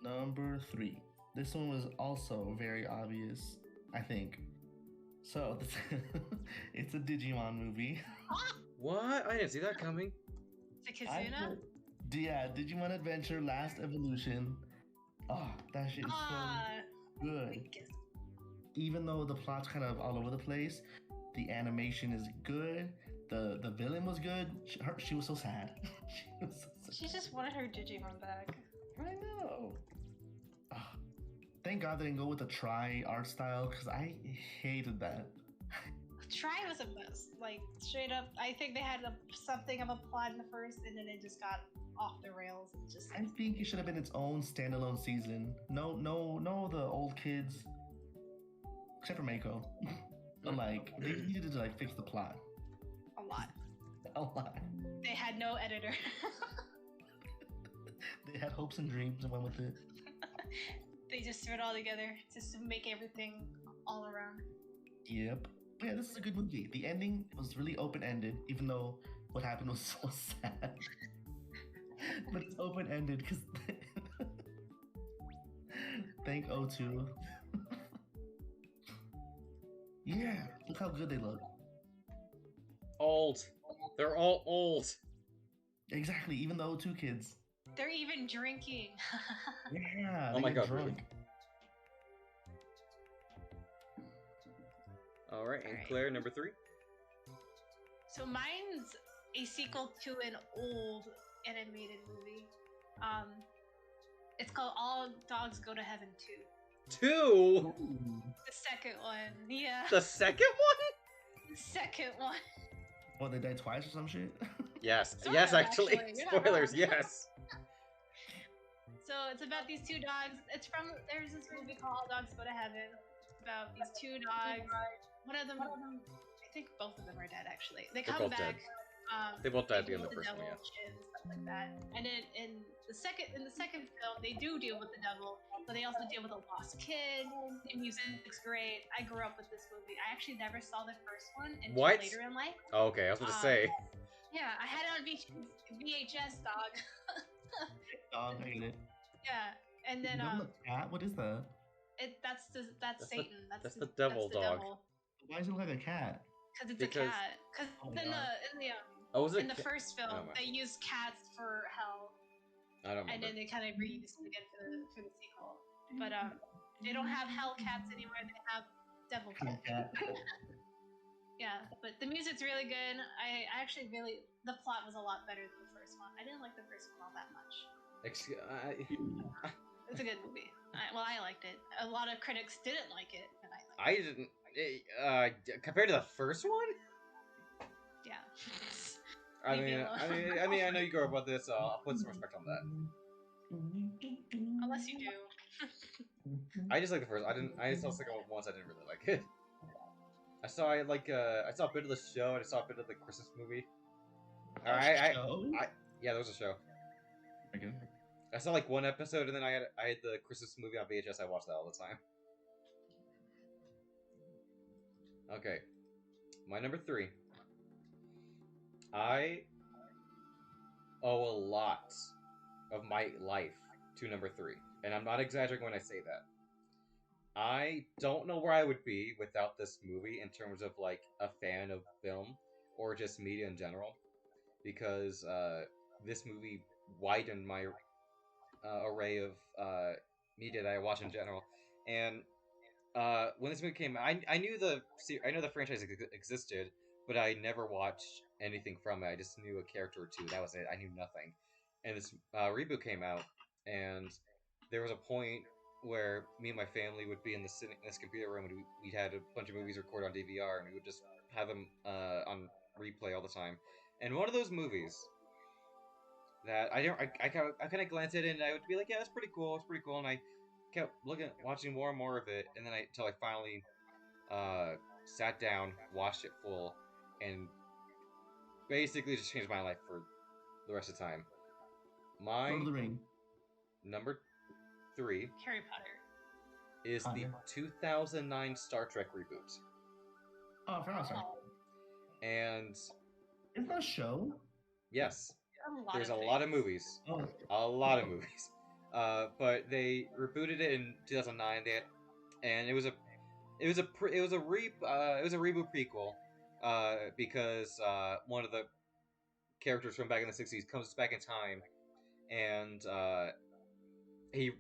Number 3. This one was also very obvious, I think. So, it's a Digimon movie. What? I didn't see that coming. Is it Kizuna? Yeah, Digimon Adventure Last Evolution. Oh, that shit is so good. Even though the plot's kind of all over the place, the animation is good. The villain was good. She was so sad. She just wanted her Digimon back. I know. Oh, thank God they didn't go with the Tri art style because I hated that. Tri was a mess. Like, straight up, I think they had something of a plot in the first, and then it just got off the rails. And just. I think it should have been its own standalone season. No, the old kids, except for Mako. But like, they needed to like fix the plot. A lot. They had no editor. They had hopes and dreams and went with it. They just threw it all together just to make everything all around. Yep. Yeah, this is a good movie. The ending was really open-ended, even though what happened was so sad. But it's open-ended because thank O2. Yeah, look how good they look. Old. They're all old. Exactly, even the O2 kids. They're even drinking. Yeah. Oh my God, drunk. really? All right, and Claire, number 3. So mine's a sequel to an old animated movie. It's called All Dogs Go to Heaven 2. 2? The second one, yeah. The second one? The second one. Well, they died twice or some shit? Yes. Sort Yes, of, actually. Spoilers, wrong. yes. So it's about these two dogs. There's this movie called All Dogs Go to Heaven. It's about these two dogs. one of them. I think both of them are dead. Actually, they They're come both dead. back. They both died at the deal end of with the first one, devil shit and stuff like that. And then in the second film, they do deal with the devil, but they also deal with a lost kid. The music's great. I grew up with this movie. I actually never saw the first one until What? later in life. Oh, okay, I was about to say. Yeah, I had it on VHS, dog. Dog, I get it. Yeah, and then Devil a cat? What is that? that's Satan. That's the devil dog. Why does it look like a cat? Because it's Because- a cat. Because Oh my in God. in the first film, Oh, my. they used cats for hell, I don't and remember. then they kind of reused it again for the sequel. But they don't have hell cats anymore. They have devil cats. Cat. Yeah, but the music's really good. I actually really the plot was a lot better than the first one. I didn't like the first one all that much. It's a good movie. I liked it. A lot of critics didn't like it, and I liked it. I didn't. Compared to the first one, Yeah. I Leave me mean, I know you grew up with this, so I'll put some respect on that. Unless you do. I just like the first. I saw the second one once. I didn't really like it. I saw a bit of the show and I saw a bit of the Christmas movie. Yeah, there was a show. Okay. I saw like one episode and then I had the Christmas movie on VHS. I watched that all the time. Okay, my number 3. I owe a lot of my life to number 3, and I'm not exaggerating when I say that. I don't know where I would be without this movie in terms of like a fan of film or just media in general, because this movie widened my array of media that I watch in general. And when this movie came out, I knew the franchise existed, but I never watched anything from it. I just knew a character or two. That was it. I knew nothing. And this reboot came out, and there was a point where me and my family would be in this computer room, and we had a bunch of movies recorded on DVR, and we would just have them on replay all the time. And one of those movies that I kind of glanced at it, and I would be like, yeah, it's pretty cool, and I kept watching more and more of it, and then until I finally sat down, watched it full, and basically just changed my life for the rest of the time. My Lord of the Ring. number 3 Harry Potter. is the 2009 Star Trek reboot. Oh, I forgot. Sorry. And Isn't that a show? yes, there's a things. lot of movies. Oh. A lot of movies. But they rebooted it in 2009, and it was a reboot prequel, because one of the characters from back in the 60s comes back in time, and he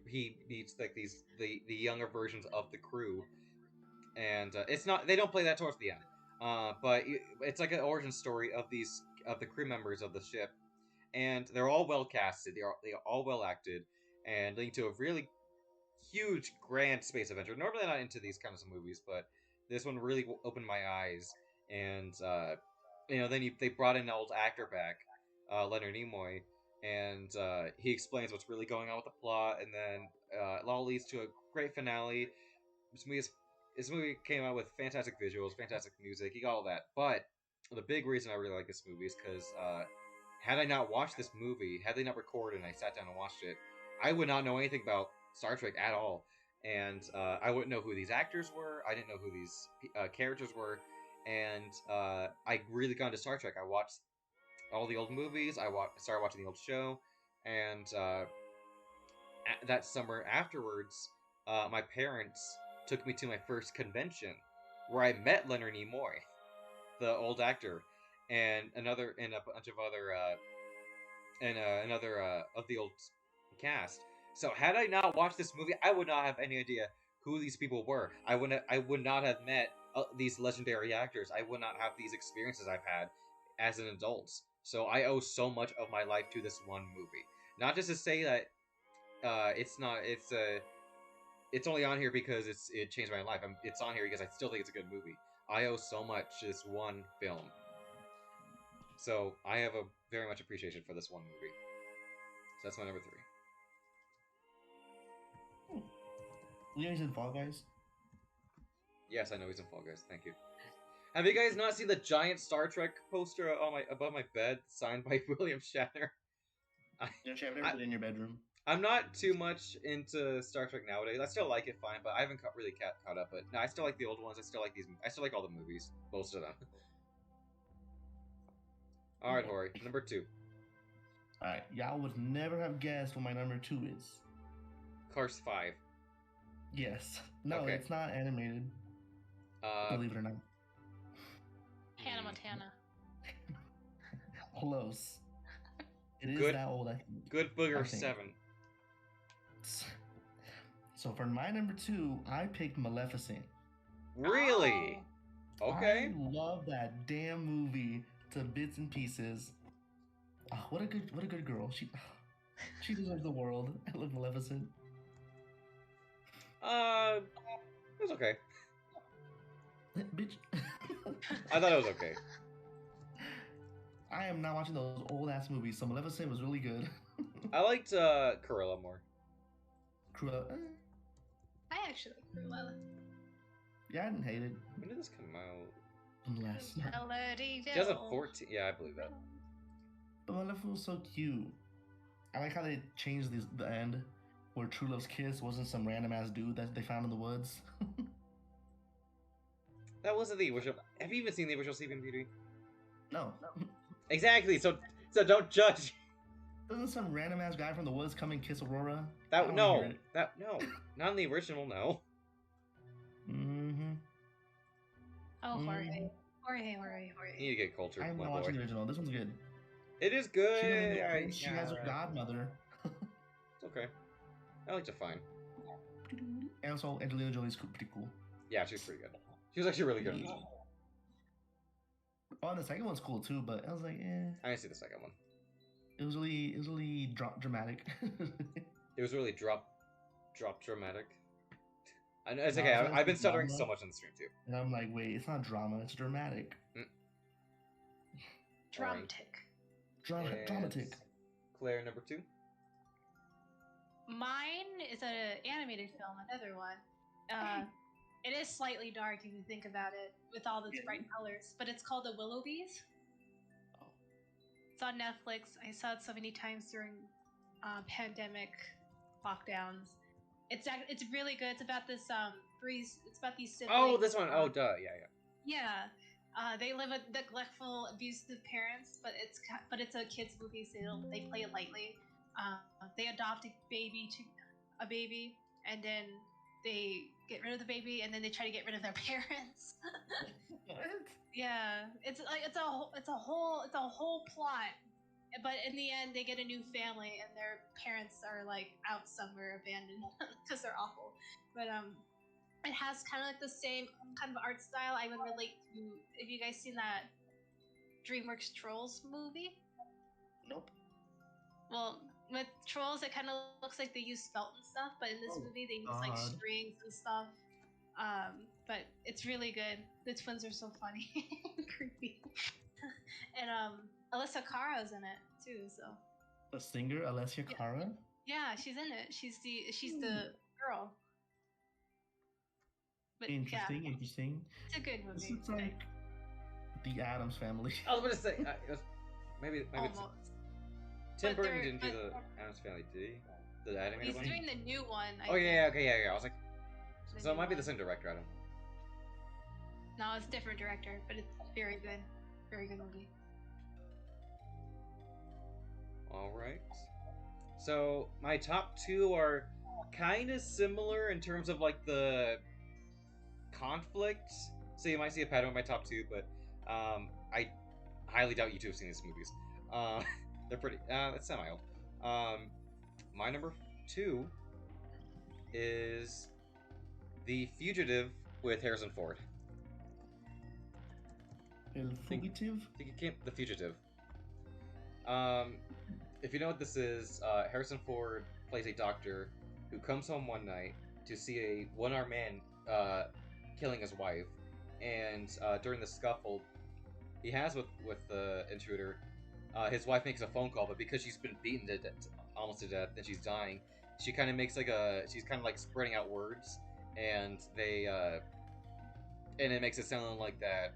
meets like the younger versions of the crew, and they don't play that towards the end, but it's like an origin story of the crew members of the ship, and they're all well casted, they're all well acted, and leading to a really huge grand space adventure. Normally I'm not into these kinds of movies, but this one really opened my eyes, and then they brought in an old actor back, Leonard Nimoy, and he explains what's really going on with the plot, and then it all leads to a great finale. This movie came out with fantastic visuals, fantastic music, you got all that, but the big reason I really like this movie is because had I not watched this movie, had they not recorded and I sat down and watched it, I would not know anything about Star Trek at all, and I wouldn't know who these actors were. I didn't know who these characters were, and I really got into Star Trek. I watched all the old movies. I started watching the old show, and that summer afterwards, my parents took me to my first convention, where I met Leonard Nimoy, the old actor, and a bunch of other of the old cast. So had I not watched this movie, I would not have any idea who these people were. I would not have met these legendary actors. I would not have these experiences I've had as an adult. So I owe so much of my life to this one movie. Not just to say that it's only on here because it changed my life. It's on here because I still think it's a good movie. I owe so much to this one film. So I have a very much appreciation for this one movie. So that's my number 3. You know he's in Fall Guys? Yes, I know he's in Fall Guys. Thank you. Have you guys not seen the giant Star Trek poster on my above my bed, signed by William Shatner? Actually, I've never been in your bedroom. I'm not too much into Star Trek nowadays. I still like it fine, but I haven't really caught up. But no, I still like the old ones. I still like these. I still like all the movies, most of them. All right, Hori, number 2. All right, y'all would never have guessed what my number 2 is. Cars 5. Yes. No, Okay. it's not animated. Believe it or not. Hannah Montana. Close. It is Good- that old, I think. Good Booger I think. 7. So for my number 2, I picked Maleficent. Really? Okay. I love that damn movie to bits and pieces. Oh, what a good girl. She deserves the world. I love Maleficent. It was okay. Bitch. I thought it was okay. I am not watching those old ass movies, so Maleficent was really good. I liked Cruella more. Cruella. I actually like Cruella. Yeah, I didn't hate it. When did this come out? Unless. Melody 2014. Yeah, I believe that. But Maleficent was so cute. I like how they changed the end, where True Love's kiss wasn't some random ass dude that they found in the woods. That wasn't the original. Have you even seen the original Sleeping Beauty? No. Exactly. So don't judge. Doesn't some random ass guy from the woods come and kiss Aurora? I That don't no. hear it. That no. Not in the original. No. Mm-hmm. Oh, Jorge. Mhm. Jorge. You need to get cultured, I'm my not boy. watching the original. This one's good. It is She, good. doesn't get I- kids, she has her yeah, godmother. It's okay. I liked it fine. And also, Angelina Jolie's pretty cool. Yeah, she was pretty good. She was actually really good. Oh, and the second one's cool too, but I was like, eh. I didn't see the second one. It was really dramatic. It was really drop dramatic. I know it's No, okay. it's I've been like stuttering drama. so much on the stream too. And I'm like, wait, it's not drama, it's dramatic. Dramatic. And Dramatic. Claire, number 2. Mine is an animated film, another one. It is slightly dark if you think about it, with all its bright colors, but it's called The Willoughbys. Oh. It's on Netflix. I saw it so many times during pandemic lockdowns. It's really good. It's about this it's about these siblings. Oh, this one. Oh, duh. Yeah. Yeah. They live with neglectful, abusive parents, but it's a kids movie, so they play it lightly. They adopt a baby, and then they get rid of the baby, and then they try to get rid of their parents. Yeah, it's a whole plot. But in the end, they get a new family, and their parents are like out somewhere, abandoned, because they're awful. But it has kind of like the same kind of art style I would relate to. Have you guys seen that DreamWorks Trolls movie? Nope. Well, with Trolls, it kind of looks like they use felt and stuff, but in this Oh, movie, they use like God. strings and stuff. But it's really good. The twins are so funny and creepy. And Alyssa Cara's in it too. So A singer, Alessia Cara? yeah, she's in it. She's the girl. But Interesting, yeah, interesting. it's a good This movie. looks like the Addams Family. I was gonna say it was, maybe it's Almost. Tim But Burton they're- didn't do but- the Addams Family, did he? The animated He's one. doing the new one. Oh yeah, okay, yeah. I was like, The so it new might be the one. same director. I don't know. No, it's a different director, but it's very good. Very good movie. All right. So my top 2 are kind of similar in terms of like the conflict. So you might see a pattern with my top 2, but I highly doubt you two have seen these movies. They're pretty. It's semi-old. My number 2 is The Fugitive with Harrison Ford. El Fugitive? I think it came The Fugitive. If you know what this is, Harrison Ford plays a doctor who comes home one night to see a one-armed man killing his wife, and during the scuffle he has with the intruder, his wife makes a phone call, but because she's been beaten to almost to death and she's dying, she kind of makes she's kind of like spreading out words, and they and it makes it sound like that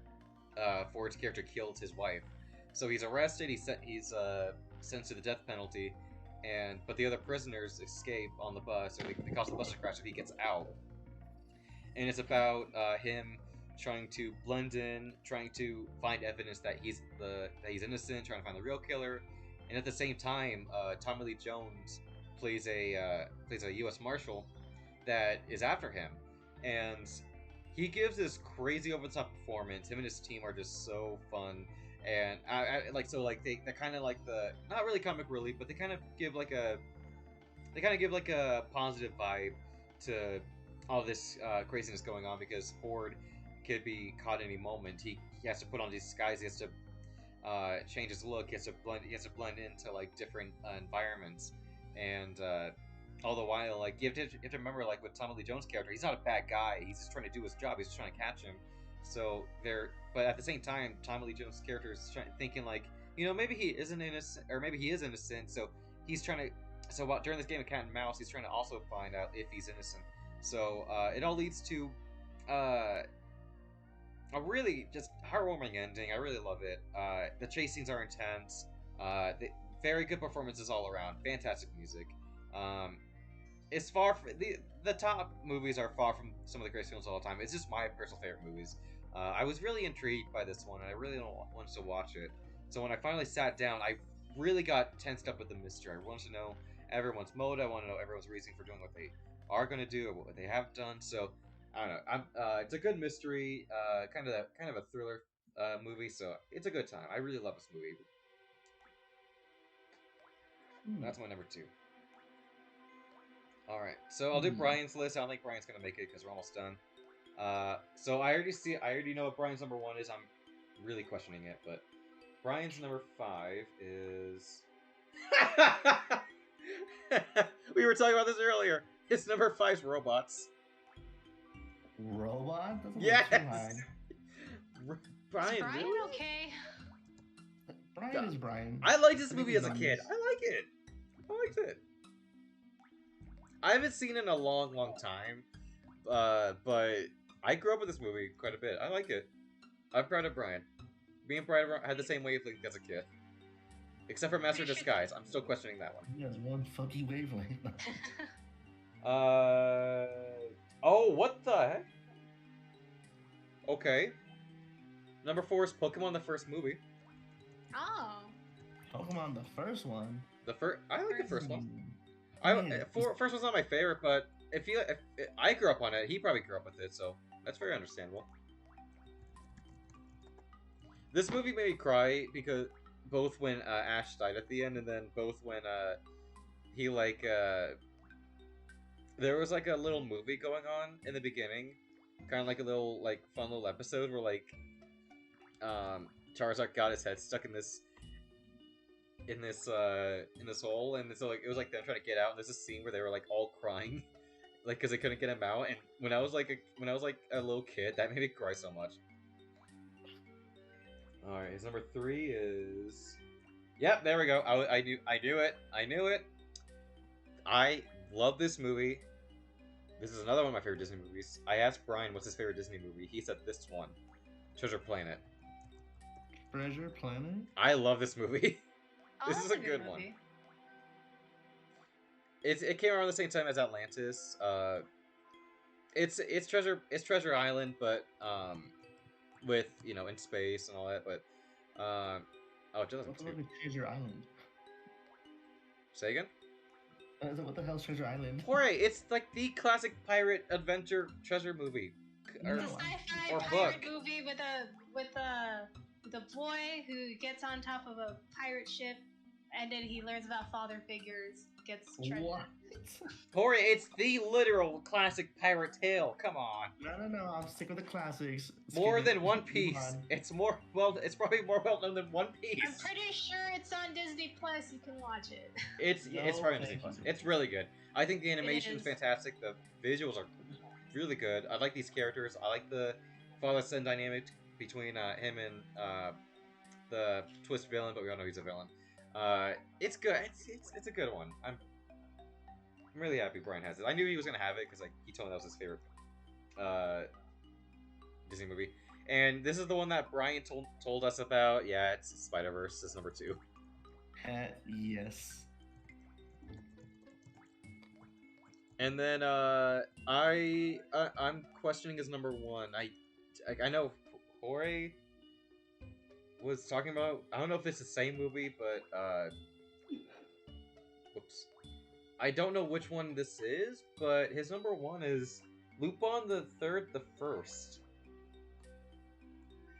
Ford's character killed his wife. So he's arrested. He's sentenced to the death penalty, but the other prisoners escape on the bus, or they cause the bus to crash if he gets out. And it's about him trying to blend in, trying to find evidence that he's innocent, trying to find the real killer, and at the same time, Tommy Lee Jones plays a U.S. Marshal that is after him, and he gives this crazy over the top performance. Him and his team are just so fun, and they're kind of like the not really comic relief, but they kind of give like a positive vibe to all this craziness going on, because Ford could be caught any moment. He has to put on these disguise. He has to change his look. He has to blend into like different environments, and all the while, like you have to remember, like with Tommy Lee Jones' character, he's not a bad guy. He's just trying to do his job. He's just trying to catch him. So but at the same time, Tommy Lee Jones' character is thinking like, maybe he isn't innocent, or maybe he is innocent. So he's trying to. So during this game of cat and mouse, he's trying to also find out if he's innocent. So it all leads to a really just heartwarming ending. I really love it. The chase scenes are intense. Very good performances all around. Fantastic music. It's far from the top movies are far from some of the greatest films of all time. It's just my personal favorite movies. I was really intrigued by this one, and I really wanted to watch it. So when I finally sat down, I really got tensed up with the mystery. I wanted to know everyone's mode. I want to know everyone's reasoning for doing what they are going to do or what they have done. So I don't know. It's a good mystery, kind of a thriller movie. So it's a good time. I really love this movie. That's my number 2. All right, so I'll do Brian's list. I don't think Brian's gonna make it because we're almost done. So I already know what Brian's number 1 is. I'm really questioning it, but Brian's number 5 is. We were talking about this earlier. His number 5 is Robots. Robot? Yes. Brian, Brian, really? okay. Brian is Brian. I liked this movie as a kid. I liked it. I haven't seen it in a long, long time, but I grew up with this movie quite a bit. I like it. I'm proud of Brian. Me and Brian had the same wavelength as a kid. Except for Master of Disguise. I'm still questioning that one. He has one funky wavelength. Oh, what the heck? Okay. Number 4 is Pokemon, the first movie. Oh. Pokemon, the first one? I like the first one. Man, First one's not my favorite, but if I grew up on it, he probably grew up with it, so that's very understandable. This movie made me cry because both when Ash died at the end, and then both when he there was like a little movie going on in the beginning, kind of like a little fun little episode where Charizard got his head stuck in this hole, and so it was like them trying to get out, and there's a scene where they were all crying because they couldn't get him out, and when I was a little kid, that made me cry so much. All right, his number 3 is yep, there we go. I knew it. I love this movie. This is another one of my favorite Disney movies. I asked Brian what's his favorite Disney movie. He said this one, Treasure Planet. Treasure Planet? I love this movie. Oh, This is a good one. It came around the same time as Atlantis. It's Treasure Island, but with in space and all that. But it doesn't. What's with Treasure Island? Say again. What the hell's Treasure Island? Jorge, it's like the classic pirate adventure treasure movie. No, It's a sci-fi or pirate book. movie with a boy who gets on top of a pirate ship, and then he learns about father figures, gets treasure. What? Jorge, it's the literal classic pirate tale. Come on. No. I'll stick with the classics. More Skip it. than One Move Piece. on. It's probably more well known than One Piece. I'm pretty sure it's on Disney Plus. You can watch it. It's probably on Disney thank Plus. you. It's really good. I think the animation is is. fantastic. The visuals are really good. I like these characters. I like the father-son dynamic between him and the twist villain, but we all know he's a villain. It's good. It's a good one. I'm really happy Brian has it. I knew he was gonna have it because he told me that was his favorite Disney movie. And this is the one that Brian told us about. Yeah, it's Spider-Verse is number 2. Yes. And then I'm questioning his number 1. I know Jorge was talking about. I don't know if it's the same movie, but whoops. I don't know which one this is, but his number 1 is Lupin the Third, the First.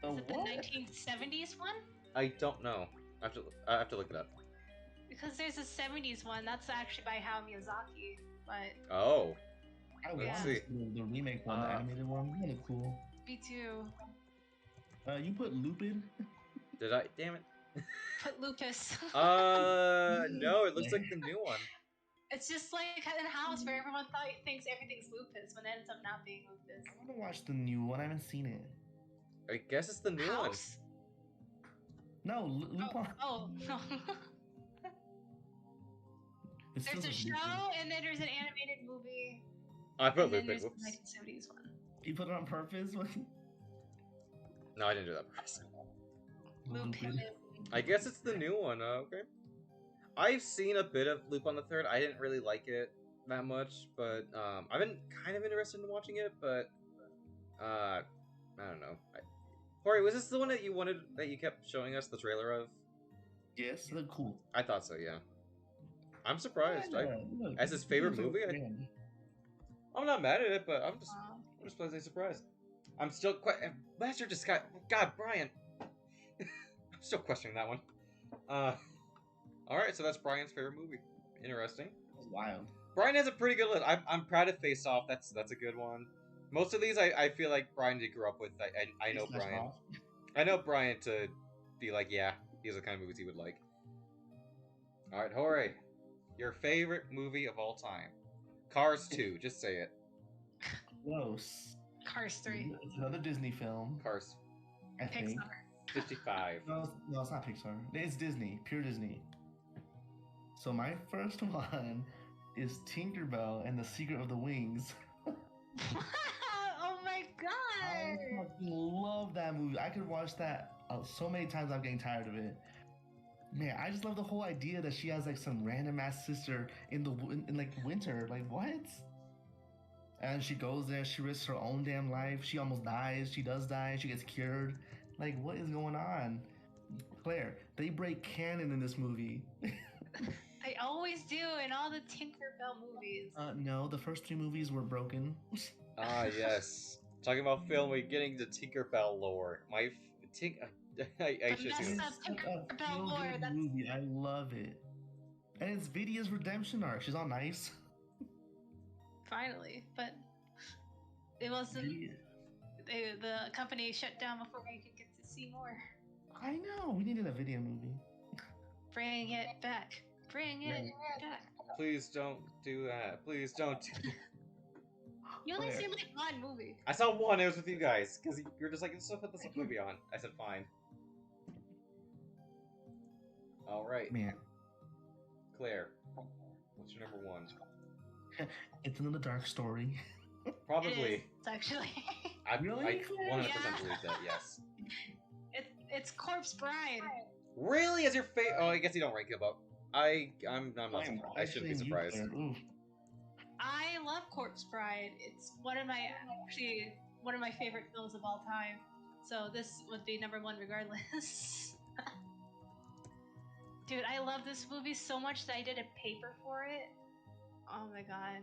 The Is it the what? 1970s one? I don't know. I have to look it up. Because there's a 70s one. That's actually by Hayao Miyazaki. But Oh, I Let's want see. the remake one, the animated one. Really cool. me too. You put Lupin? did I? Damn it. Put Lupus. No, it looks like the new one. It's just like in House where everyone thinks everything's Lupus when it ends up not being Lupus. I want to watch the new one. I haven't seen it. I guess it's the new one. House? No, Lupin. Oh, no. It's still There's a just show Lupin. and then there's an animated movie. I put And then Lupin. there's the Whoops. 1970s one. You put it on purpose? No, I didn't do that. Lupin. I guess it's the new one. Okay. I've seen a bit of Lupin the Third. I didn't really like it that much, but I've been kind of interested in watching it. But I don't know. Corey, was this the one that you kept showing us the trailer of? Yes, look cool. I thought so. Yeah. I'm surprised. Yeah, look, as his favorite movie, I'm not mad at it, but I'm just pleasantly surprised. I'm still Master just got God, Brian. I'm still questioning that one. All right, so that's Brian's favorite movie. Interesting. That's wild. Brian has a pretty good list. I'm proud of Face Off. That's a good one. Most of these I feel like Brian did grow up with. I know Face Brian. Off. I know Brian to be like, yeah, these are the kind of movies he would like. All right, Jorge, your favorite movie of all time? Cars 2. Just say it. Close. Cars 3. It's another Disney film. Cars I think. Pixar. 55. No, it's not Pixar. It's Disney. Pure Disney. So my first one is Tinkerbell and the Secret of the Wings. Oh my I god! fucking love that movie. I could watch that so many times. I'm getting tired of it. Man, I just love the whole idea that she has like some random ass sister in like winter. Like what? And she goes there. She risks her own damn life. She almost dies. She does die. She gets cured. Like what is going on? Claire, they break canon in this movie. They always do in all the Tinkerbell movies. No, the first 3 movies were broken. Ah, yes. Talking about film, we're getting to Tinkerbell lore. I should messed see up this. Tinkerbell lore. Feel-good That's movie. I love it. And it's Vidia's redemption arc. She's all nice. finally, but it wasn't. Vidia. The company shut down before we could get to see more. I know. We needed a video movie. Bring it back. Bring it back. Please don't do that. Please don't do that. You only Claire. seen like one movie. I saw one, it was with you guys, because you're just like, let's put this movie on. I said, fine. Alright, Man, Claire, what's your number 1? it's another dark story. Probably. It's actually. I Really? 100% Yeah. believe that, yes. It's Corpse Bride. Really? As your favorite? Oh, I guess you don't rank it up. I'm not I'm surprised. I shouldn't be questioning you, surprised. Claire. Ooh. I love Corpse Bride. It's one of my favorite films of all time. So this would be number 1 regardless. Dude, I love this movie so much that I did a paper for it. Oh my god.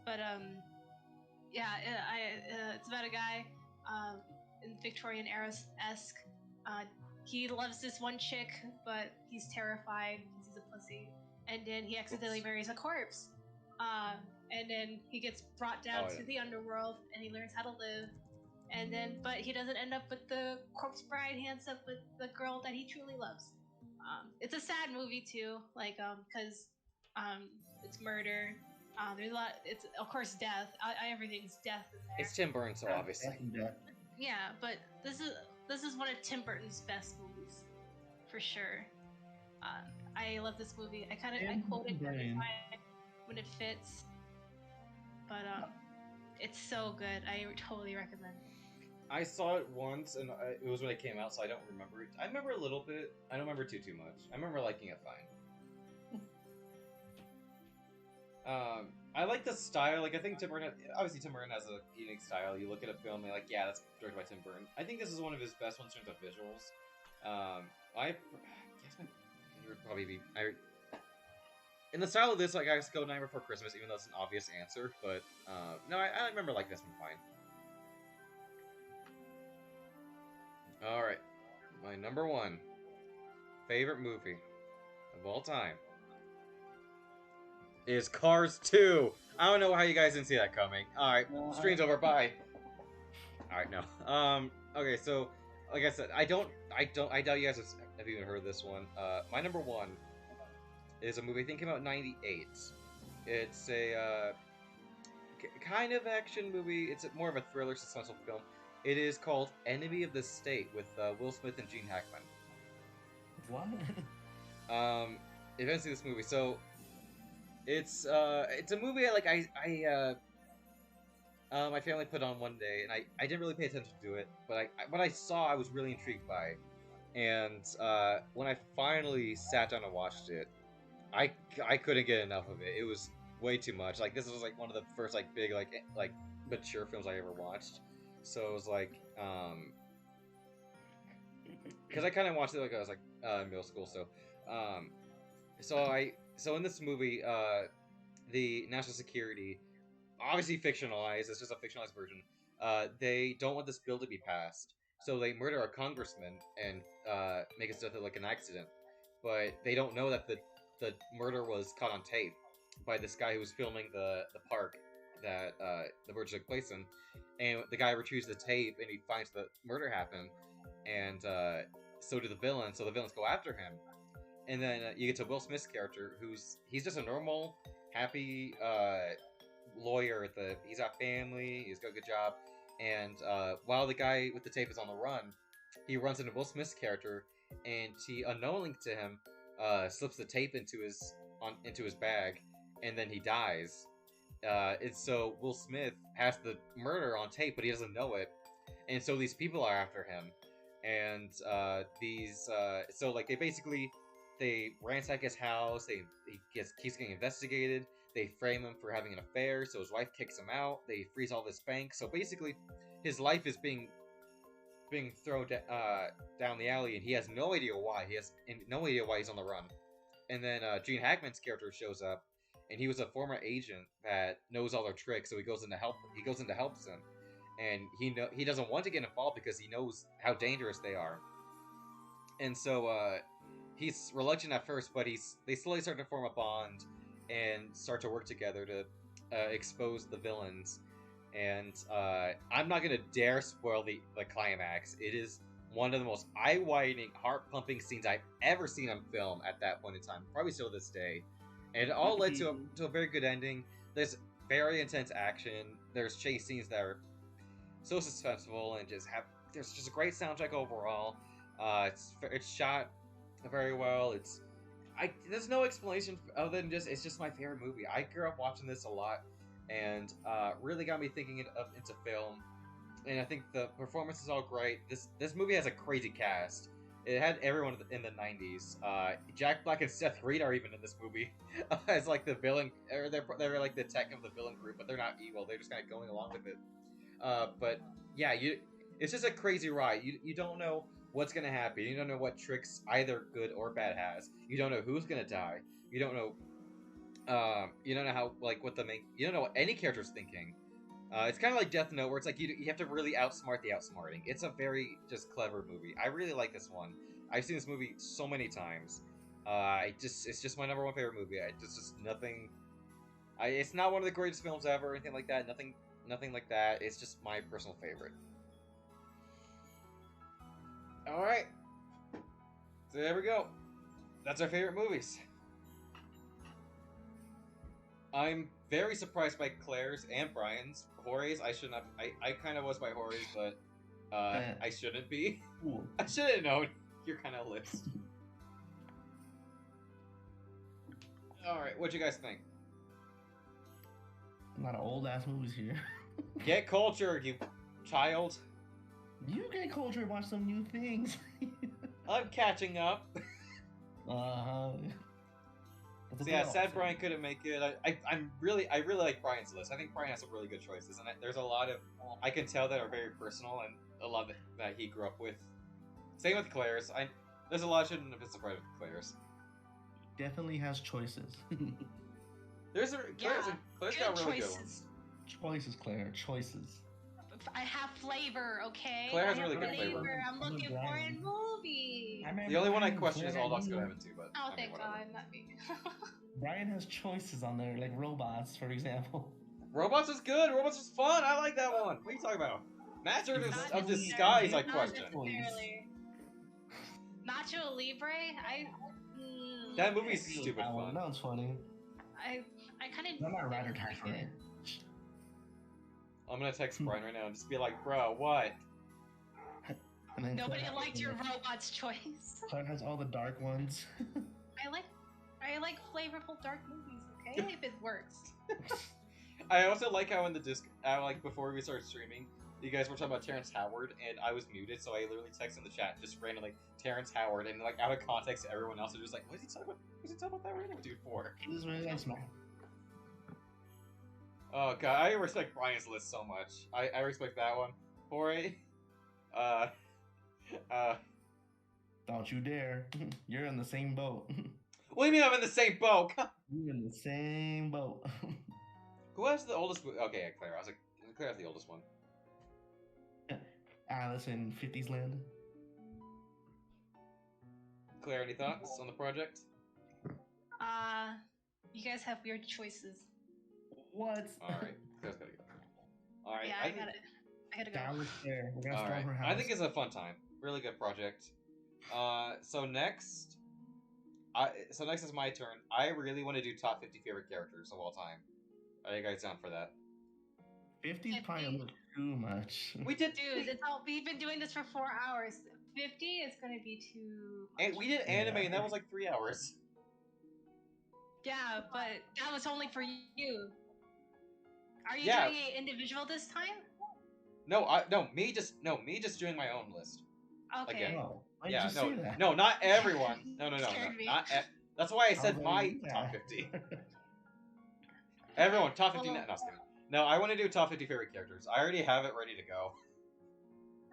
But yeah, it's about a guy in Victorian era-esque. He loves this one chick, but he's terrified because he's a pussy. And then he accidentally marries a corpse. And then he gets brought down to the underworld, and he learns how to live. And then, but he doesn't end up with the corpse bride. He ends up with the girl that he truly loves. It's a sad movie too, like because it's murder. There's a lot. It's of course death. Everything's death in there. It's Tim Burton, so obviously. Yeah, but this is one of Tim Burton's best movies, for sure. I love this movie. I quote it every time when it fits. But it's so good. I totally recommend it. I saw it once, and it was when it came out, so I don't remember it. I remember a little bit. I don't remember too much. I remember liking it fine. I like the style. Like, I think Tim Burton, obviously Tim Burton has a unique style. You look at a film and you're like, yeah, that's directed by Tim Burton. I think this is one of his best ones in terms of visuals. I guess my favorite would probably be... in the style of this, like, I just go Nightmare Before Christmas, even though it's an obvious answer. But, no, I remember liking this one fine. Alright. My number one favorite movie of all time is Cars 2. I don't know how you guys didn't see that coming. Alright, stream's over, bye. Alright, no. Okay, so, like I said, I doubt you guys have even heard of this one. My number one is a movie I think came out in 98. It's a, kind of action movie. It's more of a thriller, suspenseful film. It is called Enemy of the State with Will Smith and Gene Hackman. What? If you haven't seen this movie, so it's a movie my family put on one day, and I didn't really pay attention to it, but what I saw I was really intrigued by, and when I finally sat down and watched it, I couldn't get enough of it. It was way too much. Like, this was like one of the first like big like mature films I ever watched. So it was like, because I kind of watched it like I was like middle school. So in this movie, the national security, obviously fictionalized. It's just a fictionalized version. They don't want this bill to be passed, so they murder a congressman and make it so that like an accident. But they don't know that the murder was caught on tape by this guy who was filming the park that the murder took place in. And the guy retrieves the tape, and he finds the murder happened, and so do the villains. So the villains go after him, and then you get to Will Smith's character, he's just a normal, happy lawyer. He's got family, he's got a good job, and while the guy with the tape is on the run, he runs into Will Smith's character, and he, unknowingly to him, slips the tape into his bag, and then he dies. And so Will Smith has the murder on tape, but he doesn't know it, and so these people are after him, and so like they ransack his house. He keeps getting investigated. They frame him for having an affair, so his wife kicks him out. They freeze all this bank. So basically, his life is being thrown down the alley, and he has no idea why. He has no idea why he's on the run. And then Gene Hackman's character shows up, and he was a former agent that knows all their tricks, so he goes in to help them, and he doesn't want to get involved because he knows how dangerous they are. And so he's reluctant at first, but they slowly start to form a bond and start to work together to expose the villains. And I'm not gonna dare spoil the climax. It is one of the most eye-widening, heart-pumping scenes I've ever seen on film at that point in time, probably still to this day. And it all led to a very good ending. There's very intense action. There's chase scenes that are so suspenseful, and there's just a great soundtrack overall. It's shot very well. There's no explanation other than it's just my favorite movie. I grew up watching this a lot, and really got me thinking into film. And I think the performance is all great. This movie has a crazy cast. It had everyone in the 90s. Jack Black and Seth Green are even in this movie as like the villain, or they're like the tech of the villain group, but they're not evil. They're just kind of going along with it. But yeah, it's just a crazy ride. You don't know what's gonna happen. You don't know what tricks either good or bad has. You don't know who's gonna die. You don't know. You don't know how you don't know what any character's thinking. It's kind of like Death Note, where it's like you have to really outsmart the outsmarting. It's a very just clever movie. I really like this one. I've seen this movie so many times. It's just my number one favorite movie. Just nothing. It's not one of the greatest films ever, or anything like that. Nothing like that. It's just my personal favorite. All right. So there we go. That's our favorite movies. I'm very surprised by Claire's and Brian's. Jorge's, I should not. I kind of was by Jorge's, but I shouldn't be. Ooh. I should have known your kind of list. All right, what'd you guys think? A lot of old ass movies here. Get cultured, you child. You get culture and watch some new things. I'm catching up. uh-huh. So yeah, sad Brian couldn't make it. I really like Brian's list. I think Brian has some really good choices, and there's a lot of I can tell that are very personal, and a lot that he grew up with. Same with Claire's. There's a lot I shouldn't have been surprised with Claire's. Definitely has choices. Claire's got really good ones. Choices, Claire. Choices. I have flavor, okay? Claire has I really have good flavor. I'm looking for in movies. The only one I question is All Dogs Go to Heaven too, but Oh, I mean, thank whatever. God, not me. Brian has choices on there, like robots, for example. Robots is good. Robots is fun. I like that one. What are you talking about? Master of Disguise, I question. Nacho Libre, That movie's stupid fun. That was funny. I kind of. I'm not rider type for it. I'm gonna text Brian right now and just be like, bro, what? Nobody liked your robot's choice. Claire has all the dark ones. I like flavorful dark movies, okay? If it works. I also like how in the before we started streaming, you guys were talking about Terrence Howard, and I was muted, so I literally texted in the chat just randomly Terrence Howard, and like out of context to everyone else, they're just like, what is he talking about? What's he talking about that random dude for? He was really nice, man. Oh god, I respect Brian's list so much. I respect that one. Jorge, don't you dare. You're in the same boat. What do you mean I'm in the same boat? You're in the same boat. Who has the oldest? Okay, yeah, Claire. I was like, Claire has the oldest one. Alice in 50s Land. Claire, any thoughts on the project? You guys have weird choices. What? Alright, Claire's gotta go. Alright, yeah, I gotta go. Down with Claire. We're gonna All storm right. her house. I think it's a fun time. Really good project. So next is my turn. I really want to do top 50 favorite characters of all time. Are you guys down for that? 50 is probably a little too much. We did, dude. We've been doing this for 4 hours. 50 is gonna be too much. And we did anime, and that was like 3 hours. Yeah, but that was only for you. Are you Yeah. doing it individual this time? Me just doing my own list. Okay. Again. Oh, why did Yeah, you say that? no, not everyone. No, Scared me. that's why I said was my like, top yeah. 50. Everyone, top 50. Well, No, I was kidding. No, I want to do top 50 favorite characters. I already have it ready to go.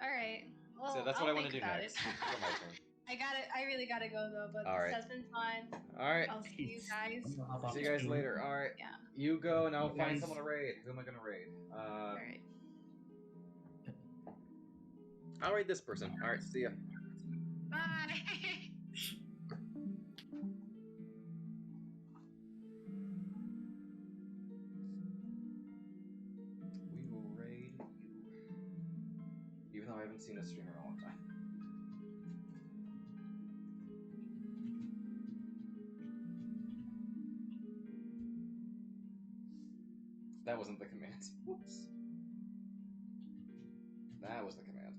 All right. Well, So that's what I want to do about next. it. For my turn. I really gotta go though. But All this right. has been fun. All right. I'll see you guys. See you guys later. All right. Yeah. You go, and I'll find Guys. someone to raid. Who am I gonna raid? All right. I'll raid this person. All right. See ya. Bye. We will raid you. Even though I haven't seen a streamer in a long time. That wasn't the command. Whoops. That was the command.